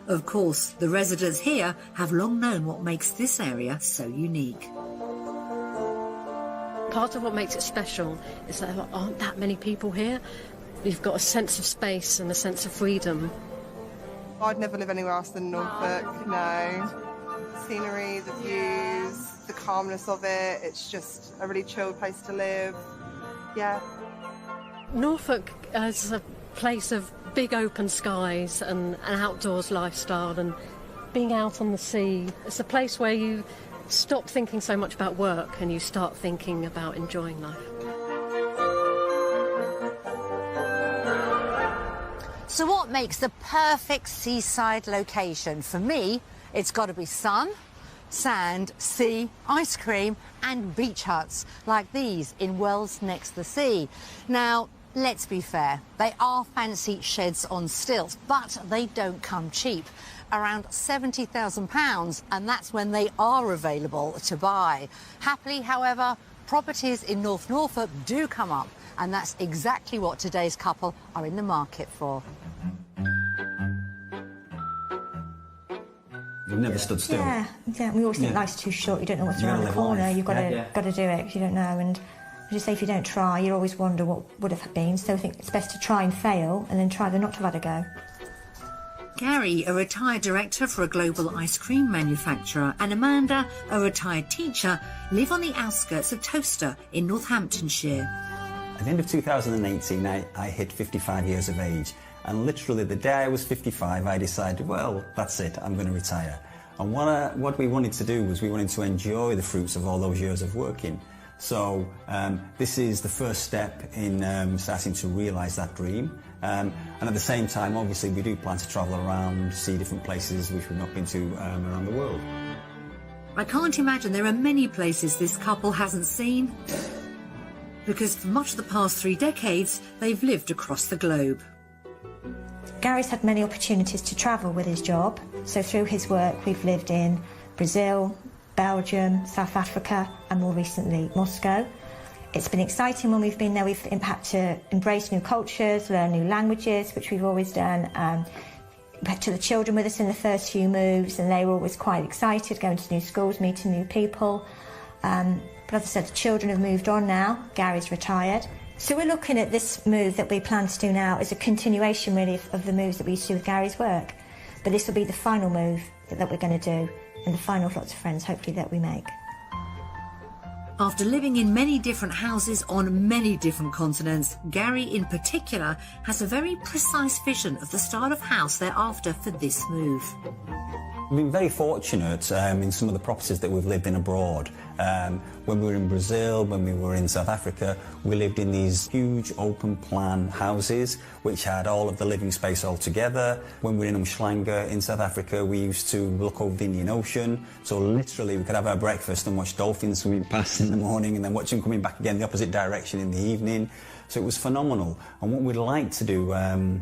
Of course, the residents here have long known what makes this area so unique. Part of what makes it special is that there aren't that many people here. You've got a sense of space and a sense of freedom. I'd never live anywhere else than Norfolk, no. The scenery, the views, the calmness of it, it's just a really chilled place to live, yeah. Norfolk is a place of big open skies and an outdoors lifestyle and being out on the sea. It's a place where you stop thinking so much about work and you start thinking about enjoying life. So what makes the perfect seaside location? For me, it's got to be sun, sand, sea, ice cream and beach huts like these in Wells next to the sea. Now, let's be fair, they are fancy sheds on stilts, but they don't come cheap. Around £70,000, and that's when they are available to buy. Happily, however, properties in North Norfolk do come up, and that's exactly what today's couple are in the market for. You've never stood still. Yeah, we always think life's too short, you don't know what's around the corner, you've got to do it because you don't know, and as you say, if you don't try, you always wonder what would have been, so I think it's best to try and fail and then try not to have had a go. Gary, a retired director for a global ice cream manufacturer, and Amanda, a retired teacher, live on the outskirts of Towcester in Northamptonshire. At the end of 2018, I hit 55 years of age, and literally the day I was 55, I decided, well, that's it, I'm going to retire. And what we wanted to do was we wanted to enjoy the fruits of all those years of working. So this is the first step in starting to realise that dream. And at the same time, obviously, we do plan to travel around, see different places which we've not been to around the world. I can't imagine there are many places this couple hasn't seen, because for much of the past 3 decades, they've lived across the globe. Gary's had many opportunities to travel with his job, so through his work we've lived in Brazil, Belgium, South Africa and more recently Moscow. It's been exciting when we've been there. We've had to embrace new cultures, learn new languages, which we've always done. We had the children with us in the first few moves and they were always quite excited, going to new schools, meeting new people. But as I said, the children have moved on now. Gary's retired. So we're looking at this move that we plan to do now as a continuation really of the moves that we used to do with Gary's work. But this will be the final move that we're going to do and the final lots of friends hopefully that we make. After living in many different houses on many different continents, Gary in particular has a very precise vision of the style of house they're after for this move. We've been very fortunate in some of the properties that we've lived in abroad. When we were in Brazil, when we were in South Africa, we lived in these huge open plan houses which had all of the living space all together. When we were in Umhlanga in South Africa, we used to look over the Indian Ocean. So literally we could have our breakfast and watch dolphins swimming past in the morning and then watch them coming back again the opposite direction in the evening. So it was phenomenal. And what we'd like to do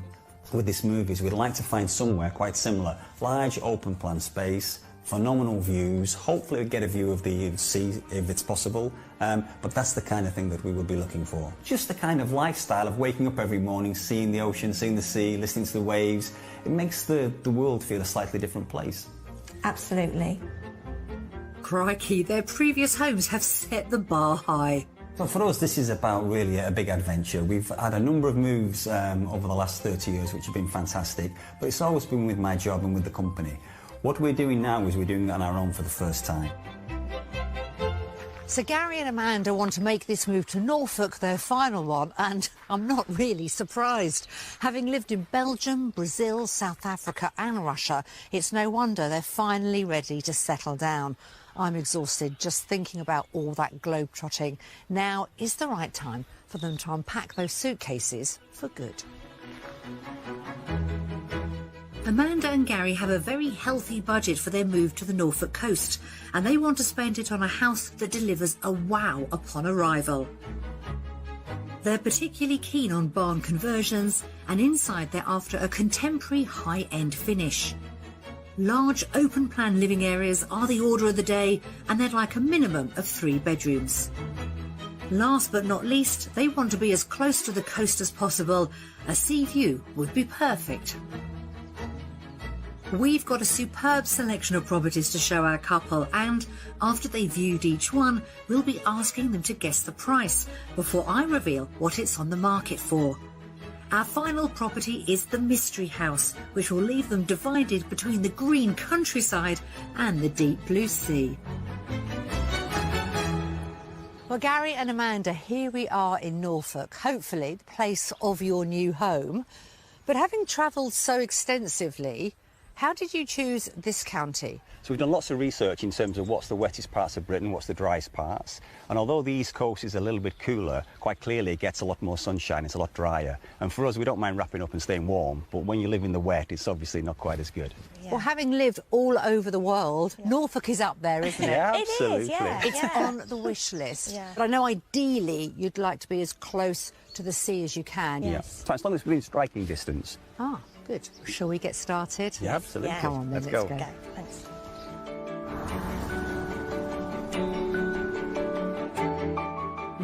with this movie is we'd like to find somewhere quite similar. Large open plan space, phenomenal views, hopefully we get a view of the sea if it's possible, but that's the kind of thing that we would be looking for. Just the kind of lifestyle of waking up every morning, seeing the ocean, seeing the sea, listening to the waves. It makes the world feel a slightly different place. Absolutely. Crikey, their previous homes have set the bar high. So for us, this is about really a big adventure. We've had a number of moves over the last 30 years, which have been fantastic, but it's always been with my job and with the company. What we're doing now is we're doing it on our own for the first time. So Gary and Amanda want to make this move to Norfolk their final one, and I'm not really surprised. Having lived in Belgium, Brazil, South Africa and Russia, it's no wonder they're finally ready to settle down. I'm exhausted just thinking about all that globe-trotting. Now is the right time for them to unpack those suitcases for good. Amanda and Gary have a very healthy budget for their move to the Norfolk coast, and they want to spend it on a house that delivers a wow upon arrival. They're particularly keen on barn conversions, and inside they're after a contemporary high-end finish. Large open-plan living areas are the order of the day, and they'd like a minimum of 3 bedrooms. Last but not least, they want to be as close to the coast as possible. A sea view would be perfect. We've got a superb selection of properties to show our couple, and after they've viewed each one, we'll be asking them to guess the price before I reveal what it's on the market for. Our final property is the Mystery House, which will leave them divided between the green countryside and the deep blue sea. Well, Gary and Amanda, here we are in Norfolk, hopefully the place of your new home. But having travelled so extensively, how did you choose this county? So we've done lots of research in terms of what's the wettest parts of Britain, what's the driest parts. And although the East Coast is a little bit cooler, quite clearly it gets a lot more sunshine, it's a lot drier. And for us, we don't mind wrapping up and staying warm, but when you live in the wet, it's obviously not quite as good. Yeah. Well, having lived all over the world, Norfolk is up there, isn't it? Yeah, absolutely. It is, yeah. It's on the wish list. Yeah. But I know ideally you'd like to be as close to the sea as you can. Yes. So as long as we're in striking distance. Ah, good. Shall we get started? Yeah, absolutely. Come on, then, let's go. Thanks.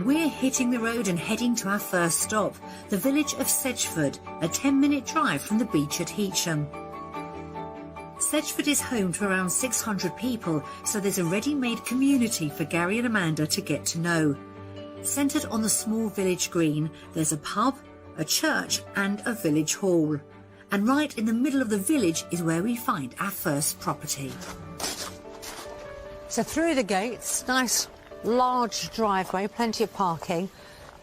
We're hitting the road and heading to our first stop, the village of Sedgeford, a 10-minute drive from the beach at Heacham. Sedgeford is home to around 600 people, so there's a ready-made community for Gary and Amanda to get to know. Centred on the small village green, there's a pub, a church and a village hall. And right in the middle of the village is where we find our first property. So through the gates, nice large driveway, plenty of parking,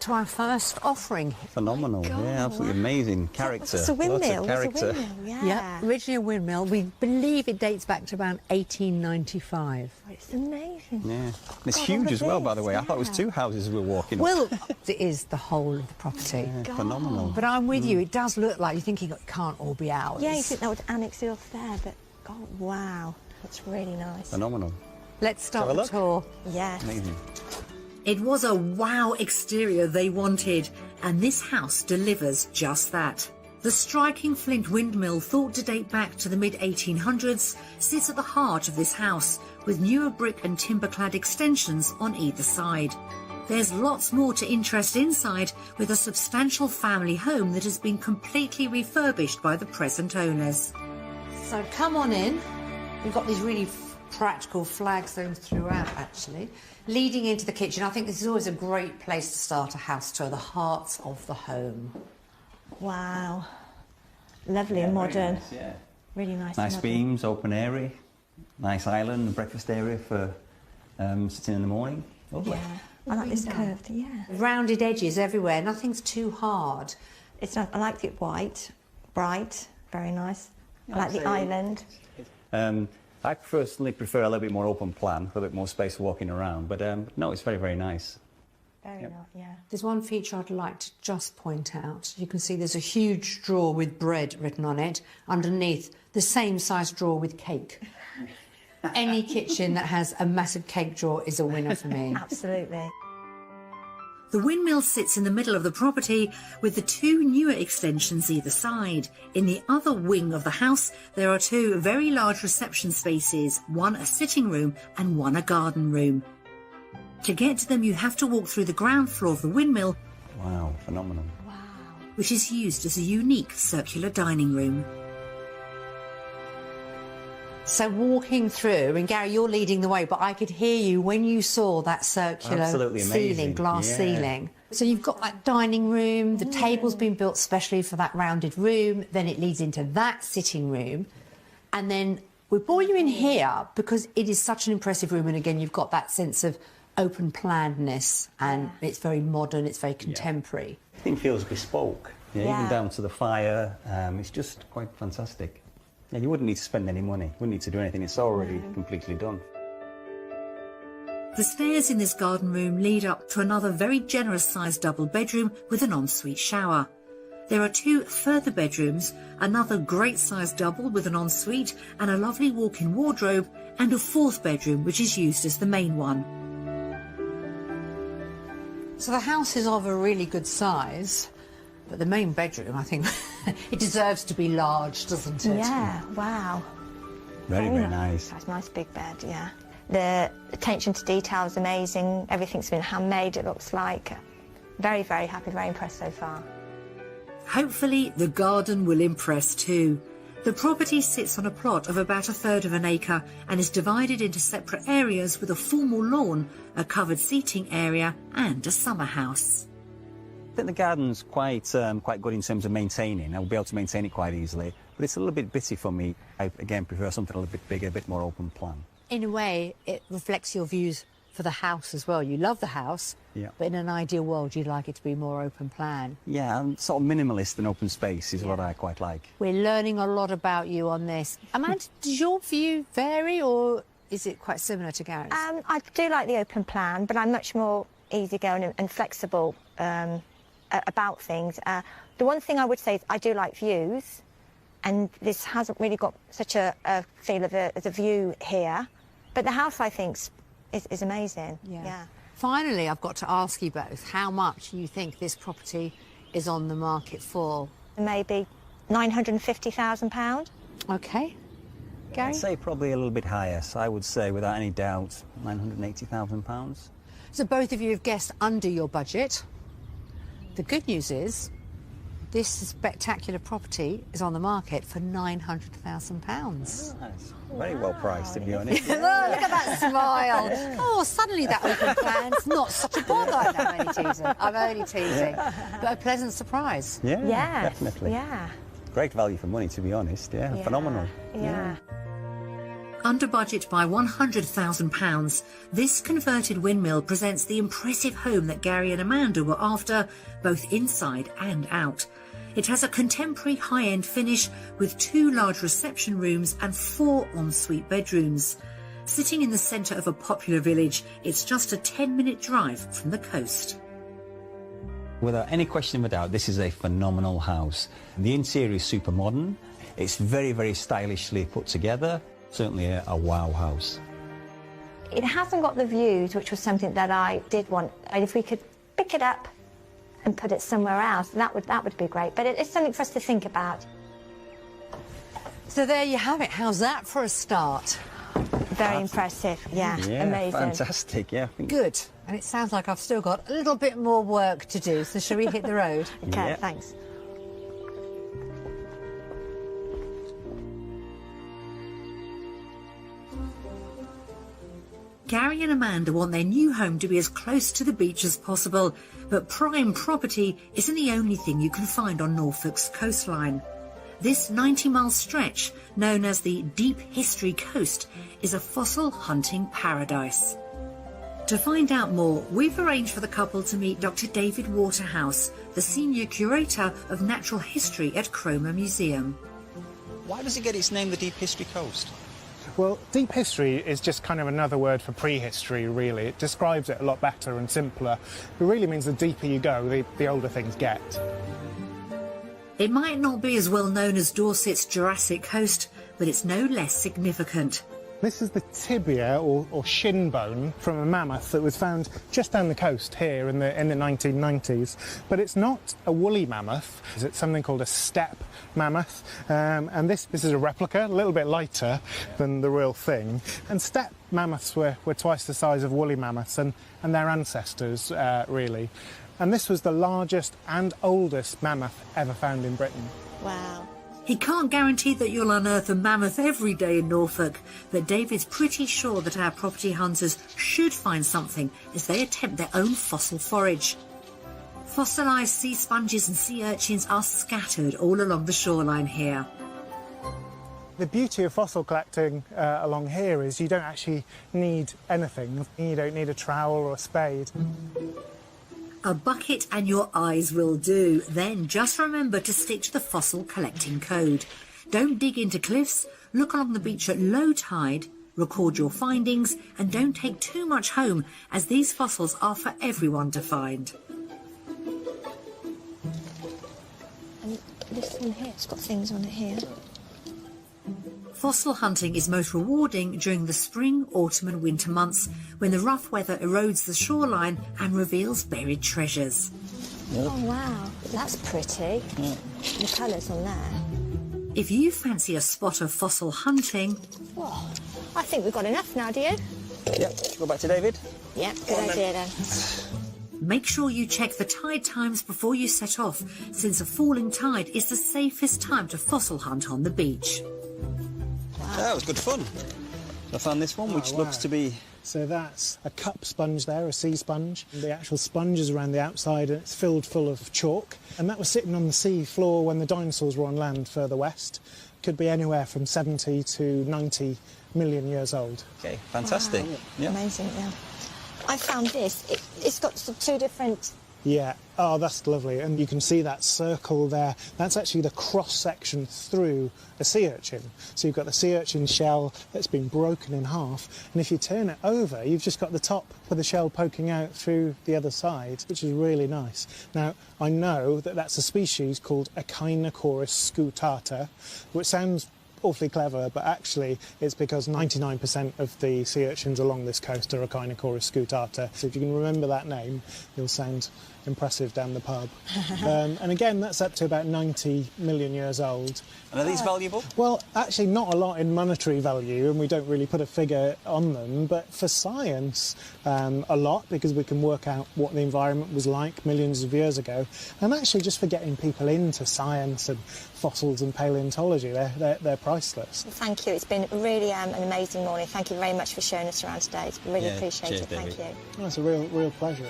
to our first offering. Phenomenal, yeah, absolutely amazing character. It's a windmill. Lots of character. It's a windmill, Yeah, originally a windmill. We believe it dates back to around 1895. It's amazing. Yeah, and it's huge as well, by the way. I thought it was 2 houses we were walking up. Well, it is the whole of the property. Yeah, phenomenal. But I'm with you, it does look like you're thinking it can't all be ours. Yeah, you think that would annex it off there, but oh wow, that's really nice. Phenomenal. Let's start the tour. Yeah. Amazing. It was a wow exterior they wanted, and this house delivers just that. The striking flint windmill, thought to date back to the mid-1800s, sits at the heart of this house, with newer brick and timber-clad extensions on either side. There's lots more to interest inside, with a substantial family home that has been completely refurbished by the present owners. So come on in. We've got these really practical flag zones throughout, actually, leading into the kitchen. I think this is always a great place to start a house tour, the heart of the home. Wow. Lovely and modern. Nice, yeah. Really nice. Nice and beams, open area, nice island, breakfast area for sitting in the morning. Lovely. Yeah. I like this curved, yeah. Rounded edges everywhere, nothing's too hard. It's not, I like it white, bright, very nice. I like the island. I personally prefer a little bit more open plan, a little bit more space walking around, but no, it's very, very nice. Very nice, yeah. There's one feature I'd like to just point out. You can see there's a huge drawer with bread written on it. Underneath, the same size drawer with cake. Any kitchen that has a massive cake drawer is a winner for me. Absolutely. The windmill sits in the middle of the property with the two newer extensions either side. In the other wing of the house, there are two very large reception spaces, one a sitting room and one a garden room. To get to them, you have to walk through the ground floor of the windmill. Wow, phenomenal. Which is used as a unique circular dining room. So walking through, and Gary, you're leading the way, but I could hear you when you saw that circular ceiling, glass ceiling. So you've got that dining room, the table's been built specially for that rounded room, then it leads into that sitting room, and then we brought you in here because it is such an impressive room, and again, you've got that sense of open plannedness, and it's very modern, it's very contemporary. Everything feels bespoke, even down to the fire. It's just quite fantastic. Yeah, you wouldn't need to spend any money, wouldn't need to do anything, it's already completely done. The stairs in this garden room lead up to another very generous sized double bedroom with an ensuite shower. There are two further bedrooms, another great sized double with an ensuite and a lovely walk-in wardrobe, and a fourth bedroom which is used as the main one. So the house is of a really good size, but the main bedroom, I think, it deserves to be large, doesn't it? Yeah, wow. Very, very nice. That's a nice big bed, yeah. The attention to detail is amazing. Everything's been handmade, it looks like. Very, very happy, very impressed so far. Hopefully the garden will impress too. The property sits on a plot of about 1/3 of an acre and is divided into separate areas with a formal lawn, a covered seating area and a summer house. I think the garden's quite good in terms of maintaining. I'll be able to maintain it quite easily, but it's a little bit bitty for me. I, again, prefer something a little bit bigger, a bit more open plan. In a way, it reflects your views for the house as well. You love the house, but in an ideal world, you'd like it to be more open plan. Yeah, I'm sort of minimalist and open space is what I quite like. We're learning a lot about you on this. Amanda, does your view vary, or is it quite similar to Gary's? I do like the open plan, but I'm much more easygoing and flexible about things. The one thing I would say is I do like views, and this hasn't really got such a feel of a view here. But the house, I think, is amazing. Yeah. Finally, I've got to ask you both how much you think this property is on the market for. Maybe £950,000. OK. Gary? I'd say probably a little bit higher, so I would say, without any doubt, £980,000. So both of you have guessed under your budget. The good news is this spectacular property is on the market for £900,000. Very well priced, to be honest. Look at that smile. Oh, suddenly that open plan's not such a bother. No, I'm only teasing. But a pleasant surprise. Yeah, Yes, definitely. Yeah. Great value for money, to be honest. Yeah, phenomenal. Yeah. Under budget by £100,000, this converted windmill presents the impressive home that Gary and Amanda were after, both inside and out. It has a contemporary high-end finish with 2 large reception rooms and 4 ensuite bedrooms. Sitting in the centre of a popular village, it's just a 10-minute drive from the coast. Without any question of a doubt, this is a phenomenal house. The interior is super modern. It's very, very stylishly put together. Certainly a wow house. It hasn't got the views, which was something that I did want. And if we could pick it up and put it somewhere else, that would be great. But it's something for us to think about. So there you have it. How's that for a start? Very impressive. Yeah, amazing. Fantastic. Yeah. Good. And it sounds like I've still got a little bit more work to do. So shall we hit the road? Okay, thanks. Gary and Amanda want their new home to be as close to the beach as possible, but prime property isn't the only thing you can find on Norfolk's coastline. This 90-mile stretch, known as the Deep History Coast, is a fossil hunting paradise. To find out more, we've arranged for the couple to meet Dr. David Waterhouse, the Senior Curator of Natural History at Cromer Museum. Why does it get its name, the Deep History Coast? Well, deep history is just kind of another word for prehistory, really. It describes it a lot better and simpler. It really means the deeper you go, the older things get. It might not be as well known as Dorset's Jurassic coast, but it's no less significant. This is the tibia or shin bone from a mammoth that was found just down the coast here in the 1990s. But it's not a woolly mammoth. It's something called a steppe mammoth. And this is a replica, a little bit lighter than the real thing. And steppe mammoths were twice the size of woolly mammoths and their ancestors, really. And this was the largest and oldest mammoth ever found in Britain. Wow. He can't guarantee that you'll unearth a mammoth every day in Norfolk, but David's pretty sure that our property hunters should find something as they attempt their own fossil forage. Fossilised sea sponges and sea urchins are scattered all along the shoreline here. The beauty of fossil collecting along here is you don't actually need anything. You don't need a trowel or a spade. A bucket and your eyes will do. Then just remember to stick to the fossil collecting code. Don't dig into cliffs, look along the beach at low tide, record your findings, and don't take too much home, as these fossils are for everyone to find. And this one here, it's got things on it here. Fossil hunting is most rewarding during the spring, autumn and winter months, when the rough weather erodes the shoreline and reveals buried treasures. Oh wow, that's pretty. The colours on there. If you fancy a spot of fossil hunting... Oh, I think we've got enough now, do you? Yep, go back to David. Yep, good idea then. Make sure you check the tide times before you set off, since a falling tide is the safest time to fossil hunt on the beach. That was good fun. I found this one, which looks to be... So that's a cup sponge there, a sea sponge. The actual sponge is around the outside and it's filled full of chalk. And that was sitting on the sea floor when the dinosaurs were on land further west. Could be anywhere from 70 to 90 million years old. OK, fantastic. Wow. Yeah. Amazing, yeah. I found this. It's got two different... Yeah, oh, that's lovely. And you can see that circle there. That's actually the cross-section through a sea urchin. So you've got the sea urchin shell that's been broken in half. And if you turn it over, you've just got the top with the shell poking out through the other side, which is really nice. Now, I know that that's a species called Echinocoris scutata, which sounds awfully clever, but actually it's because 99% of the sea urchins along this coast are Echinocoris scutata. So if you can remember that name, you'll sound impressive down the pub. And again, that's up to about 90 million years old. And are these valuable? Well, actually not a lot in monetary value, and we don't really put a figure on them, but for science, a lot, because we can work out what the environment was like millions of years ago. And actually just for getting people into science and fossils and paleontology, they're priceless. Thank you. It's been really an amazing morning. Thank you very much for showing us around today. It's really appreciated. Thank you. Oh, it's a real pleasure.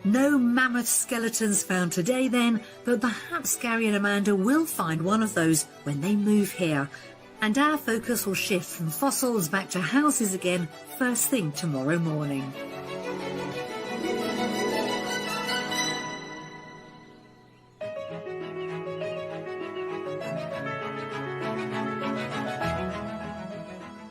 No mammoth skeletons found today then, but perhaps Gary and Amanda will find one of those when they move here. And our focus will shift from fossils back to houses again first thing tomorrow morning.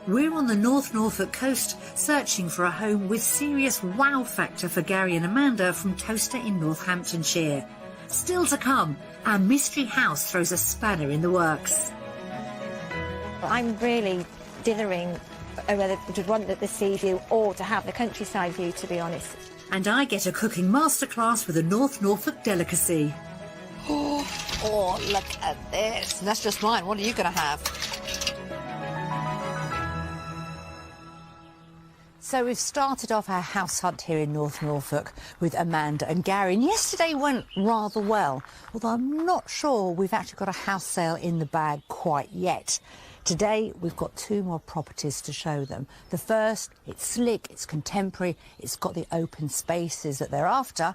We're on the North Norfolk coast, searching for a home with serious wow factor for Gary and Amanda from Toaster in Northamptonshire. Still to come, our mystery house throws a spanner in the works. I'm really dithering whether to want the sea view or to have the countryside view, to be honest. And I get a cooking masterclass with a North Norfolk delicacy. Oh, look at this. And that's just mine. What are you going to have? So we've started off our house hunt here in North Norfolk with Amanda and Gary, and yesterday went rather well, although I'm not sure we've actually got a house sale in the bag quite yet. Today we've got two more properties to show them. The first, it's slick, it's contemporary, it's got the open spaces that they're after,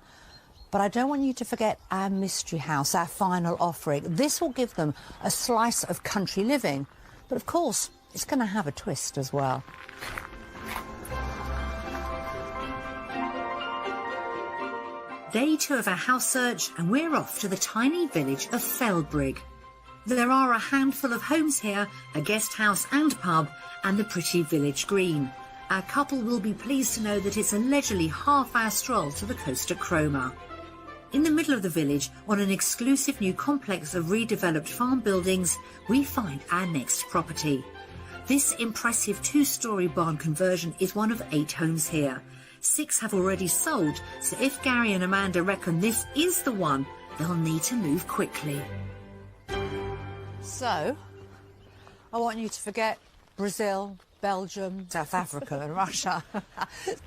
but I don't want you to forget our mystery house, our final offering. This will give them a slice of country living, but of course it's going to have a twist as well. Day 2 of our house search, and we're off to the tiny village of Feldbrigg. There are a handful of homes here, a guest house and pub, and the pretty village green. Our couple will be pleased to know that it's a leisurely half-hour stroll to the coast at Cromer. In the middle of the village, on an exclusive new complex of redeveloped farm buildings, we find our next property. This impressive two-storey barn conversion is one of 8 homes here. 6 have already sold, so if Gary and Amanda reckon this is the one, they'll need to move quickly. So, I want you to forget Brazil, Belgium, South Africa and Russia.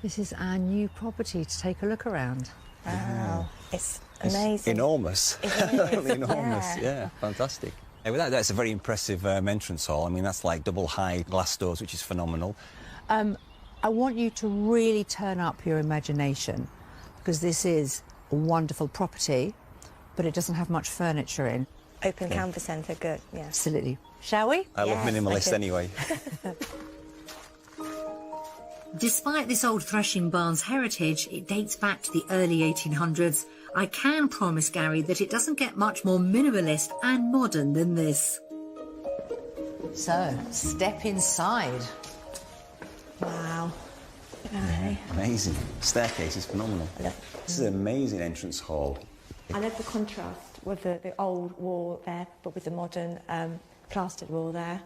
This is our new property to take a look around. Wow, it's amazing. It's enormous. Absolutely enormous, yeah, fantastic. Without that, it's a very impressive entrance hall. I mean, that's like double high glass doors, which is phenomenal. I want you to really turn up your imagination, because this is a wonderful property, but it doesn't have much furniture in. Open canvas centre, good, yeah. Absolutely. Shall we? I love minimalist anyway. Despite this old threshing barn's heritage, it dates back to the early 1800s. I can promise Gary that it doesn't get much more minimalist and modern than this. So, step inside. Wow. Amazing. Staircase is phenomenal. This is an amazing entrance hall. I love the contrast with the old wall there, but with the modern plastered wall there.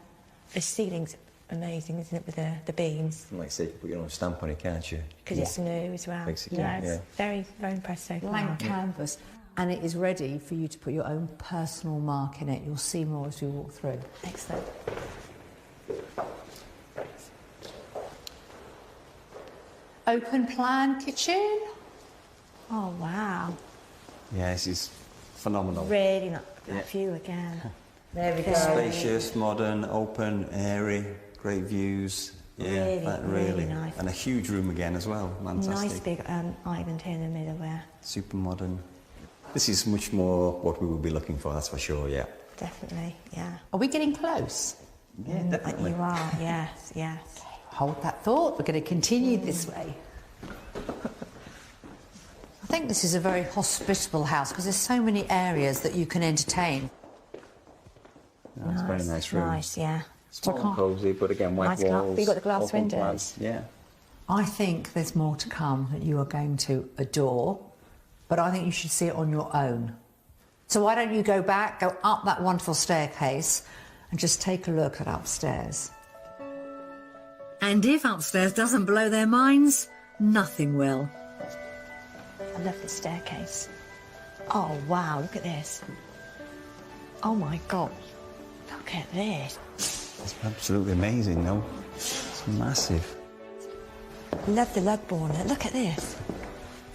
The ceiling's amazing, isn't it, with the beams? Like I say, you can put your own stamp on it, can't you? Because it's new as well. Basically, it's very, very impressive. Blank canvas. And it is ready for you to put your own personal mark in it. You'll see more as we walk through. Excellent. Open plan kitchen. Oh, wow. Yeah, this is phenomenal. Really not that view again. There we go. Spacious, modern, open, airy, great views. Yeah, really nice. And a huge room again as well. Fantastic. Nice big island here in the middle there. Super modern. This is much more what we would be looking for, that's for sure, yeah. Definitely, yeah. Are we getting close? Yeah, definitely. You are, yes, yes. Hold that thought. We're going to continue this way. I think this is a very hospitable house because there's so many areas that you can entertain. It's a very nice room. Nice, yeah. Small and cosy, but again, white walls. You've got the glass open windows. plans, yeah. I think there's more to come that you are going to adore, but I think you should see it on your own. So why don't you go back, go up that wonderful staircase and just take a look at upstairs. And if upstairs doesn't blow their minds, nothing will. I love the staircase. Oh, wow, look at this. Oh, my God. Look at this. It's absolutely amazing, no? It's massive. Love the lug border. Look at this.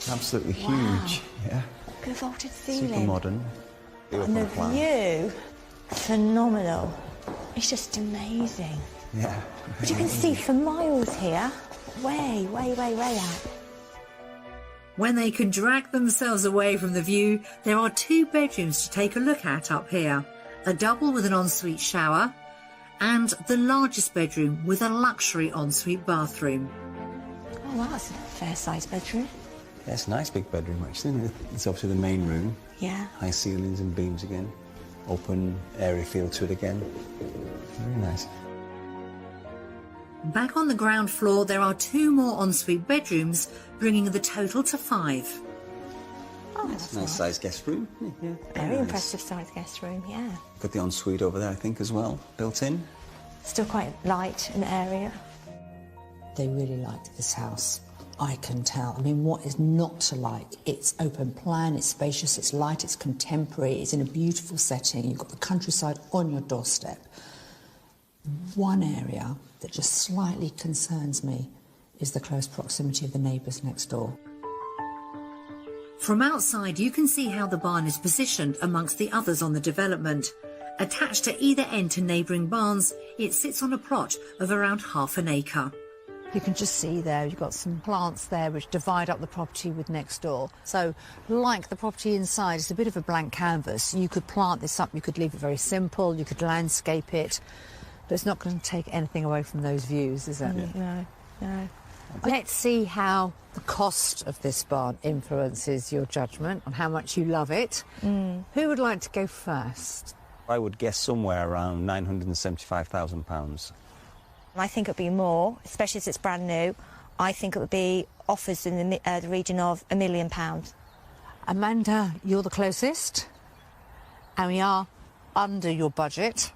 Absolutely Wow. huge, yeah. Look at the vaulted ceiling. Super modern. And the view, phenomenal. It's just amazing. Yeah. But you can see for miles here. Way, way, way, way out. When they can drag themselves away from the view, there are 2 bedrooms to take a look at up here. A double with an ensuite shower and the largest bedroom with a luxury ensuite bathroom. Oh, wow, that's a fair-sized bedroom. Yeah, it's a nice big bedroom, actually, isn't it? It's obviously the main room. Yeah. High ceilings and beams again. Open, airy feel to it again. Very nice. Back on the ground floor, there are 2 more ensuite bedrooms, bringing the total to 5. Oh, that's Nice sized guest room. Yeah. Very nice. impressive sized guest room, yeah. Got the ensuite over there, I think, as well, built in. Still quite light in the area. They really liked this house. I can tell. I mean, what is not to like? It's open plan, it's spacious, it's light, it's contemporary, it's in a beautiful setting. You've got the countryside on your doorstep. One area that just slightly concerns me is the close proximity of the neighbours next door. From outside, you can see how the barn is positioned amongst the others on the development. Attached to either end to neighbouring barns, it sits on a plot of around half an acre. You can just see there, you've got some plants there which divide up the property with next door. So, like the property inside, it's a bit of a blank canvas. You could plant this up, you could leave it very simple, you could landscape it, but it's not going to take anything away from those views, is it? No, no. Let's see how the cost of this barn influences your judgment on how much you love it. Who would like to go first? I would guess somewhere around £975,000. I think it would be more, especially as it's brand new. I think it would be offers in the region of £1 million. Amanda, you're the closest, and we are under your budget.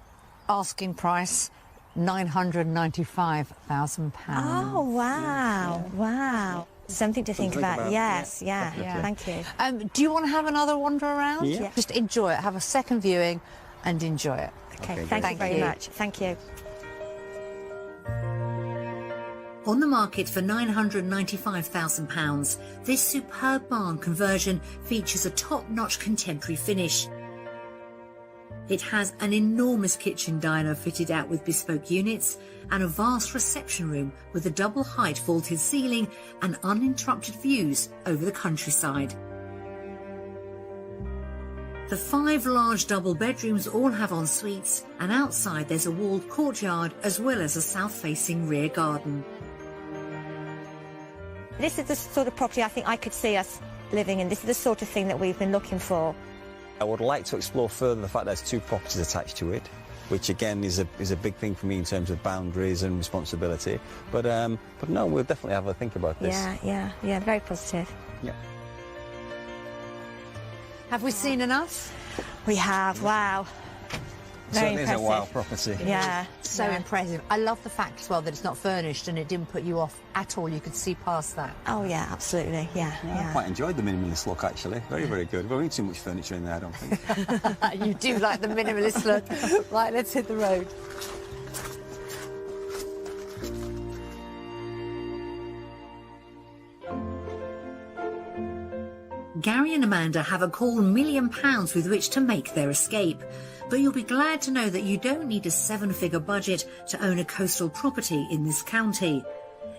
Asking price, £995,000. Oh, wow, wow. Something to think about. Yes, yeah. Thank you. Do you want to have another wander around? Yeah. Just enjoy it, have a second viewing and enjoy it. Okay, thank you very much. Thank you. On the market for £995,000, this superb barn conversion features a top-notch contemporary finish. It has an enormous kitchen diner fitted out with bespoke units and a vast reception room with a double-height vaulted ceiling and uninterrupted views over the countryside. The 5 large double bedrooms all have en suites, and outside there's a walled courtyard as well as a south-facing rear garden. This is the sort of property I think I could see us living in. This is the sort of thing that we've been looking for. I would like to explore further the fact there's 2 properties attached to it, which again is a big thing for me in terms of boundaries and responsibility. But no, we'll definitely have a think about this. Yeah, very positive. Yeah. Have we seen enough? We have, wow. Very Certainly impressive. is a wild property. Yeah. So impressive. I love the fact as well that it's not furnished and it didn't put you off at all. You could see past that. Oh, yeah, absolutely. Yeah. I quite enjoyed the minimalist look, actually. Very, very good. We don't need too much furniture in there, I don't think. You do like the minimalist look. Right, let's hit the road. Gary and Amanda have a cool £1 million with which to make their escape. But you'll be glad to know that you don't need a 7-figure budget to own a coastal property in this county.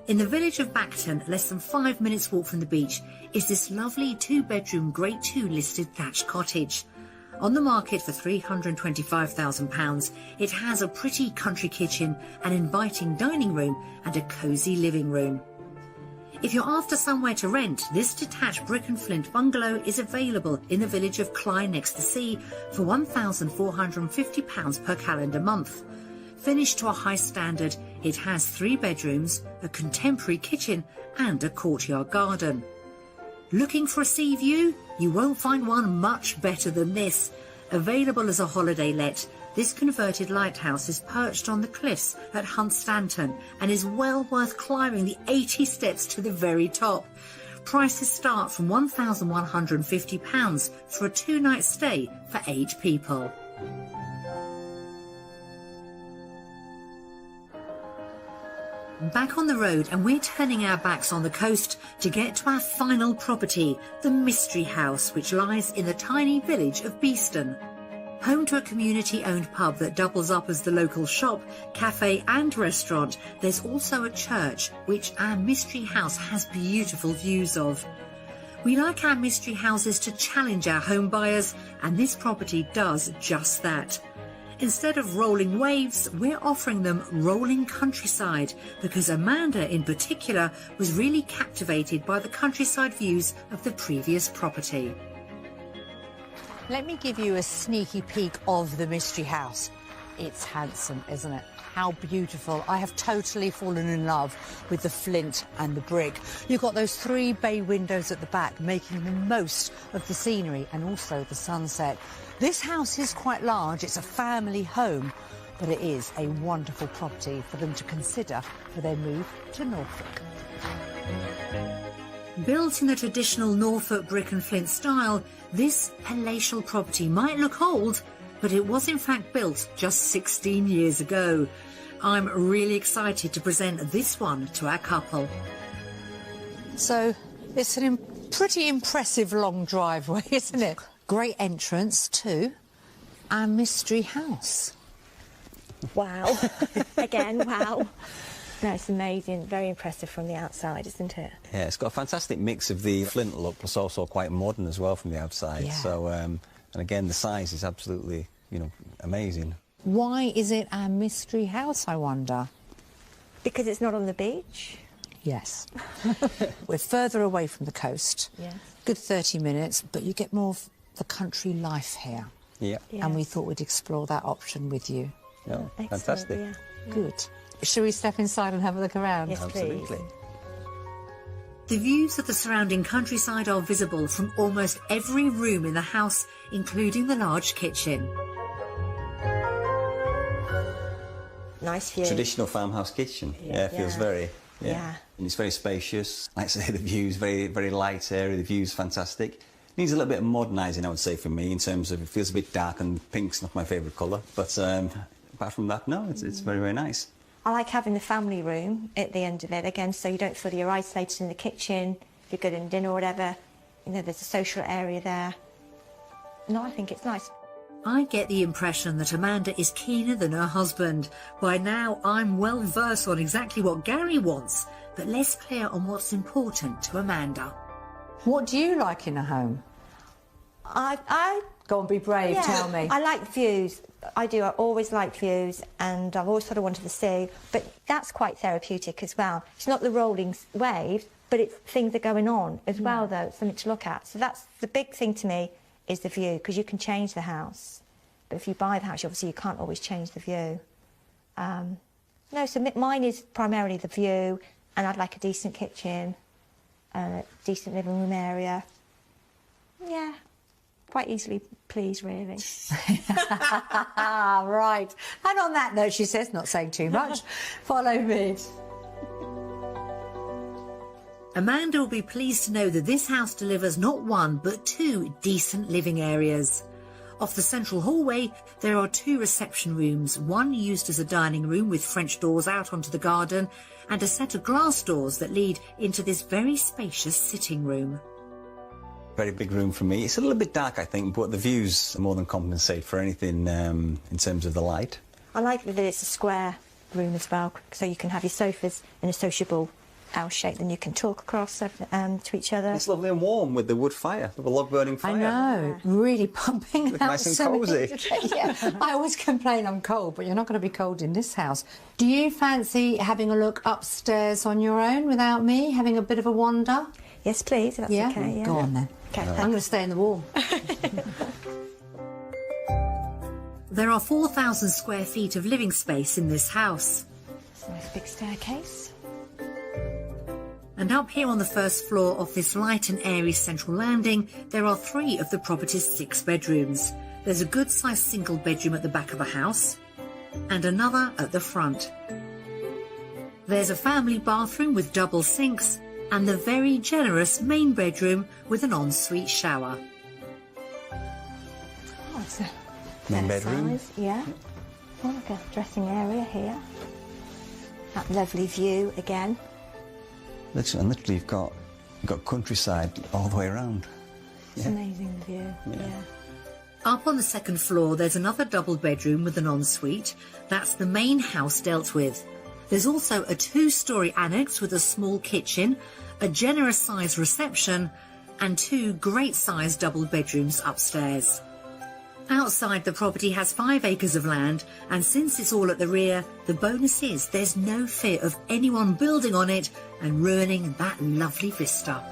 In the village of Bacton, less than 5 minutes walk from the beach, is this lovely 2-bedroom Grade 2 listed thatched cottage. On the market for £325,000, it has a pretty country kitchen, an inviting dining room and a cosy living room. If you're after somewhere to rent, this detached brick and flint bungalow is available in the village of Clyde next to sea for £1,450 per calendar month. Finished to a high standard, it has 3 bedrooms, a contemporary kitchen and a courtyard garden. Looking for a sea view? You won't find one much better than this. Available as a holiday let, this converted lighthouse is perched on the cliffs at Hunstanton and is well worth climbing the 80 steps to the very top. Prices start from £1,150 for a 2-night stay for 8 people. Back on the road, and we're turning our backs on the coast to get to our final property, the Mystery House, which lies in the tiny village of Beeston. Home to a community-owned pub that doubles up as the local shop, cafe and restaurant, there's also a church, which our Mystery House has beautiful views of. We like our mystery houses to challenge our home buyers, and this property does just that. Instead of rolling waves, we're offering them rolling countryside, because Amanda in particular was really captivated by the countryside views of the previous property. Let me give you a sneaky peek of the Mystery House. It's handsome, isn't it? How beautiful. I have totally fallen in love with the flint and the brick. You've got those 3 bay windows at the back, making the most of the scenery and also the sunset. This house is quite large. It's a family home, but it is a wonderful property for them to consider for their move to Norfolk. Built in the traditional Norfolk brick and flint style, this palatial property might look old, but it was in fact built just 16 years ago. I'm really excited to present this one to our couple. So it's a pretty impressive long driveway, isn't it? Great entrance to our Mystery House. Wow. Again, wow. No, it's amazing. Very impressive from the outside, isn't it? Yeah, it's got a fantastic mix of the flint look, plus also quite modern as well from the outside. Yeah. So, and again, the size is absolutely, amazing. Why is it our Mystery House, I wonder? Because it's not on the beach? Yes. We're further away from the coast. Yes. Good 30 minutes, but you get more of the country life here. Yeah. And we thought we'd explore that option with you. Oh, fantastic. Yeah. Good. Shall we step inside and have a look around? Yes, Absolutely. The views of the surrounding countryside are visible from almost every room in the house, including the large kitchen. Nice view. Traditional farmhouse kitchen. Yeah, it feels very... Yeah. And it's very spacious. Like I say, the view's very, very light area. The view's fantastic. Needs a little bit of modernising, I would say, for me, in terms of it feels a bit dark and pink's not my favourite colour. But apart from that, no, it's very, very nice. I like having the family room at the end of it, again, so you don't feel you're isolated in the kitchen. If you're good in dinner or whatever, you know, there's a social area there. No, I think it's nice. I get the impression that Amanda is keener than her husband. By now, I'm well versed on exactly what Gary wants, but less clear on what's important to Amanda. What do you like in a home? I Go on, be brave, yeah, tell me. I like views. I do. I always like views, and I've always sort of wanted to see. But that's quite therapeutic as well. It's not the rolling waves, but it's things are going on as well, though. It's something to look at. So that's the big thing to me, is the view, because you can change the house. But if you buy the house, obviously you can't always change the view. No, so mine is primarily the view, and I'd like a decent kitchen, a decent living room area. Yeah, quite easily pleased, really. Right. And on that note, she says, not saying too much, follow me. Amanda will be pleased to know that this house delivers not one, but 2 decent living areas. Off the central hallway, there are 2 reception rooms, one used as a dining room with French doors out onto the garden, and a set of glass doors that lead into this very spacious sitting room. Very big room for me. It's a little bit dark, I think, but the views more than compensate for anything in terms of the light. I like that it's a square room as well, so you can have your sofas in a sociable L shape, then you can talk across to each other. It's lovely and warm with the wood fire, with the log-burning fire. I know, really pumping out. Nice and cosy. Yeah. I always complain I'm cold, but you're not going to be cold in this house. Do you fancy having a look upstairs on your own without me, having a bit of a wander? Yes, please, if that's okay. Yeah. Go on then. Okay, I'm going to stay in the warm. There are 4,000 square feet of living space in this house. It's a nice big staircase. And up here on the first floor of this light and airy central landing, there are 3 of the property's 6 bedrooms. There's a good-sized single bedroom at the back of the house, and another at the front. There's a family bathroom with double sinks, and the very generous main bedroom with an ensuite shower. Oh, it's a Main fair bedroom. size, yeah. Oh, like a dressing area here. That lovely view again. Literally, you've got countryside all the way around. It's amazing, the view. Yeah. Up on the second floor, there's another double bedroom with an ensuite. That's the main house dealt with. There's also a 2-storey annex with a small kitchen, a generous-sized reception, and 2 great-sized double bedrooms upstairs. Outside, the property has 5 acres of land, and since it's all at the rear, the bonus is there's no fear of anyone building on it and ruining that lovely vista.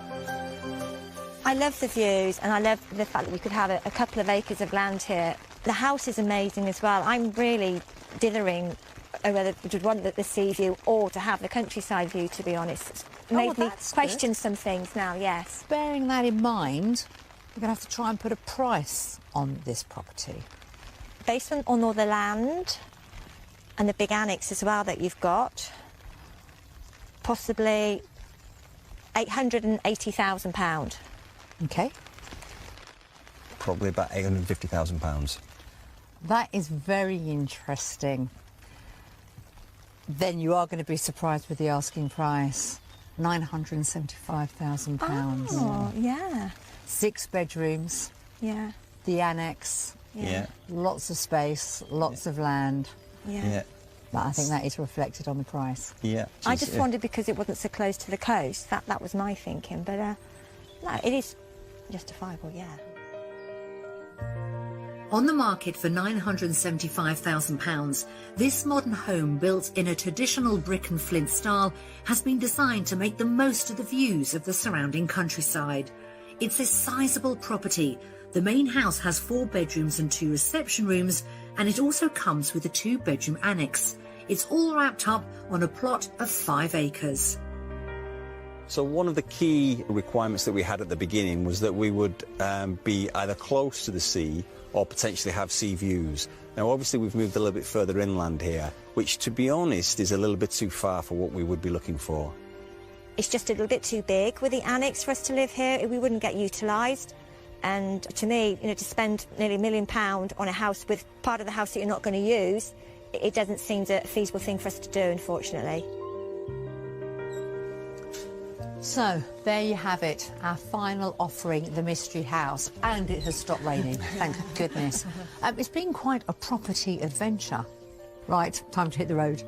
I love the views, and I love the fact that you could have a couple of acres of land here. The house is amazing as well. I'm really dithering whether to want the sea view or to have the countryside view, to be honest. It's made me question some things now, yes. Bearing that in mind, we're going to have to try and put a price on this property. Based on all the land and the big annex as well that you've got, possibly £880,000. Okay. Probably about £850,000. That is very interesting. Then you are going to be surprised with the asking price. £975,000. Oh, yeah. 6 bedrooms. Yeah. The annex. Yeah. Lots of space, lots of land. Yeah. But I think that is reflected on the price. Yeah. I just wondered because it wasn't so close to the coast. That was my thinking. But no, it is justifiable, yeah. On the market for £975,000, this modern home, built in a traditional brick and flint style, has been designed to make the most of the views of the surrounding countryside. It's a sizable property, The main house has 4 bedrooms and 2 reception rooms, and it also comes with a 2-bedroom annex. It's all wrapped up on a plot of 5 acres. So one of the key requirements that we had at the beginning was that we would be either close to the sea or potentially have sea views. Now obviously we've moved a little bit further inland here, which to be honest is a little bit too far for what we would be looking for. It's just a little bit too big with the annex for us to live here. We wouldn't get utilised. And to me, you know, to spend nearly £1 million on a house with part of the house that you're not going to use, it doesn't seem a feasible thing for us to do, unfortunately. So, there you have it, our final offering, the Mystery House. And it has stopped raining, thank goodness. It's been quite a property adventure. Right, time to hit the road.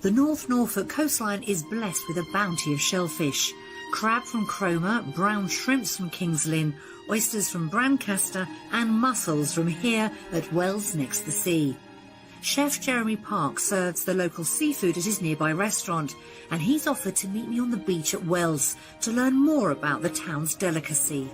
The North Norfolk coastline is blessed with a bounty of shellfish. Crab from Cromer, brown shrimps from King's Lynn, oysters from Brancaster and mussels from here at Wells next the sea. Chef Jeremy Park serves the local seafood at his nearby restaurant, and he's offered to meet me on the beach at Wells to learn more about the town's delicacy.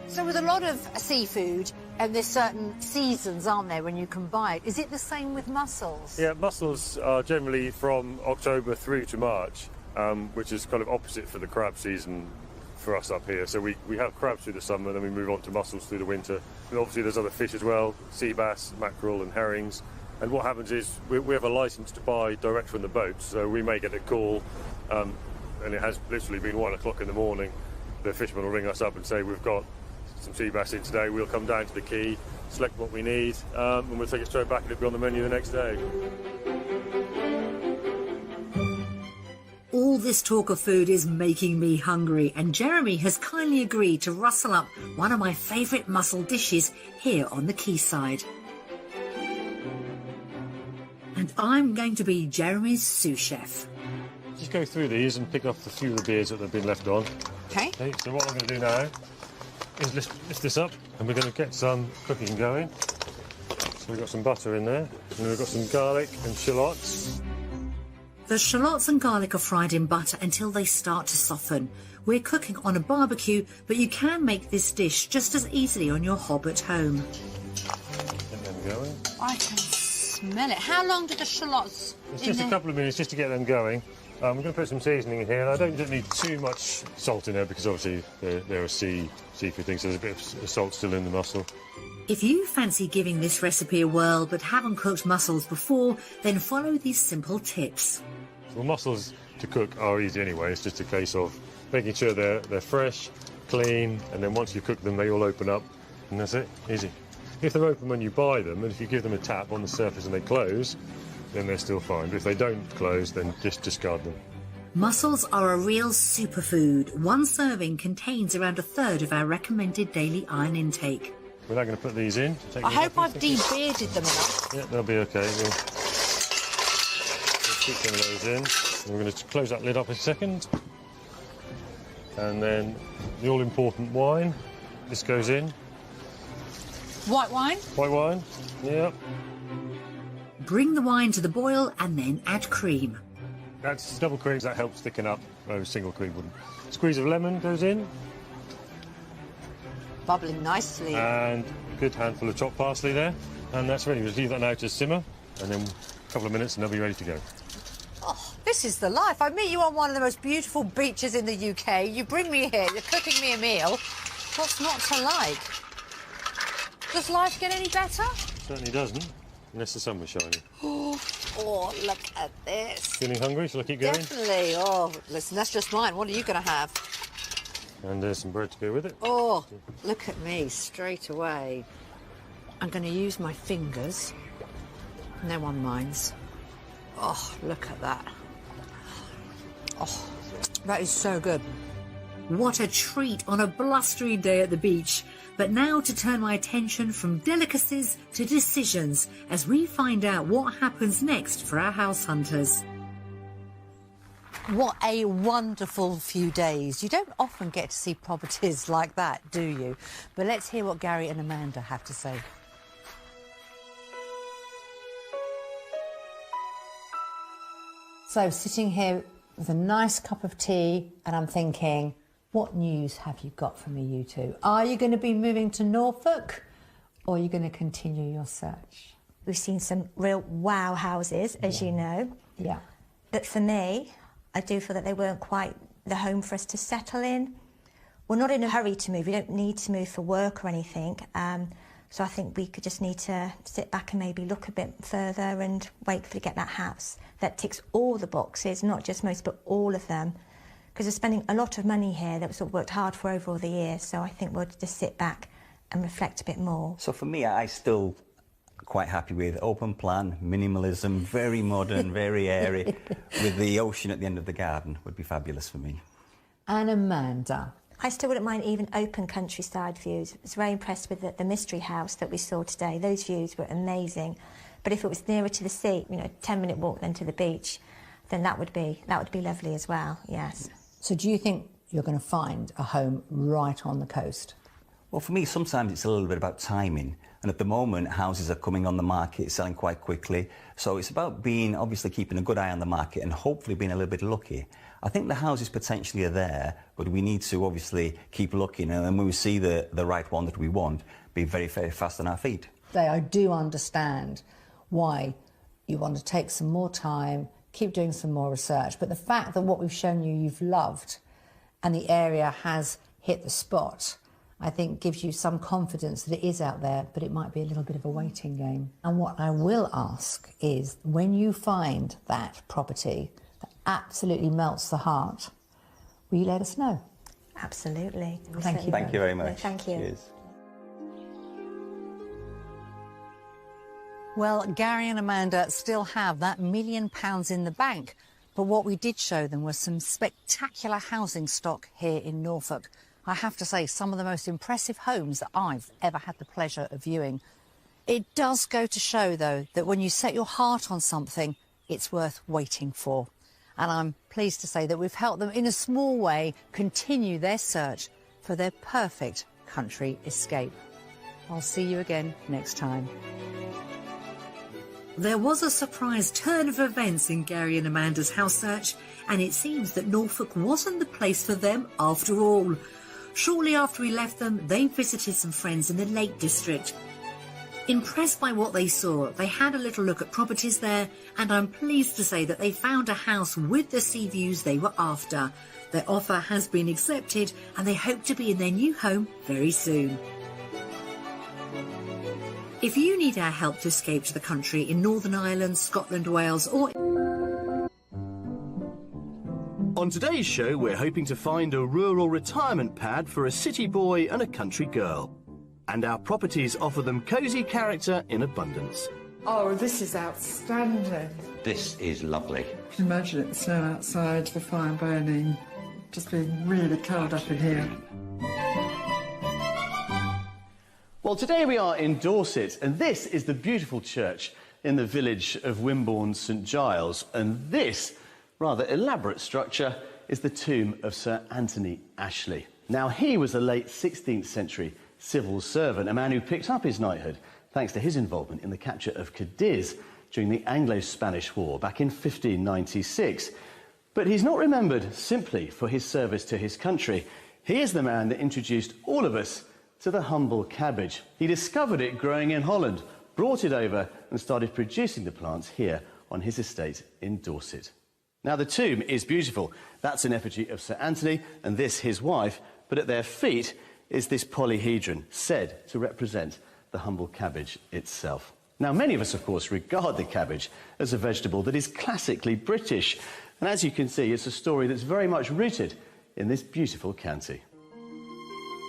So with a lot of seafood, and there's certain seasons, aren't there, when you can buy it. Is it the same with mussels? Yeah, mussels are generally from October through to March, which is kind of opposite for the crab season for us up here. So we have crabs through the summer, then we move on to mussels through the winter. And obviously there's other fish as well, sea bass, mackerel and herrings. And what happens is we have a licence to buy direct from the boats, so we may get a call, and it has literally been 1 o'clock in the morning. The fisherman will ring us up and say, we've got some sea bass in today. We'll come down to the quay, select what we need, and we'll take it straight back and it'll be on the menu the next day. All this talk of food is making me hungry, and Jeremy has kindly agreed to rustle up one of my favourite mussel dishes here on the quayside. And I'm going to be Jeremy's sous chef. Just go through these and pick off a few of the beers that have been left on. Okay. So what I'm going to do now is lift this up, and we're going to get some cooking going. So we've got some butter in there, and we've got some garlic and shallots. The shallots and garlic are fried in butter until they start to soften. We're cooking on a barbecue, but you can make this dish just as easily on your hob at home. Get them going. I can smell it. How long do the shallots... It's just a couple of minutes just to get them going. We're going to put some seasoning in here, and I don't need too much salt in there because obviously they're a seafood thing, so there's a bit of salt still in the mussel. If you fancy giving this recipe a whirl but haven't cooked mussels before, then follow these simple tips. Well, mussels to cook are easy anyway. It's just a case of making sure they're fresh, clean, and then once you cook them, they all open up, and that's it, easy. If they're open when you buy them, and if you give them a tap on the surface and they close, then they're still fine. But if they don't close, then just discard them. Mussels are a real superfood. One serving contains around 1/3 of our recommended daily iron intake. We're now going to put these in. I hope I've de-bearded them enough. Yeah, they'll be okay. We'll keep some of those in. And we're going to close that lid up in a second. And then the all-important wine. This goes in. White wine? White wine, yeah. Bring the wine to the boil and then add cream. That's double cream, that helps thicken up, whereas single cream wouldn't. Squeeze of lemon goes in. Bubbling nicely. And a good handful of chopped parsley there. And that's ready. We'll leave that now to simmer, and then a couple of minutes and they'll be ready to go. Oh, this is the life. I meet you on one of the most beautiful beaches in the UK. You bring me here, you're cooking me a meal. What's not to like? Does life get any better? Certainly doesn't, unless the sun was shining. Oh, look at this. Feeling hungry? Shall I keep going? Definitely. Oh, listen, that's just mine. What are you going to have? And there's some bread to go with it. Oh, look at me, straight away. I'm going to use my fingers. No one minds. Oh, look at that. Oh, that is so good. What a treat on a blustery day at the beach. But now to turn my attention from delicacies to decisions as we find out what happens next for our house hunters. What a wonderful few days. You don't often get to see properties like that, do you? But let's hear what Gary and Amanda have to say. So sitting here with a nice cup of tea, and I'm thinking, what news have you got for me, you two? Are you going to be moving to Norfolk, or are you going to continue your search? We've seen some real wow houses, as you know. Yeah. But for me, I do feel that they weren't quite the home for us to settle in. We're not in a hurry to move. We don't need to move for work or anything. So I think we could just need to sit back and maybe look a bit further and wait to get that house that ticks all the boxes, not just most, but all of them. Because we're spending a lot of money here that we've sort of worked hard for over all the years. So I think we'll just sit back and reflect a bit more. So for me, I still quite happy with open plan, minimalism, very modern, very airy, with the ocean at the end of the garden would be fabulous for me. And Amanda? I still wouldn't mind even open countryside views. I was very impressed with the mystery house that we saw today. Those views were amazing. But if it was nearer to the sea, you know, 10-minute walk then to the beach, then that would be lovely as well, yes. So do you think you're going to find a home right on the coast? Well, for me, sometimes it's a little bit about timing. And at the moment, houses are coming on the market, selling quite quickly. So it's about obviously keeping a good eye on the market and hopefully being a little bit lucky. I think the houses potentially are there, but we need to obviously keep looking. And then when we see the right one that we want, be very, very fast on our feet. I do understand why you want to take some more time, keep doing some more research. But the fact that what we've shown you, you've loved, and the area has hit the spot, I think gives you some confidence that it is out there, but it might be a little bit of a waiting game. And what I will ask is, when you find that property that absolutely melts the heart, will you let us know? Absolutely. Thank you. Thank you very much. Thank you. Cheers. Well, Gary and Amanda still have that £1 million in the bank, but what we did show them was some spectacular housing stock here in Norfolk. I have to say, some of the most impressive homes that I've ever had the pleasure of viewing. It does go to show, though, that when you set your heart on something, it's worth waiting for. And I'm pleased to say that we've helped them in a small way continue their search for their perfect country escape. I'll see you again next time. There was a surprise turn of events in Gary and Amanda's house search, and it seems that Norfolk wasn't the place for them after all. Shortly after we left them, they visited some friends in the Lake District. Impressed by what they saw, they had a little look at properties there, and I'm pleased to say that they found a house with the sea views they were after. Their offer has been accepted, and they hope to be in their new home very soon. If you need our help to escape to the country in Northern Ireland, Scotland, Wales or... On today's show, we're hoping to find a rural retirement pad for a city boy and a country girl. And our properties offer them cosy character in abundance. Oh, this is outstanding. This is lovely. Imagine it, the snow outside, the fire burning, just being really cold up in here. Well, today we are in Dorset, and this is the beautiful church in the village of Wimborne St Giles. And this rather elaborate structure is the tomb of Sir Anthony Ashley. Now, he was a late 16th century civil servant, a man who picked up his knighthood thanks to his involvement in the capture of Cadiz during the Anglo-Spanish War back in 1596. But he's not remembered simply for his service to his country. He is the man that introduced all of us to the humble cabbage. He discovered it growing in Holland, brought it over and started producing the plants here on his estate in Dorset. Now, the tomb is beautiful. That's an effigy of Sir Anthony and this his wife, but at their feet is this polyhedron, said to represent the humble cabbage itself. Now, many of us, of course, regard the cabbage as a vegetable that is classically British. And as you can see, it's a story that's very much rooted in this beautiful county.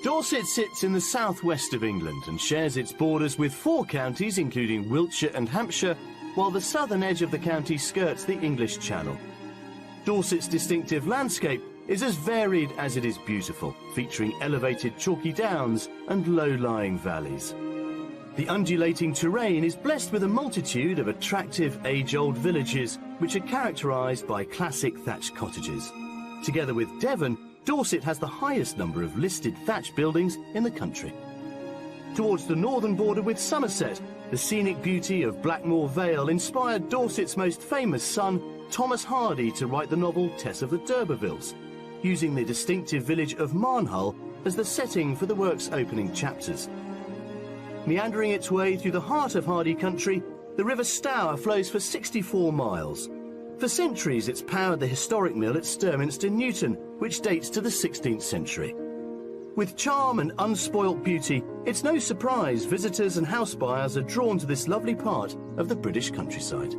Dorset sits in the southwest of England and shares its borders with 4 counties, including Wiltshire and Hampshire, while the southern edge of the county skirts the English Channel. Dorset's distinctive landscape is as varied as it is beautiful, featuring elevated chalky downs and low-lying valleys. The undulating terrain is blessed with a multitude of attractive age-old villages which are characterised by classic thatched cottages. Together with Devon, Dorset has the highest number of listed thatched buildings in the country. Towards the northern border with Somerset, the scenic beauty of Blackmore Vale inspired Dorset's most famous son Thomas Hardy to write the novel Tess of the D'Urbervilles, using the distinctive village of Marnhull as the setting for the work's opening chapters. Meandering its way through the heart of Hardy country, the River Stour flows for 64 miles. For centuries, it's powered the historic mill at Sturminster Newton, which dates to the 16th century. With charm and unspoilt beauty, it's no surprise visitors and house buyers are drawn to this lovely part of the British countryside.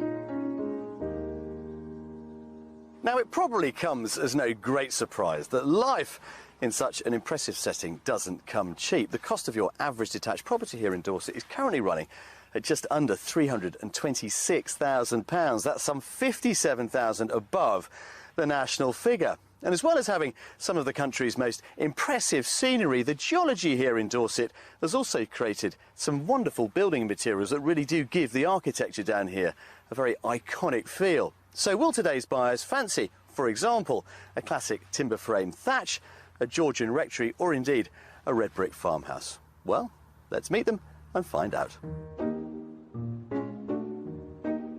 Now, it probably comes as no great surprise that life in such an impressive setting doesn't come cheap. The cost of your average detached property here in Dorset is currently running at just under £326,000. That's some £57,000 above the national figure. And as well as having some of the country's most impressive scenery, the geology here in Dorset has also created some wonderful building materials that really do give the architecture down here a very iconic feel. So will today's buyers fancy, for example, a classic timber frame thatch, a Georgian rectory, or indeed a red brick farmhouse? Well, let's meet them and find out.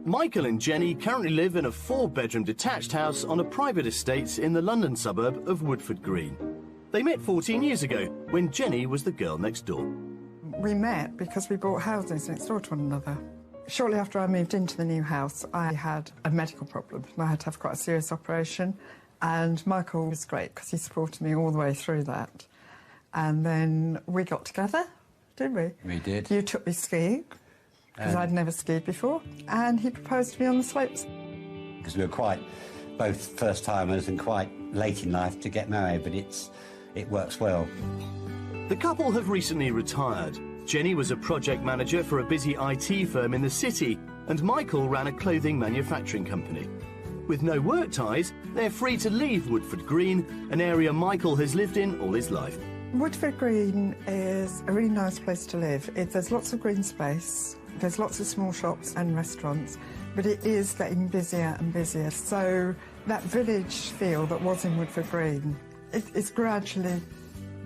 Michael and Jenny currently live in a 4-bedroom detached house on a private estate in the London suburb of Woodford Green. They met 14 years ago when Jenny was the girl next door. We met because we bought houses next door to one another. Shortly after I moved into the new house, I had a medical problem. I had to have quite a serious operation, and Michael was great because he supported me all the way through that. And then we got together, didn't we? We did. You took me skiing, because I'd never skied before, and he proposed to me on the slopes. Because we were quite both first-timers and quite late in life to get married, but it works well. The couple have recently retired. Jenny was a project manager for a busy IT firm in the city, and Michael ran a clothing manufacturing company. With no work ties, they're free to leave Woodford Green, an area Michael has lived in all his life. Woodford Green is a really nice place to live. There's lots of green space, there's lots of small shops and restaurants, but it is getting busier and busier. So that village feel that was in Woodford Green, it's gradually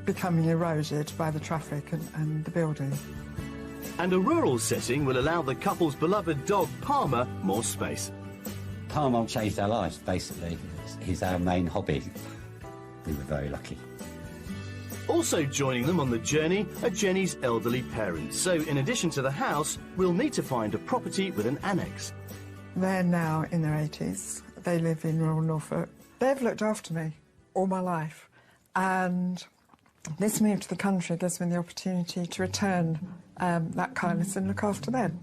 becoming eroded by the traffic and the building. And a rural setting will allow the couple's beloved dog, Palmer, more space. Palmer changed our lives, basically. He's our main hobby. We were very lucky. Also joining them on the journey are Jenny's elderly parents. So in addition to the house, we'll need to find a property with an annex. They're now in their 80s. They live in rural Norfolk. They've looked after me all my life, and this move to the country gives me the opportunity to return that kindness and look after them.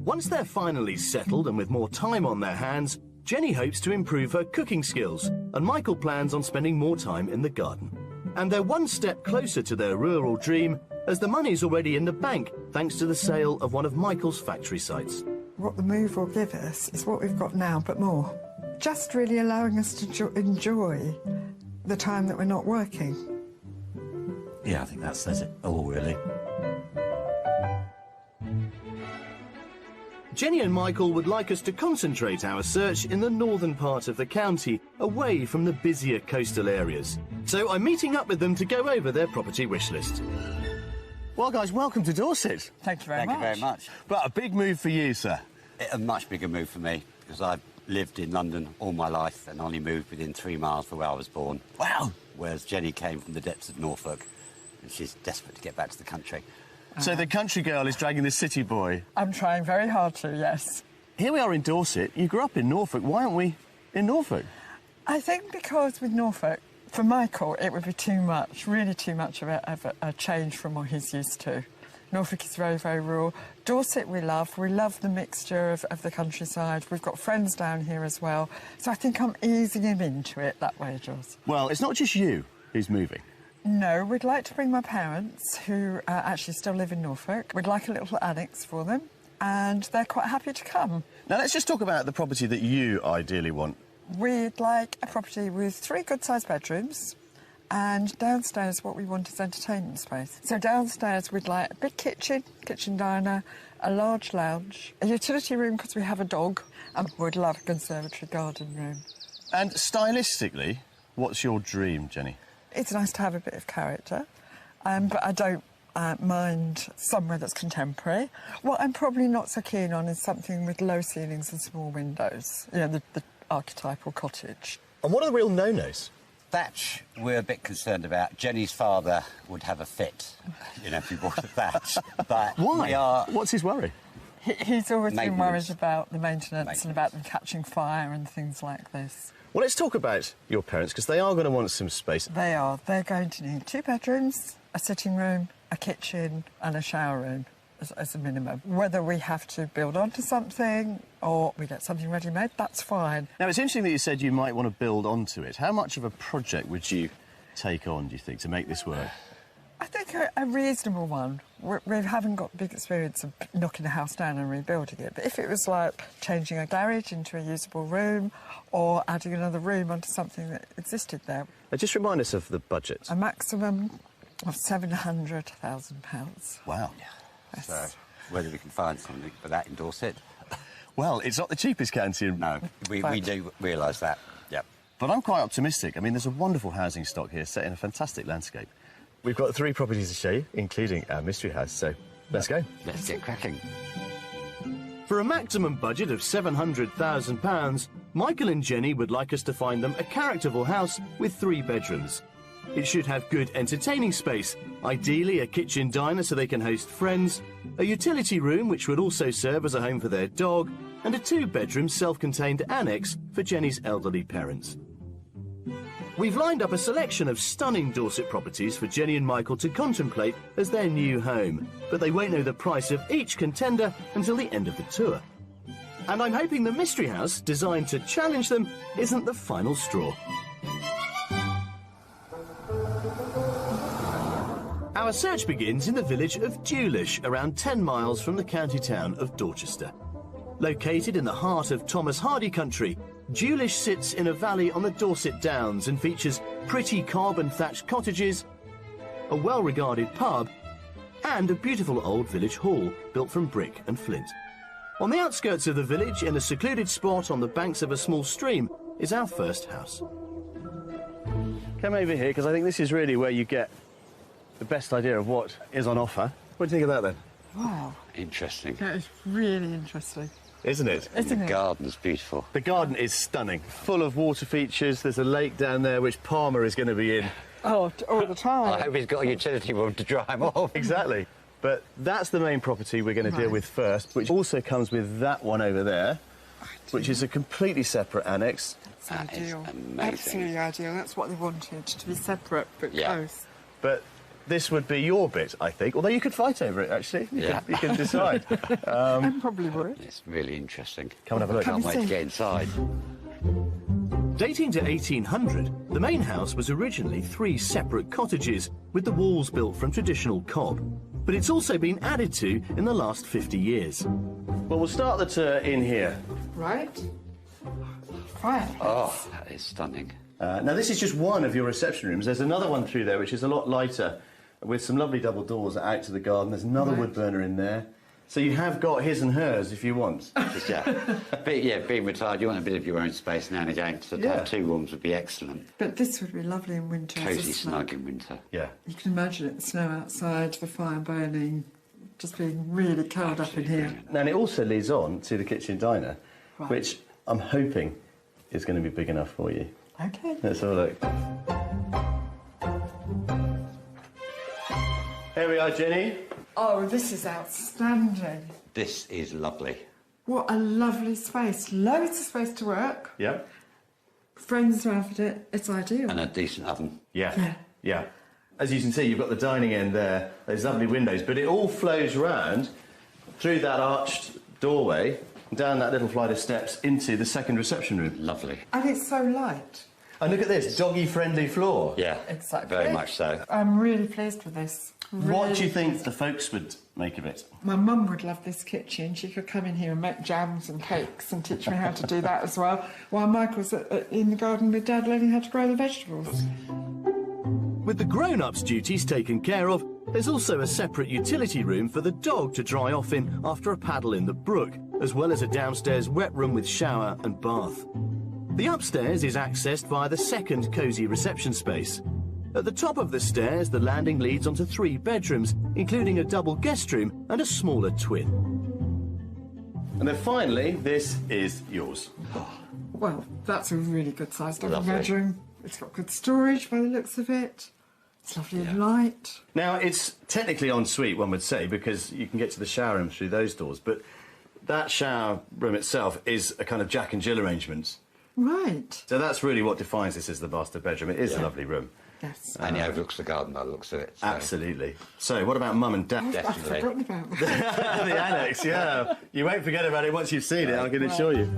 Once they're finally settled and with more time on their hands, Jenny hopes to improve her cooking skills, and Michael plans on spending more time in the garden. And they're one step closer to their rural dream, as the money's already in the bank thanks to the sale of one of Michael's factory sites. What the move will give us is what we've got now, but more. Just really allowing us to enjoy the time that we're not working. Yeah, I think that says it all, really. Jenny and Michael would like us to concentrate our search in the northern part of the county, away from the busier coastal areas. So I'm meeting up with them to go over their property wish list. Well, guys, welcome to Dorset. Thank you very much. Thank you very much. But a big move for you, sir. A much bigger move for me, because I've lived in London all my life and only moved within 3 miles from where I was born. Wow! Whereas Jenny came from the depths of Norfolk, and she's desperate to get back to the country. So the country girl is dragging the city boy. I'm trying very hard to, yes. Here we are in Dorset. You grew up in Norfolk. Why aren't we in Norfolk? I think because with Norfolk, for Michael, it would be too much, really too much of a change from what he's used to. Norfolk is very, very rural. Dorset we love. We love the mixture of the countryside. We've got friends down here as well. So I think I'm easing him into it that way, Jules. Well, it's not just you who's moving. No, we'd like to bring my parents, who actually still live in Norfolk. We'd like a little annex for them, and they're quite happy to come. Now, let's just talk about the property that you ideally want. We'd like a property with 3 good-sized bedrooms, and downstairs what we want is entertainment space. So downstairs we'd like a big kitchen diner, a large lounge, a utility room because we have a dog, and we'd love a conservatory garden room. And stylistically, what's your dream, Jenny? It's nice to have a bit of character, but I don't mind somewhere that's contemporary. What I'm probably not so keen on is something with low ceilings and small windows, you know, the archetypal cottage. And what are the real no-nos? Thatch, we're a bit concerned about. Jenny's father would have a fit, you know, if he bought a thatch. But why? What's his worry? He's always been worried about the maintenance and about them catching fire and things like this. Well, let's talk about your parents, because they are going to want some space. They are. They're going to need 2 bedrooms, a sitting room, a kitchen and a shower room as a minimum. Whether we have to build onto something or we get something ready-made, that's fine. Now, it's interesting that you said you might want to build onto it. How much of a project would you take on, do you think, to make this work? I think a reasonable one. We haven't got big experience of knocking a house down and rebuilding it, but if it was like changing a garage into a usable room or adding another room onto something that existed there. Now, just remind us of the budget. A maximum of £700,000. Wow. Yes. So, whether we can find something for that in Dorset. Well, it's not the cheapest county. No, we do realise that, yep. But I'm quite optimistic. I mean, there's a wonderful housing stock here set in a fantastic landscape. We've got 3 properties to show you, including our mystery house, so let's go. Let's get cracking. For a maximum budget of £700,000, Michael and Jenny would like us to find them a characterful house with 3 bedrooms. It should have good entertaining space, ideally a kitchen diner so they can host friends, a utility room which would also serve as a home for their dog, and a 2-bedroom self-contained annex for Jenny's elderly parents. We've lined up a selection of stunning Dorset properties for Jenny and Michael to contemplate as their new home, but they won't know the price of each contender until the end of the tour. And I'm hoping the mystery house, designed to challenge them, isn't the final straw. Our search begins in the village of Dewlish, around 10 miles from the county town of Dorchester. Located in the heart of Thomas Hardy country, Dewlish sits in a valley on the Dorset Downs and features pretty carbon-thatched cottages, a well-regarded pub, and a beautiful old village hall built from brick and flint. On the outskirts of the village, in a secluded spot on the banks of a small stream, is our first house. Come over here, because I think this is really where you get the best idea of what is on offer. What do you think of that, then? Wow. Interesting. That is really interesting. Isn't it? Isn't it? The garden's beautiful. The garden is stunning, full of water features. There's a lake down there which Palmer is going to be in. Oh, all the time. I hope he's got a utility room to dry him off. Exactly. But that's the main property we're going to deal with first, which also comes with that one over there, which is a completely separate annex. That's ideal. Amazing. Absolutely ideal. That's what they wanted, to be separate but close. But this would be your bit, I think, although you could fight over it, actually. You can decide. I probably would. It's really interesting. Come and have a look. Can't wait to get inside. Dating to 1800, the main house was originally 3 separate cottages, with the walls built from traditional cob. But it's also been added to in the last 50 years. Well, we'll start the tour in here. Right. Right. Oh, that is stunning. Now, this is just one of your reception rooms. There's another one through there, which is a lot lighter, with some lovely double doors out to the garden. There's another wood burner in there. So you have got his and hers if you want. Being retired, you want a bit of your own space now and again, so to have 2 rooms would be excellent. But this would be lovely in winter. Cosy, snug in winter. Yeah. You can imagine it, the snow outside, the fire burning, just being really curled up in here. And it also leads on to the kitchen diner, which I'm hoping is going to be big enough for you. OK. Let's have a look. Here we are, Jenny. Oh, this is outstanding. This is lovely. What a lovely space. Loads of space to work. Yeah. Friends around it. It's ideal. And a decent oven. Yeah. As you can see, you've got the dining end there, those lovely windows, but it all flows round through that arched doorway, down that little flight of steps into the second reception room. Lovely. And it's so light. And look at this, doggy-friendly floor. Yeah, exactly. Very much so. I'm really pleased with this. What do you think the folks would make of it? My mum would love this kitchen. She could come in here and make jams and cakes and teach me how to do that as well, while Michael's in the garden with Dad learning how to grow the vegetables. With the grown-ups' duties taken care of, there's also a separate utility room for the dog to dry off in after a paddle in the brook, as well as a downstairs wet room with shower and bath. The upstairs is accessed via the second cosy reception space. At the top of the stairs, the landing leads onto 3 bedrooms, including a double guest room and a smaller twin. And then finally, this is yours. Well, that's a really good sized double Lovely. bedroom. It's got good storage by the looks of it. It's lovely and light. Now, it's technically en suite, one would say, because you can get to the shower room through those doors, but that shower room itself is a kind of Jack and Jill arrangement. Right. So that's really what defines this as the master bedroom. It is a lovely room. Yes. And it overlooks the garden by the looks of it. So. Absolutely. So, what about mum and dad? I've forgotten about that. The annex, yeah. You won't forget about it once you've seen it, I can assure you.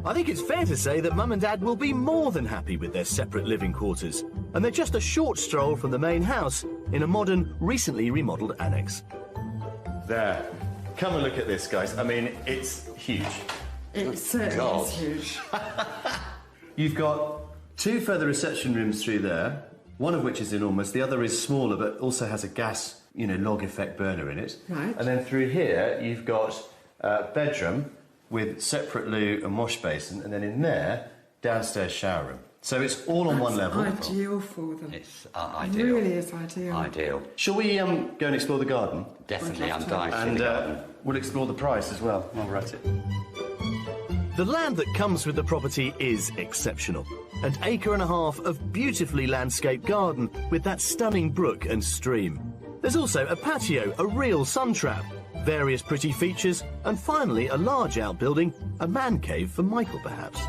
I think it's fair to say that mum and dad will be more than happy with their separate living quarters. And they're just a short stroll from the main house in a modern, recently remodelled annex. There. Come and look at this, guys. I mean, it's huge. It certainly is huge. You've got 2 further reception rooms through there, one of which is enormous, the other is smaller but also has a gas, log effect burner in it. Right. And then through here you've got a bedroom with separate loo and wash basin, and then in there, downstairs shower room. So it's all on one level. Ideal for them. It's ideal. It really is ideal. Ideal. Shall we go and explore the garden? Definitely, I'm dying to see And the garden. we'll explore the price as well while we're at it. The land that comes with the property is exceptional. An acre and a half of beautifully landscaped garden with that stunning brook and stream. There's also a patio, a real sun trap, various pretty features, and finally a large outbuilding, a man cave for Michael perhaps.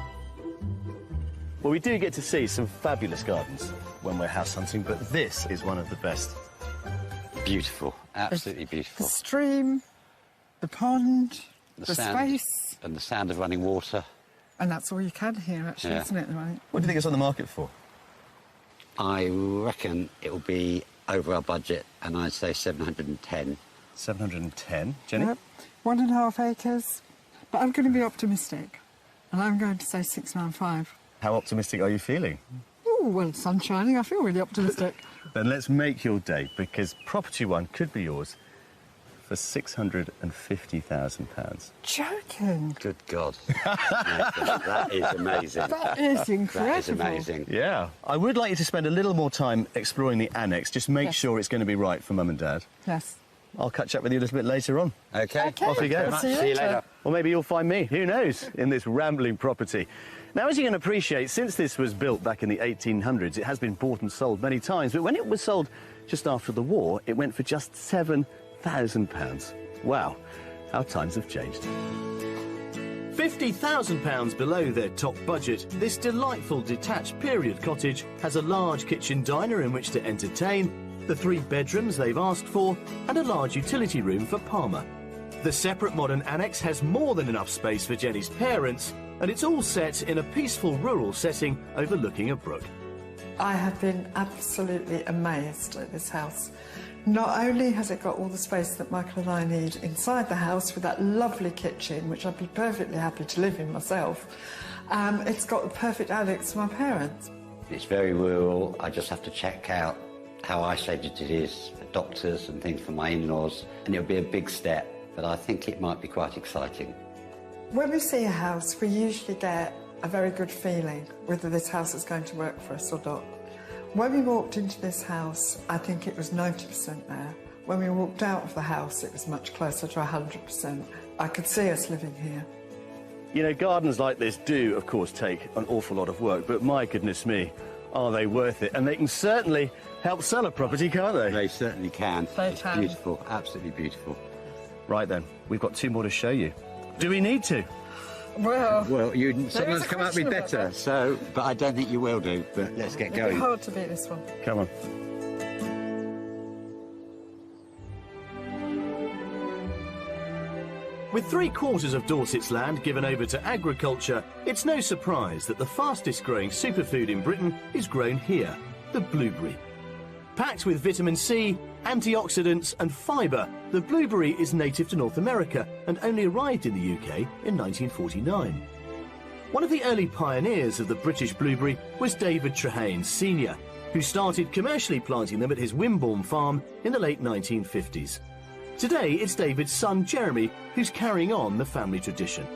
Well, we do get to see some fabulous gardens when we're house hunting, but this is one of the best. Beautiful, absolutely beautiful. The stream, the pond, the sound, space. And the sound of running water. And that's all you can hear, actually, Yeah. isn't it? Right? What do you think it's on the market for? I reckon it will be over our budget, and I'd say 710. 710, Jenny? Yep. 1.5 acres. But I'm going to be optimistic, and I'm going to say 695. How optimistic are you feeling? Oh, well, the sun's shining. I feel really optimistic. Then let's make your day, because property one could be yours for £650,000. Joking. Good God. That is amazing. That is incredible. That is amazing. Yeah. I would like you to spend a little more time exploring the annex. Just make sure it's going to be right for Mum and Dad. Yes. I'll catch up with you a little bit later on. OK. Off you go. See you later. Or maybe you'll find me, who knows, in this rambling property. Now, as you can appreciate, since this was built back in the 1800s, it has been bought and sold many times. But when it was sold just after the war, it went for just £7,000. Wow, how times have changed. £50,000 below their top budget, this delightful detached period cottage has a large kitchen diner in which to entertain, the 3 bedrooms they've asked for, and a large utility room for Palmer. The separate modern annex has more than enough space for Jenny's parents, and it's all set in a peaceful rural setting overlooking a brook. I have been absolutely amazed at this house. Not only has it got all the space that Michael and I need inside the house with that lovely kitchen, which I'd be perfectly happy to live in myself, it's got the perfect annex for my parents. It's very rural. I just have to check out how isolated it is for doctors and things for my in-laws, and it'll be a big step, but I think it might be quite exciting. When we see a house, we usually get a very good feeling whether this house is going to work for us or not. When we walked into this house, I think it was 90% there. When we walked out of the house, it was much closer to 100%. I could see us living here. You know, gardens like this do, of course, take an awful lot of work, but my goodness me, are they worth it? And they can certainly help sell a property, can't they? They certainly can. They can. Beautiful, absolutely beautiful. Right then, we've got 2 more to show you. Do we need to? Well, Someone's come up with better, so, but I don't think you will do, but let's get It'd going. be hard to beat this one. Come on. With 3/4 of Dorset's land given over to agriculture, it's no surprise that the fastest growing superfood in Britain is grown here, the blueberry. Packed with vitamin C, antioxidants and fibre, the blueberry is native to North America and only arrived in the UK in 1949. One of the early pioneers of the British blueberry was David Trehane Sr., who started commercially planting them at his Wimborne farm in the late 1950s. Today, it's David's son, Jeremy, who's carrying on the family tradition.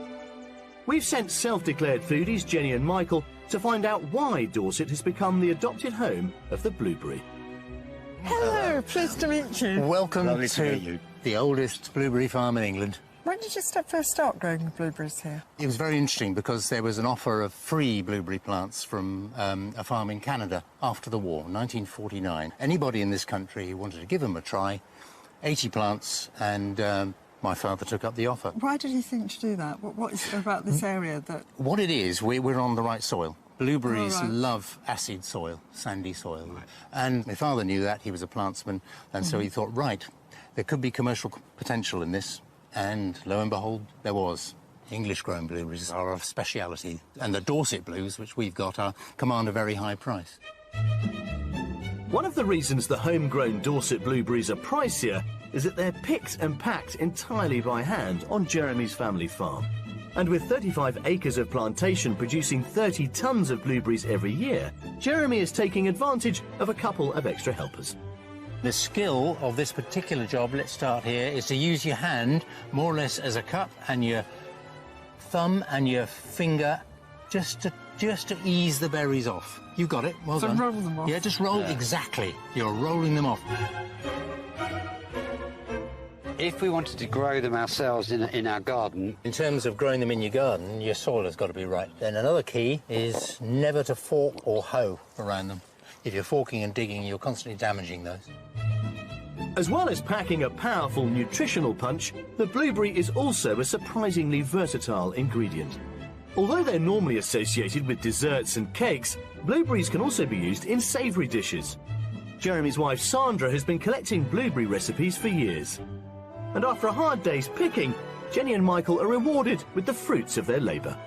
We've sent self-declared foodies Jenny and Michael to find out why Dorset has become the adopted home of the blueberry. Hello, pleased to meet you. Welcome Lovely to meet you. the oldest blueberry farm in England. When did you first start growing the blueberries here? It was very interesting because there was an offer of free blueberry plants from a farm in Canada after the war, 1949. Anybody in this country who wanted to give them a try, 80 plants, and my father took up the offer. Why did you think to do that? What is it about this area that... What it is, we're on the right soil. Blueberries Oh, right. love acid soil, sandy soil. And my father knew that, he was a plantsman, and so he thought, right, there could be commercial potential in this. And lo and behold, there was. English-grown blueberries are a speciality, and the Dorset blues, which we've got, command a very high price. One of the reasons the homegrown Dorset blueberries are pricier is that they're picked and packed entirely by hand on Jeremy's family farm. And with 35 acres of plantation producing 30 tons of blueberries every year, Jeremy is taking advantage of a couple of extra helpers. The skill of this particular job, let's start here, is to use your hand more or less as a cup and your thumb and your finger just to ease the berries off. You got it, well So done. roll them off. Yeah, just roll, exactly. You're rolling them off. If we wanted to grow them ourselves in our garden... In terms of growing them in your garden, your soil has got to be right. Then another key is never to fork or hoe around them. If you're forking and digging, you're constantly damaging those. As well as packing a powerful nutritional punch, the blueberry is also a surprisingly versatile ingredient. Although they're normally associated with desserts and cakes, blueberries can also be used in savoury dishes. Jeremy's wife Sandra has been collecting blueberry recipes for years. And after a hard day's picking, Jenny and Michael are rewarded with the fruits of their labour.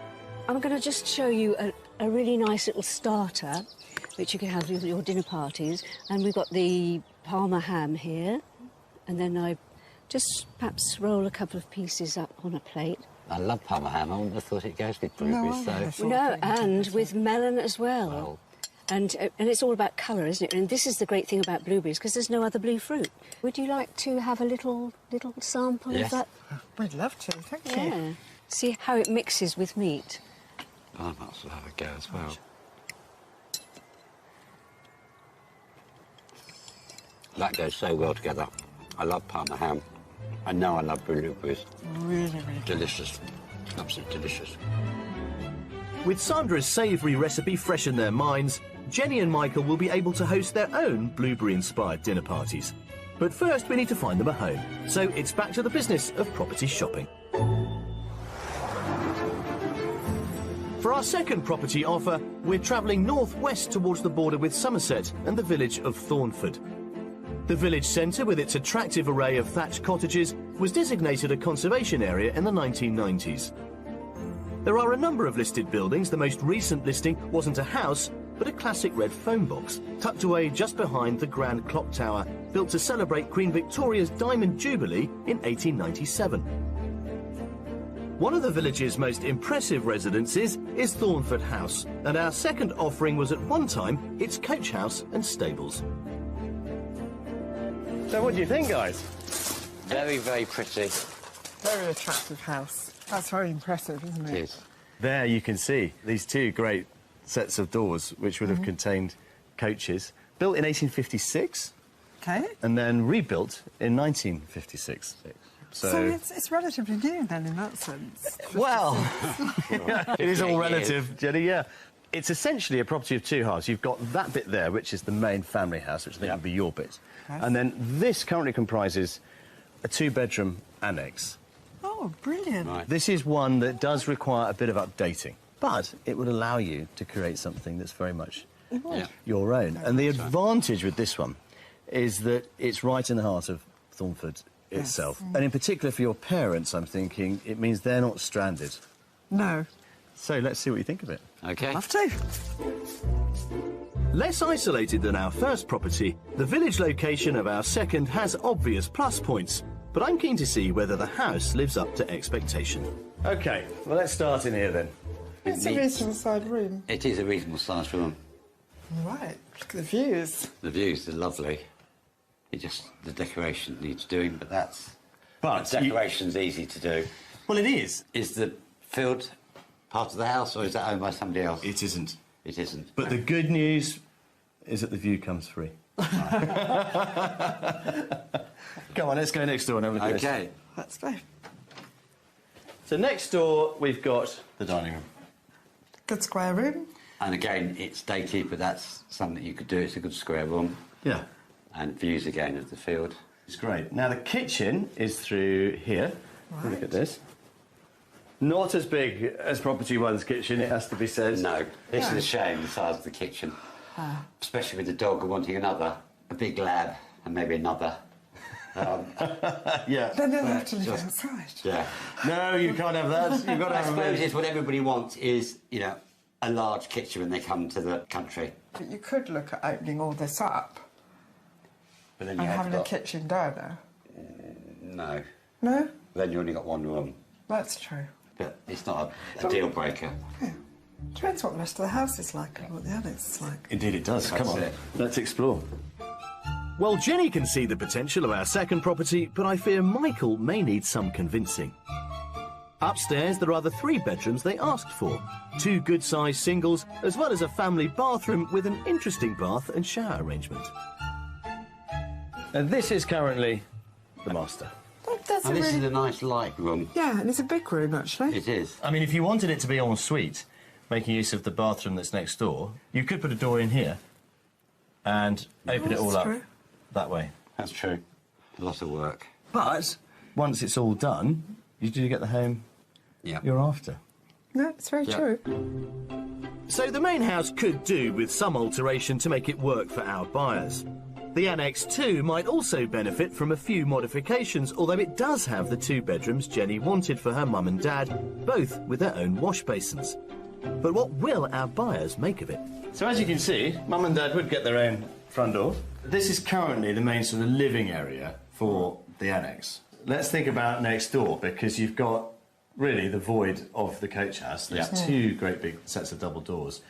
I'm going to just show you a really nice little starter, which you can have with your dinner parties. And we've got the Parma ham here. And then I just perhaps roll a couple of pieces up on a plate. I love Parma ham. I wouldn't have thought it goes with blueberries. No, and with melon as well. And it's all about colour, isn't it? And this is the great thing about blueberries, because there's no other blue fruit. Would you like to have a little sample of that? We'd love to, thank Yeah. you. See how it mixes with meat. I might as well have a go as well. That goes so well together. I love Parma ham. I know I love blueberries. Really, really delicious. Absolutely delicious. With Sandra's savoury recipe fresh in their minds, Jenny and Michael will be able to host their own blueberry-inspired dinner parties. But first, we need to find them a home. So it's back to the business of property shopping. For our second property offer, we're travelling northwest towards the border with Somerset and the village of Thornford. The village centre, with its attractive array of thatched cottages, was designated a conservation area in the 1990s. There are a number of listed buildings. The most recent listing wasn't a house, but a classic red phone box, tucked away just behind the Grand Clock Tower, built to celebrate Queen Victoria's Diamond Jubilee in 1897. One of the village's most impressive residences is Thornford House, and our second offering was at one time its coach house and stables. So what do you think, guys? Very, very pretty. Very attractive house. That's very impressive, isn't it? It is. There you can see these two great sets of doors, which would have contained coaches, built in 1856. Okay. And then rebuilt in 1956. So it's relatively new then, in that sense. Well, it is all relative, Jenny, yeah. It's essentially a property of two halves. You've got that bit there, which is the main family house, which I think would be your bit. Yes. And then this currently comprises a two-bedroom annex. Oh, brilliant. Right. This is one that does require a bit of updating, but it would allow you to create something that's very much your own. And the advantage with this one is that it's right in the heart of Thornford itself. And in particular for your parents, I'm thinking, it means they're not stranded. No. So let's see what you think of it. OK. Love to. Less isolated than our first property, the village location of our second has obvious plus points, but I'm keen to see whether the house lives up to expectation. OK, well, let's start in here then. It's a reasonable sized room. It is a reasonable sized room. Right, look at the views. The views are lovely. The decoration needs doing, but that's... But the decoration's easy to do. Well, it is. Is the field part of the house, or is that owned by somebody else? It isn't. it isn't. But the good news is that the view comes free. Come on, let's go next door and have a look at this. Okay. Let's go. So next door, we've got the dining room. Good square room. And again, it's dated, but that's something that you could do. It's a good square room. Yeah. And views again of the field. It's great. Now, the kitchen is through here. Right. Look at this. Not as big as Property One's kitchen, it has to be said. No, this is a shame, the size of the kitchen. Especially with the dog wanting another, a big lab, and maybe another. Yeah. Then they'll have to live outside. Yeah. No, you can't have that. You've got to I have suppose it's what everybody wants is, you know, a large kitchen when they come to the country. But you could look at opening all this up But then and you have having a kitchen diner. No. No? Then you only got one room. That's true. But it's not a deal breaker. Depends what the rest of the house is like and what the annex is like. Indeed it does. Come That's on, it. let's explore. Well, Jenny can see the potential of our second property, but I fear Michael may need some convincing. Upstairs, there are the 3 bedrooms they asked for. 2 good-sized singles, as well as a family bathroom with an interesting bath and shower arrangement. And this is currently the master. That's And this is a nice light room. Yeah, and it's a big room, actually. It is. I mean, if you wanted it to be en suite, making use of the bathroom that's next door, you could put a door in here and open it all up that way. That's true. A lot of work. But once it's all done, you do get the home you're after. No, it's very true. So the main house could do with some alteration to make it work for our buyers. The Annex 2 might also benefit from a few modifications, although it does have the 2 bedrooms Jenny wanted for her mum and dad, both with their own wash basins. But what will our buyers make of it? So as you can see, mum and dad would get their own front door. This is currently the main sort of living area for the Annex. Let's think about next door, because you've got really the void of the coach house. There's 2 great big sets of double doors,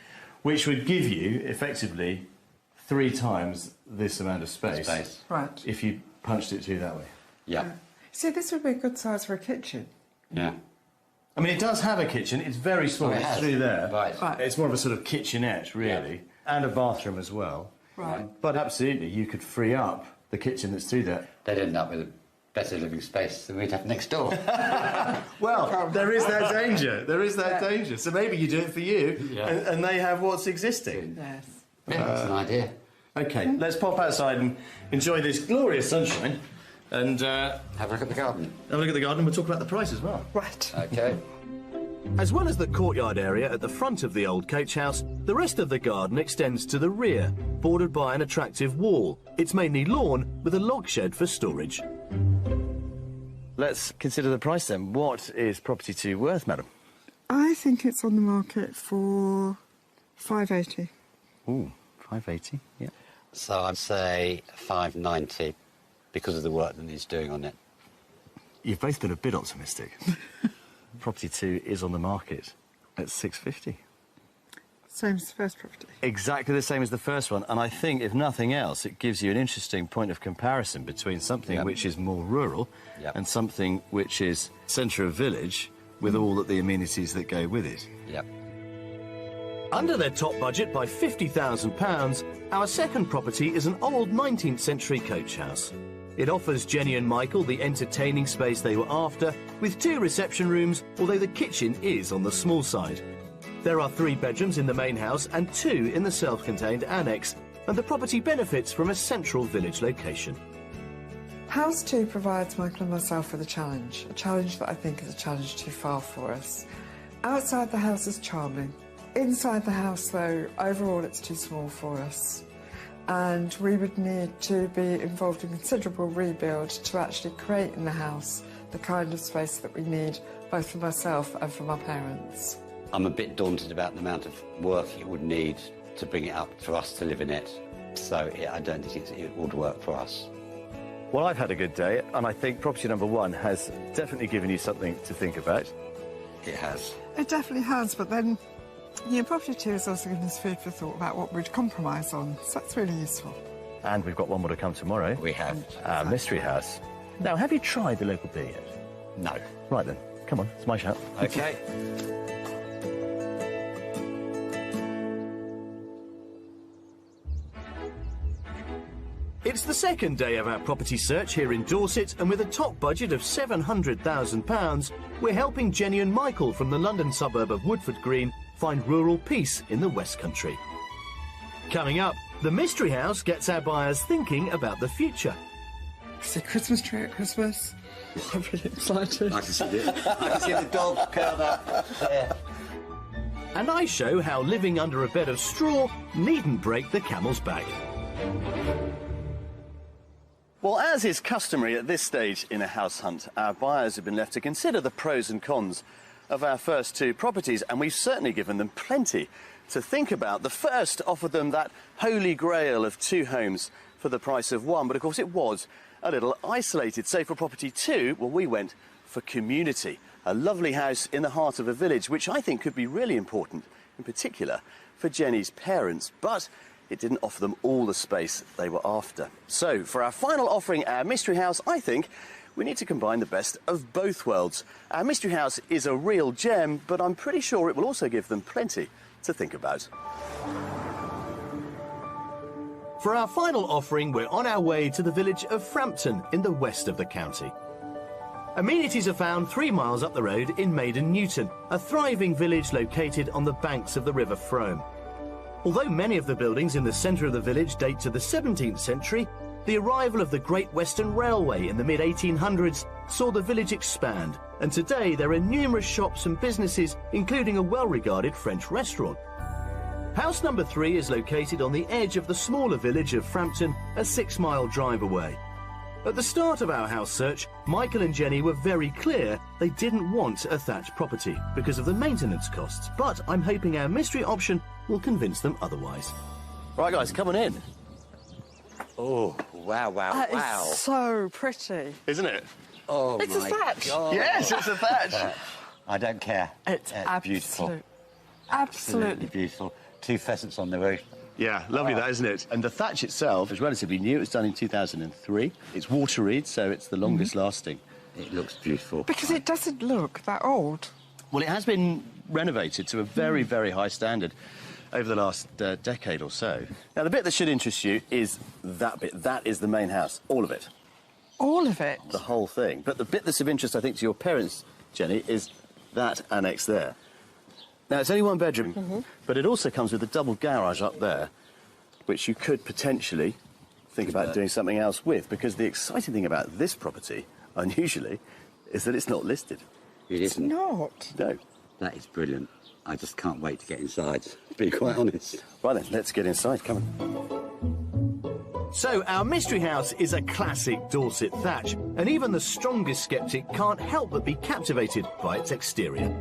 which would give you, effectively, 3 times this amount of space. Right. If you punched it through that way. Yeah. See, this would be a good size for a kitchen. Yeah. I mean, it does have a kitchen. It's very small. Oh, it it's has. through there. Right. It's more of a sort of kitchenette, really, and a bathroom as well. Right. But absolutely, you could free up the kitchen that's through there. They'd end up with a better living space than we'd have next door. Well, there is that danger. There is that danger. So maybe you do it for you, Yeah. and they have what's existing. Yes. Yeah, that's an idea. OK, let's pop outside and enjoy this glorious sunshine and... have a look at the garden. Have a look at the garden. We'll talk about the price as well. Right. OK. As well as the courtyard area at the front of the old coach house, the rest of the garden extends to the rear, bordered by an attractive wall. It's mainly lawn with a log shed for storage. Let's consider the price then. What is property 2 worth, madam? I think it's on the market for £580. Ooh, £580, yeah. So I'd say £590 because of the work that he's doing on it. You've both been a bit optimistic. Property 2 is on the market at £650. Same as the first property. Exactly the same as the first one, and I think, if nothing else, it gives you an interesting point of comparison between something which is more rural and something which is centre of village with all of the amenities that go with it. Yep. Under their top budget by £50,000, our second property is an old 19th century coach house. It offers Jenny and Michael the entertaining space they were after, with 2 reception rooms, although the kitchen is on the small side. There are 3 bedrooms in the main house and 2 in the self-contained annex, and the property benefits from a central village location. House 2 provides Michael and myself with a challenge that I think is a challenge too far for us. Outside the house is charming. Inside the house, though, overall it's too small for us. And we would need to be involved in considerable rebuild to actually create in the house the kind of space that we need, both for myself and for my parents. I'm a bit daunted about the amount of work it would need to bring it up for us to live in it. So I don't think it would work for us. Well, I've had a good day, and I think property number 1 has definitely given you something to think about. It has. It definitely has, but then, yeah, property 2 is also giving us food for thought about what we'd compromise on, so that's really useful. And we've got one more to come tomorrow. We have. Our mystery house. Now, have you tried the local beer yet? No. Right then, come on, it's my shout. OK. It's the second day of our property search here in Dorset, and with a top budget of £700,000, we're helping Jenny and Michael from the London suburb of Woodford Green find rural peace in the West Country. Coming up, the Mystery House gets our buyers thinking about the future. It's a Christmas tree at Christmas. I'm really excited. I can see it. I can see the dog curled up. Yeah. And I show how living under a bed of straw needn't break the camel's back. Well, as is customary at this stage in a house hunt, our buyers have been left to consider the pros and cons of our first two properties, and we've certainly given them plenty to think about. The first offered them that holy grail of two homes for the price of one, but of course it was a little isolated. So for property two, well, we went for community, a lovely house in the heart of a village, which I think could be really important, in particular for Jenny's parents, but it didn't offer them all the space they were after. So for our final offering, our Mystery House, I think we need to combine the best of both worlds. Our Mystery House is a real gem, but I'm pretty sure it will also give them plenty to think about. For our final offering, we're on our way to the village of Frampton in the west of the county. Amenities are found 3 miles up the road in Maiden Newton, a thriving village located on the banks of the River Frome. Although many of the buildings in the centre of the village date to the 17th century, the arrival of the Great Western Railway in the mid-1800s saw the village expand, and today there are numerous shops and businesses, including a well-regarded French restaurant. House number 3 is located on the edge of the smaller village of Frampton, a 6-mile drive away. At the start of our house search, Michael and Jenny were very clear they didn't want a thatched property because of the maintenance costs, but I'm hoping our mystery option will convince them otherwise. Right, guys, come on in. Oh, wow, wow, That wow. is so pretty. Isn't it? Oh, It's a my thatch. God. Yes, it's a thatch. I don't care. It's beautiful. Absolutely beautiful. 2 pheasants on the roof. Yeah, lovely that, isn't it? And the thatch itself is relatively new. It was done in 2003. It's water-reed, so it's the longest lasting. It looks beautiful. Because it doesn't look that old. Well, it has been renovated to a very, very high standard over the last decade or so. Now, the bit that should interest you is that bit. That is the main house, all of it. All of it? The whole thing. But the bit that's of interest, I think, to your parents, Jenny, is that annex there. Now, it's only 1 bedroom, but it also comes with a double garage up there, which you could potentially think about doing something else with, because the exciting thing about this property, unusually, is that it's not listed. It isn't. It's not. No. That is brilliant. I just can't wait to get inside, to be quite honest. Right then, let's get inside. Come on. So, our mystery house is a classic Dorset thatch, and even the strongest sceptic can't help but be captivated by its exterior.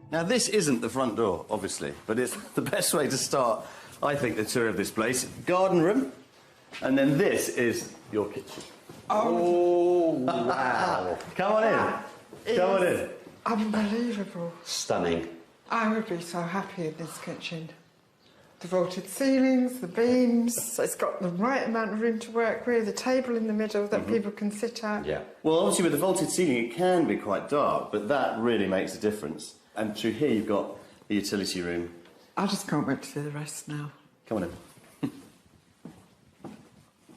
Now, this isn't the front door, obviously, but it's the best way to start, I think, the tour of this place. Garden room, and then this is your kitchen. Oh, wow. Come on in. Come on in. Unbelievable. Stunning. I would be so happy in this kitchen. The vaulted ceilings, the beams, it's got the right amount of room to work with, the table in the middle that people can sit at. Yeah. Well, obviously, with the vaulted ceiling, it can be quite dark, but that really makes a difference. And through here, you've got the utility room. I just can't wait to see the rest now. Come on in.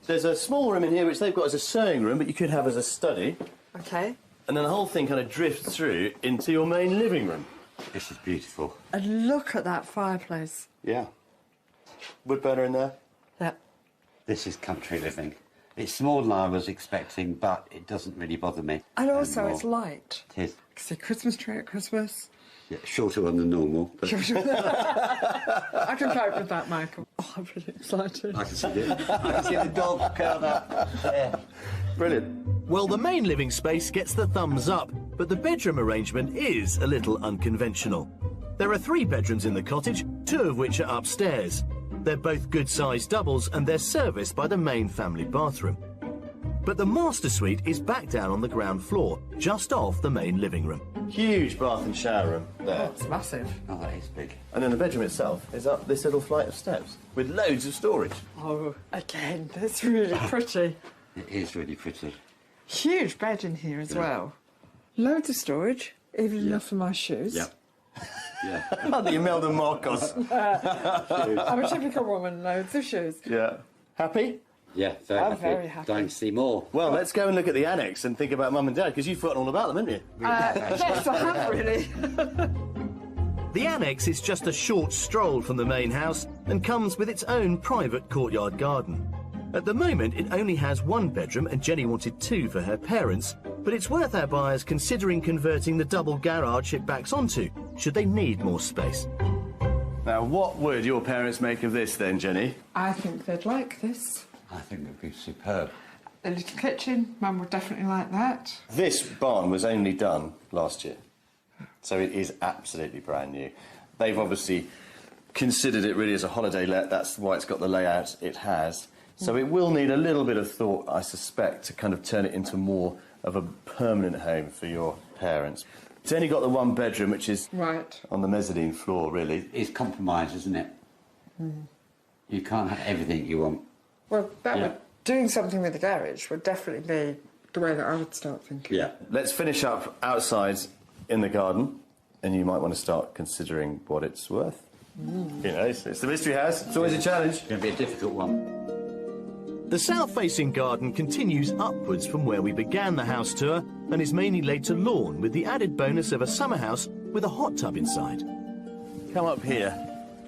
There's a small room in here, which they've got as a sewing room, but you could have as a study. OK. And then the whole thing kind of drifts through into your main living room. This is beautiful. And look at that fireplace. Yeah. Wood burner in there? Yep. This is country living. It's smaller than I was expecting, but it doesn't really bother me. And also, anymore. it's light. It is. It's a Christmas tree at Christmas. Yeah, shorter one than normal. But I can cope with that, Michael. Oh, I'm really excited. I can see it. I can see the dog curled up. Yeah. Brilliant. Well, the main living space gets the thumbs up, but the bedroom arrangement is a little unconventional. There are 3 bedrooms in the cottage, 2 of which are upstairs. They're both good-sized doubles, and they're serviced by the main family bathroom. But the master suite is back down on the ground floor, just off the main living room. Huge bath and shower room there. Oh, it's massive. Oh, that is big. And then the bedroom itself is up this little flight of steps with loads of storage. Oh, again, that's really pretty. It is really pretty. Huge bed in here as well. Loads of storage, even enough for my shoes. Yep. Yeah. The Imelda Marcos. I'm a typical woman, loads of shoes. Yeah. Happy? Yeah, very I'm happy. very happy. Dying to see more. Well, let's go and look at the annex and think about Mum and Dad, because you've forgotten all about them, haven't you? Yes, I have, really. The annex is just a short stroll from the main house and comes with its own private courtyard garden. At the moment, it only has one bedroom, and Jenny wanted 2 for her parents, but it's worth our buyers considering converting the double garage it backs onto, should they need more space. Now, what would your parents make of this then, Jenny? I think they'd like this. I think it'd be superb. The little kitchen, Mum would definitely like that. This barn was only done last year, so it is absolutely brand new. They've obviously considered it really as a holiday let, that's why it's got the layout it has. So it will need a little bit of thought, I suspect, to kind of turn it into more of a permanent home for your parents. It's only got the 1 bedroom, which is on the mezzanine floor, really. It's compromise, isn't it? Mm. You can't have everything you want. Well, doing something with the garage would definitely be the way that I would start thinking. Yeah. Let's finish up outside in the garden, and you might want to start considering what it's worth. Mm. You know, it's the mystery house. It's always a challenge. It's going to be a difficult one. The south-facing garden continues upwards from where we began the house tour and is mainly laid to lawn, with the added bonus of a summer house with a hot tub inside. Come up here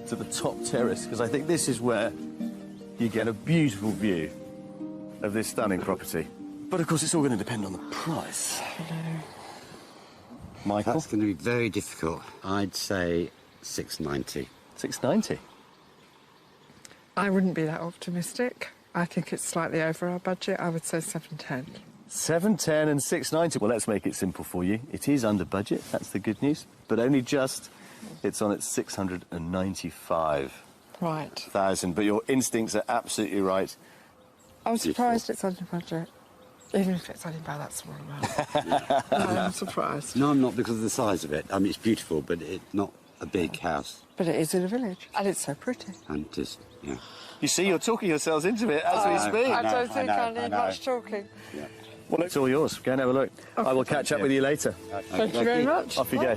to the top terrace, because I think this is where you get a beautiful view of this stunning property. But of course, it's all going to depend on the price. Michael? That's going to be very difficult. I'd say 690. 690? I wouldn't be that optimistic. I think it's slightly over our budget. I would say 710. 710 and 690. Well, let's make it simple for you. It is under budget, that's the good news, but only just. It's on at 695. Right. Thousand. But your instincts are absolutely right. I'm surprised it's under budget, even if it's only by that small amount. I'm surprised. No, I'm not, because of the size of it. I mean, it's beautiful, but it's not a big house. But it is in a village, and it's so pretty. And just, yeah. You see, you're talking yourselves into it as we speak. I don't think I need much talking. Yeah. Well, it's all yours. Go and have a look. I will catch up with you later. Thank you very much. Off you go.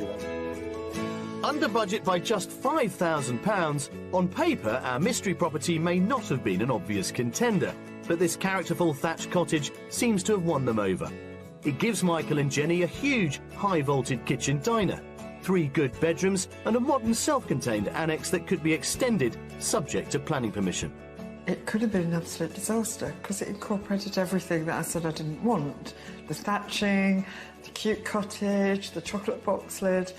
Under budget by just £5,000, on paper, our mystery property may not have been an obvious contender, but this characterful thatched cottage seems to have won them over. It gives Michael and Jenny a huge, high-vaulted kitchen diner, 3 good bedrooms and a modern self-contained annex that could be extended, subject to planning permission. It could have been an absolute disaster because it incorporated everything that I said I didn't want. The thatching, the cute cottage, the chocolate box lid.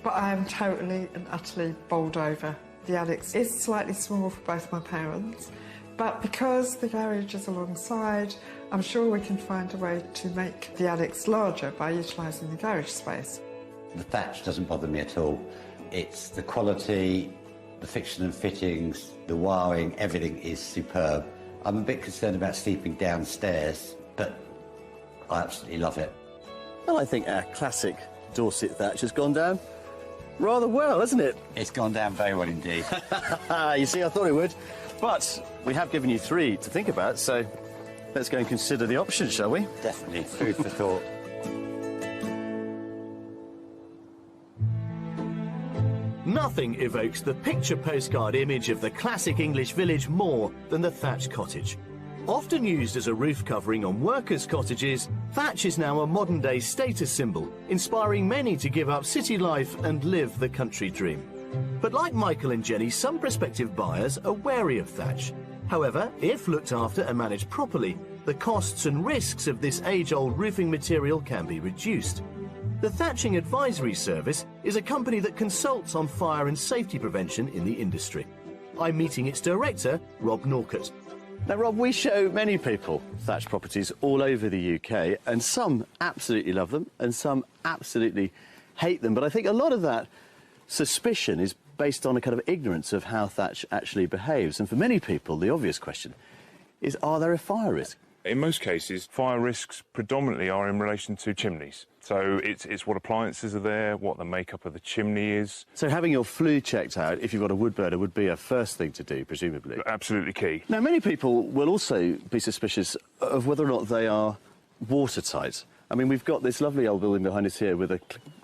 But I am totally and utterly bowled over. The annex is slightly small for both my parents, but because the garage is alongside, I'm sure we can find a way to make the annex larger by utilising the garage space. The thatch doesn't bother me at all. It's the quality, the fixtures and fittings, the wiring, everything is superb. I'm a bit concerned about sleeping downstairs, but I absolutely love it. Well, I think our classic Dorset thatch has gone down rather well, hasn't it? It's gone down very well indeed. You see, I thought it would. But we have given you 3 to think about, so let's go and consider the options, shall we? Definitely, food for thought. Nothing evokes the picture postcard image of the classic English village more than the thatched cottage. Often used as a roof covering on workers' cottages, thatch is now a modern-day status symbol, inspiring many to give up city life and live the country dream. But like Michael and Jenny, some prospective buyers are wary of thatch. However, if looked after and managed properly, the costs and risks of this age-old roofing material can be reduced. The Thatching Advisory Service is a company that consults on fire and safety prevention in the industry. I'm meeting its director, Rob Norcott. Now, Rob, we show many people thatched properties all over the UK, and some absolutely love them and some absolutely hate them. But I think a lot of that suspicion is based on a kind of ignorance of how thatch actually behaves. And for many people, the obvious question is, are there a fire risk? In most cases, fire risks predominantly are in relation to chimneys. So it's what appliances are there, what the makeup of the chimney is. So having your flue checked out, if you've got a wood burner, would be a first thing to do, presumably. Absolutely key. Now, many people will also be suspicious of whether or not they are watertight. I mean, we've got this lovely old building behind us here with a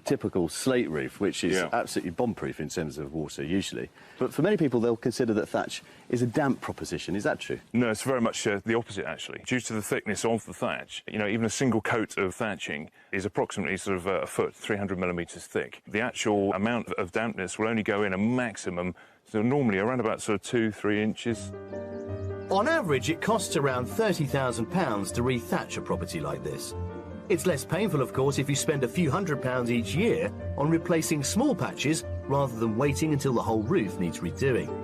typical slate roof, which is absolutely bomb-proof in terms of water, usually. But for many people, they'll consider that thatch is a damp proposition. Is that true? No, it's very much the opposite, actually. Due to the thickness of the thatch, you know, even a single coat of thatching is approximately sort of a foot, 300 millimetres thick. The actual amount of dampness will only go in a maximum, so normally around about sort of 2-3 inches. On average, it costs around £30,000 to re-thatch a property like this. It's less painful, of course, if you spend a few £100s each year on replacing small patches rather than waiting until the whole roof needs redoing.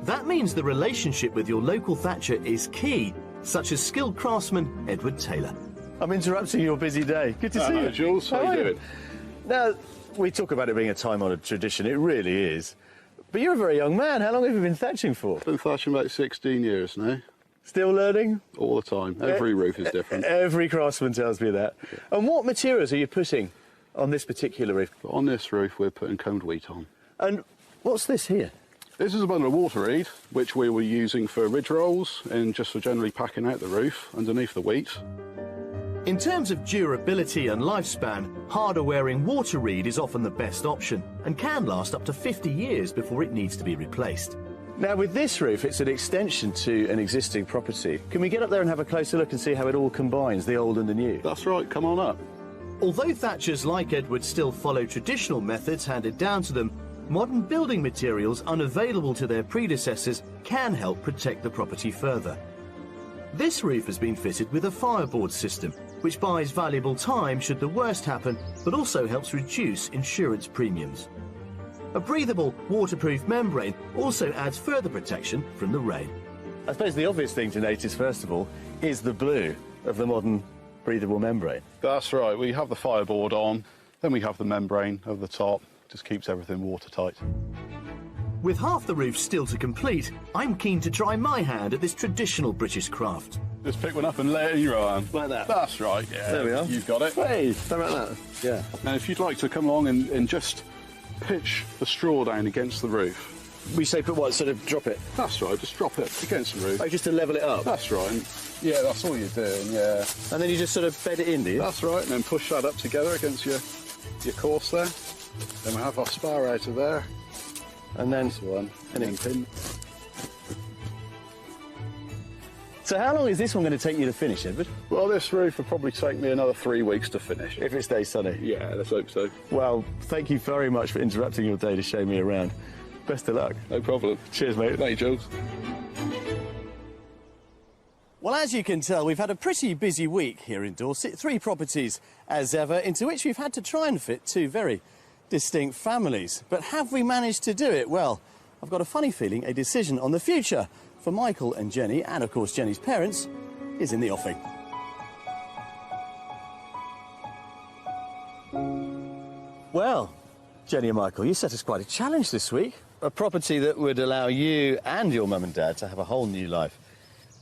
That means the relationship with your local thatcher is key, such as skilled craftsman Edward Taylor. I'm interrupting your busy day. Good to see you. Jules. How are you doing? Now, we talk about it being a time-honoured tradition. It really is. But you're a very young man. How long have you been thatching for? Been thatching about 16 years now. Still learning? All the time. Every roof is different. Every craftsman tells me that. Yeah. And what materials are you putting on this particular roof? On this roof, we're putting combed wheat on. And what's this here? This is a bundle of water reed, which we were using for ridge rolls and just for generally packing out the roof underneath the wheat. In terms of durability and lifespan, harder-wearing water reed is often the best option and can last up to 50 years before it needs to be replaced. Now, with this roof, it's an extension to an existing property. Can we get up there and have a closer look and see how it all combines, the old and the new? That's right, come on up. Although thatchers like Edward still follow traditional methods handed down to them, modern building materials unavailable to their predecessors can help protect the property further. This roof has been fitted with a fireboard system, which buys valuable time should the worst happen, but also helps reduce insurance premiums. A breathable, waterproof membrane also adds further protection from the rain. I suppose the obvious thing to notice, first of all, is the blue of the modern breathable membrane. That's right, we have the fireboard on, then we have the membrane over the top, just keeps everything watertight. With half the roof still to complete, I'm keen to try my hand at this traditional British craft. Just pick one up and lay it in your arm. Like that? That's right, yeah. There we are. You've got it. Hey, how about that? Yeah. Now, if you'd like to come along and just pitch the straw down against the roof. We say put what, sort of drop it? That's right, just drop it against the roof. Oh, just to level it up? That's right. And yeah, that's all you're doing, yeah. And then you just sort of bed it in, do you? That's right, and then push that up together against your course there. Then we have our spar out of there. And then one, and then pin. So how long is this one going to take you to finish, Edward? Well, this roof will probably take me another 3 weeks to finish. If it stays sunny? Yeah, let's hope so. Well, thank you very much for interrupting your day to show me around. Best of luck. No problem. Cheers, mate. Thank you, Jules. Well, as you can tell, we've had a pretty busy week here in Dorset. 3 properties, as ever, into which we've had to try and fit 2 very distinct families. But have we managed to do it? Well, I've got a funny feeling a decision on the future for Michael and Jenny, and of course Jenny's parents, is in the offing. Well, Jenny and Michael, you set us quite a challenge this week. A property that would allow you and your mum and dad to have a whole new life.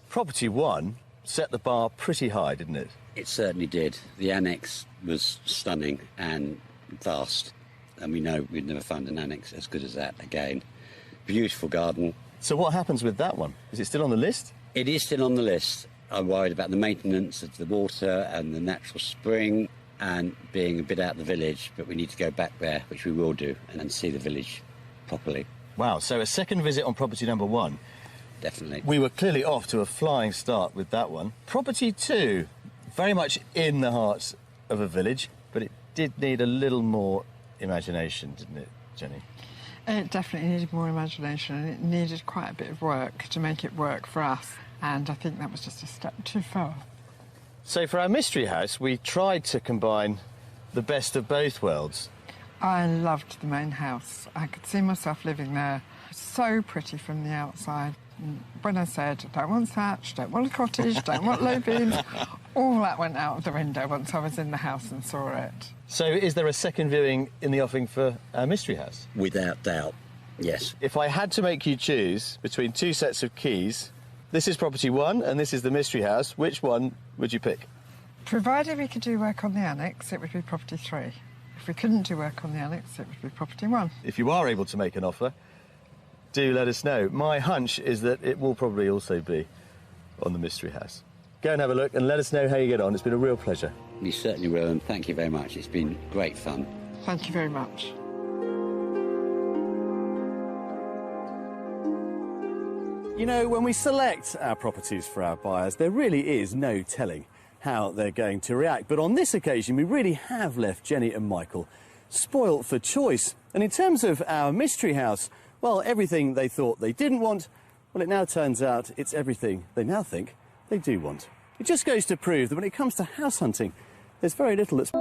Property 1 set the bar pretty high, didn't it? It certainly did. The annex was stunning and vast. And we know we'd never find an annex as good as that again. Beautiful garden. So what happens with that one? Is it still on the list? It is still on the list. I'm worried about the maintenance of the water and the natural spring and being a bit out of the village, but we need to go back there, which we will do, and then see the village properly. Wow, so a second visit on property number 1. Definitely. We were clearly off to a flying start with that one. Property 2, very much in the heart of a village, but it did need a little more imagination, didn't it, Jenny? It definitely needed more imagination, and it needed quite a bit of work to make it work for us, and I think that was just a step too far. So for our mystery house, we tried to combine the best of both worlds. I loved the main house. I could see myself living there. So pretty from the outside. And when I said, don't want thatch, don't want a cottage, don't want low beams, all that went out of the window once I was in the house and saw it. So is there a second viewing in the offing for our mystery house? Without doubt, yes. If I had to make you choose between 2 sets of keys, this is property 1 and this is the mystery house, which one would you pick? Provided we could do work on the annex, it would be property 3. If we couldn't do work on the annex, it would be property 1. If you are able to make an offer, do let us know. My hunch is that it will probably also be on the mystery house. Go and have a look and let us know how you get on. It's been a real pleasure. We certainly will, and thank you very much. It's been great fun. Thank you very much. You know, when we select our properties for our buyers, there really is no telling how they're going to react. But on this occasion, we really have left Jenny and Michael spoilt for choice. And in terms of our mystery house, well, everything they thought they didn't want, well, it now turns out it's everything they now think they do want. It just goes to prove that when it comes to house hunting, there's very little that's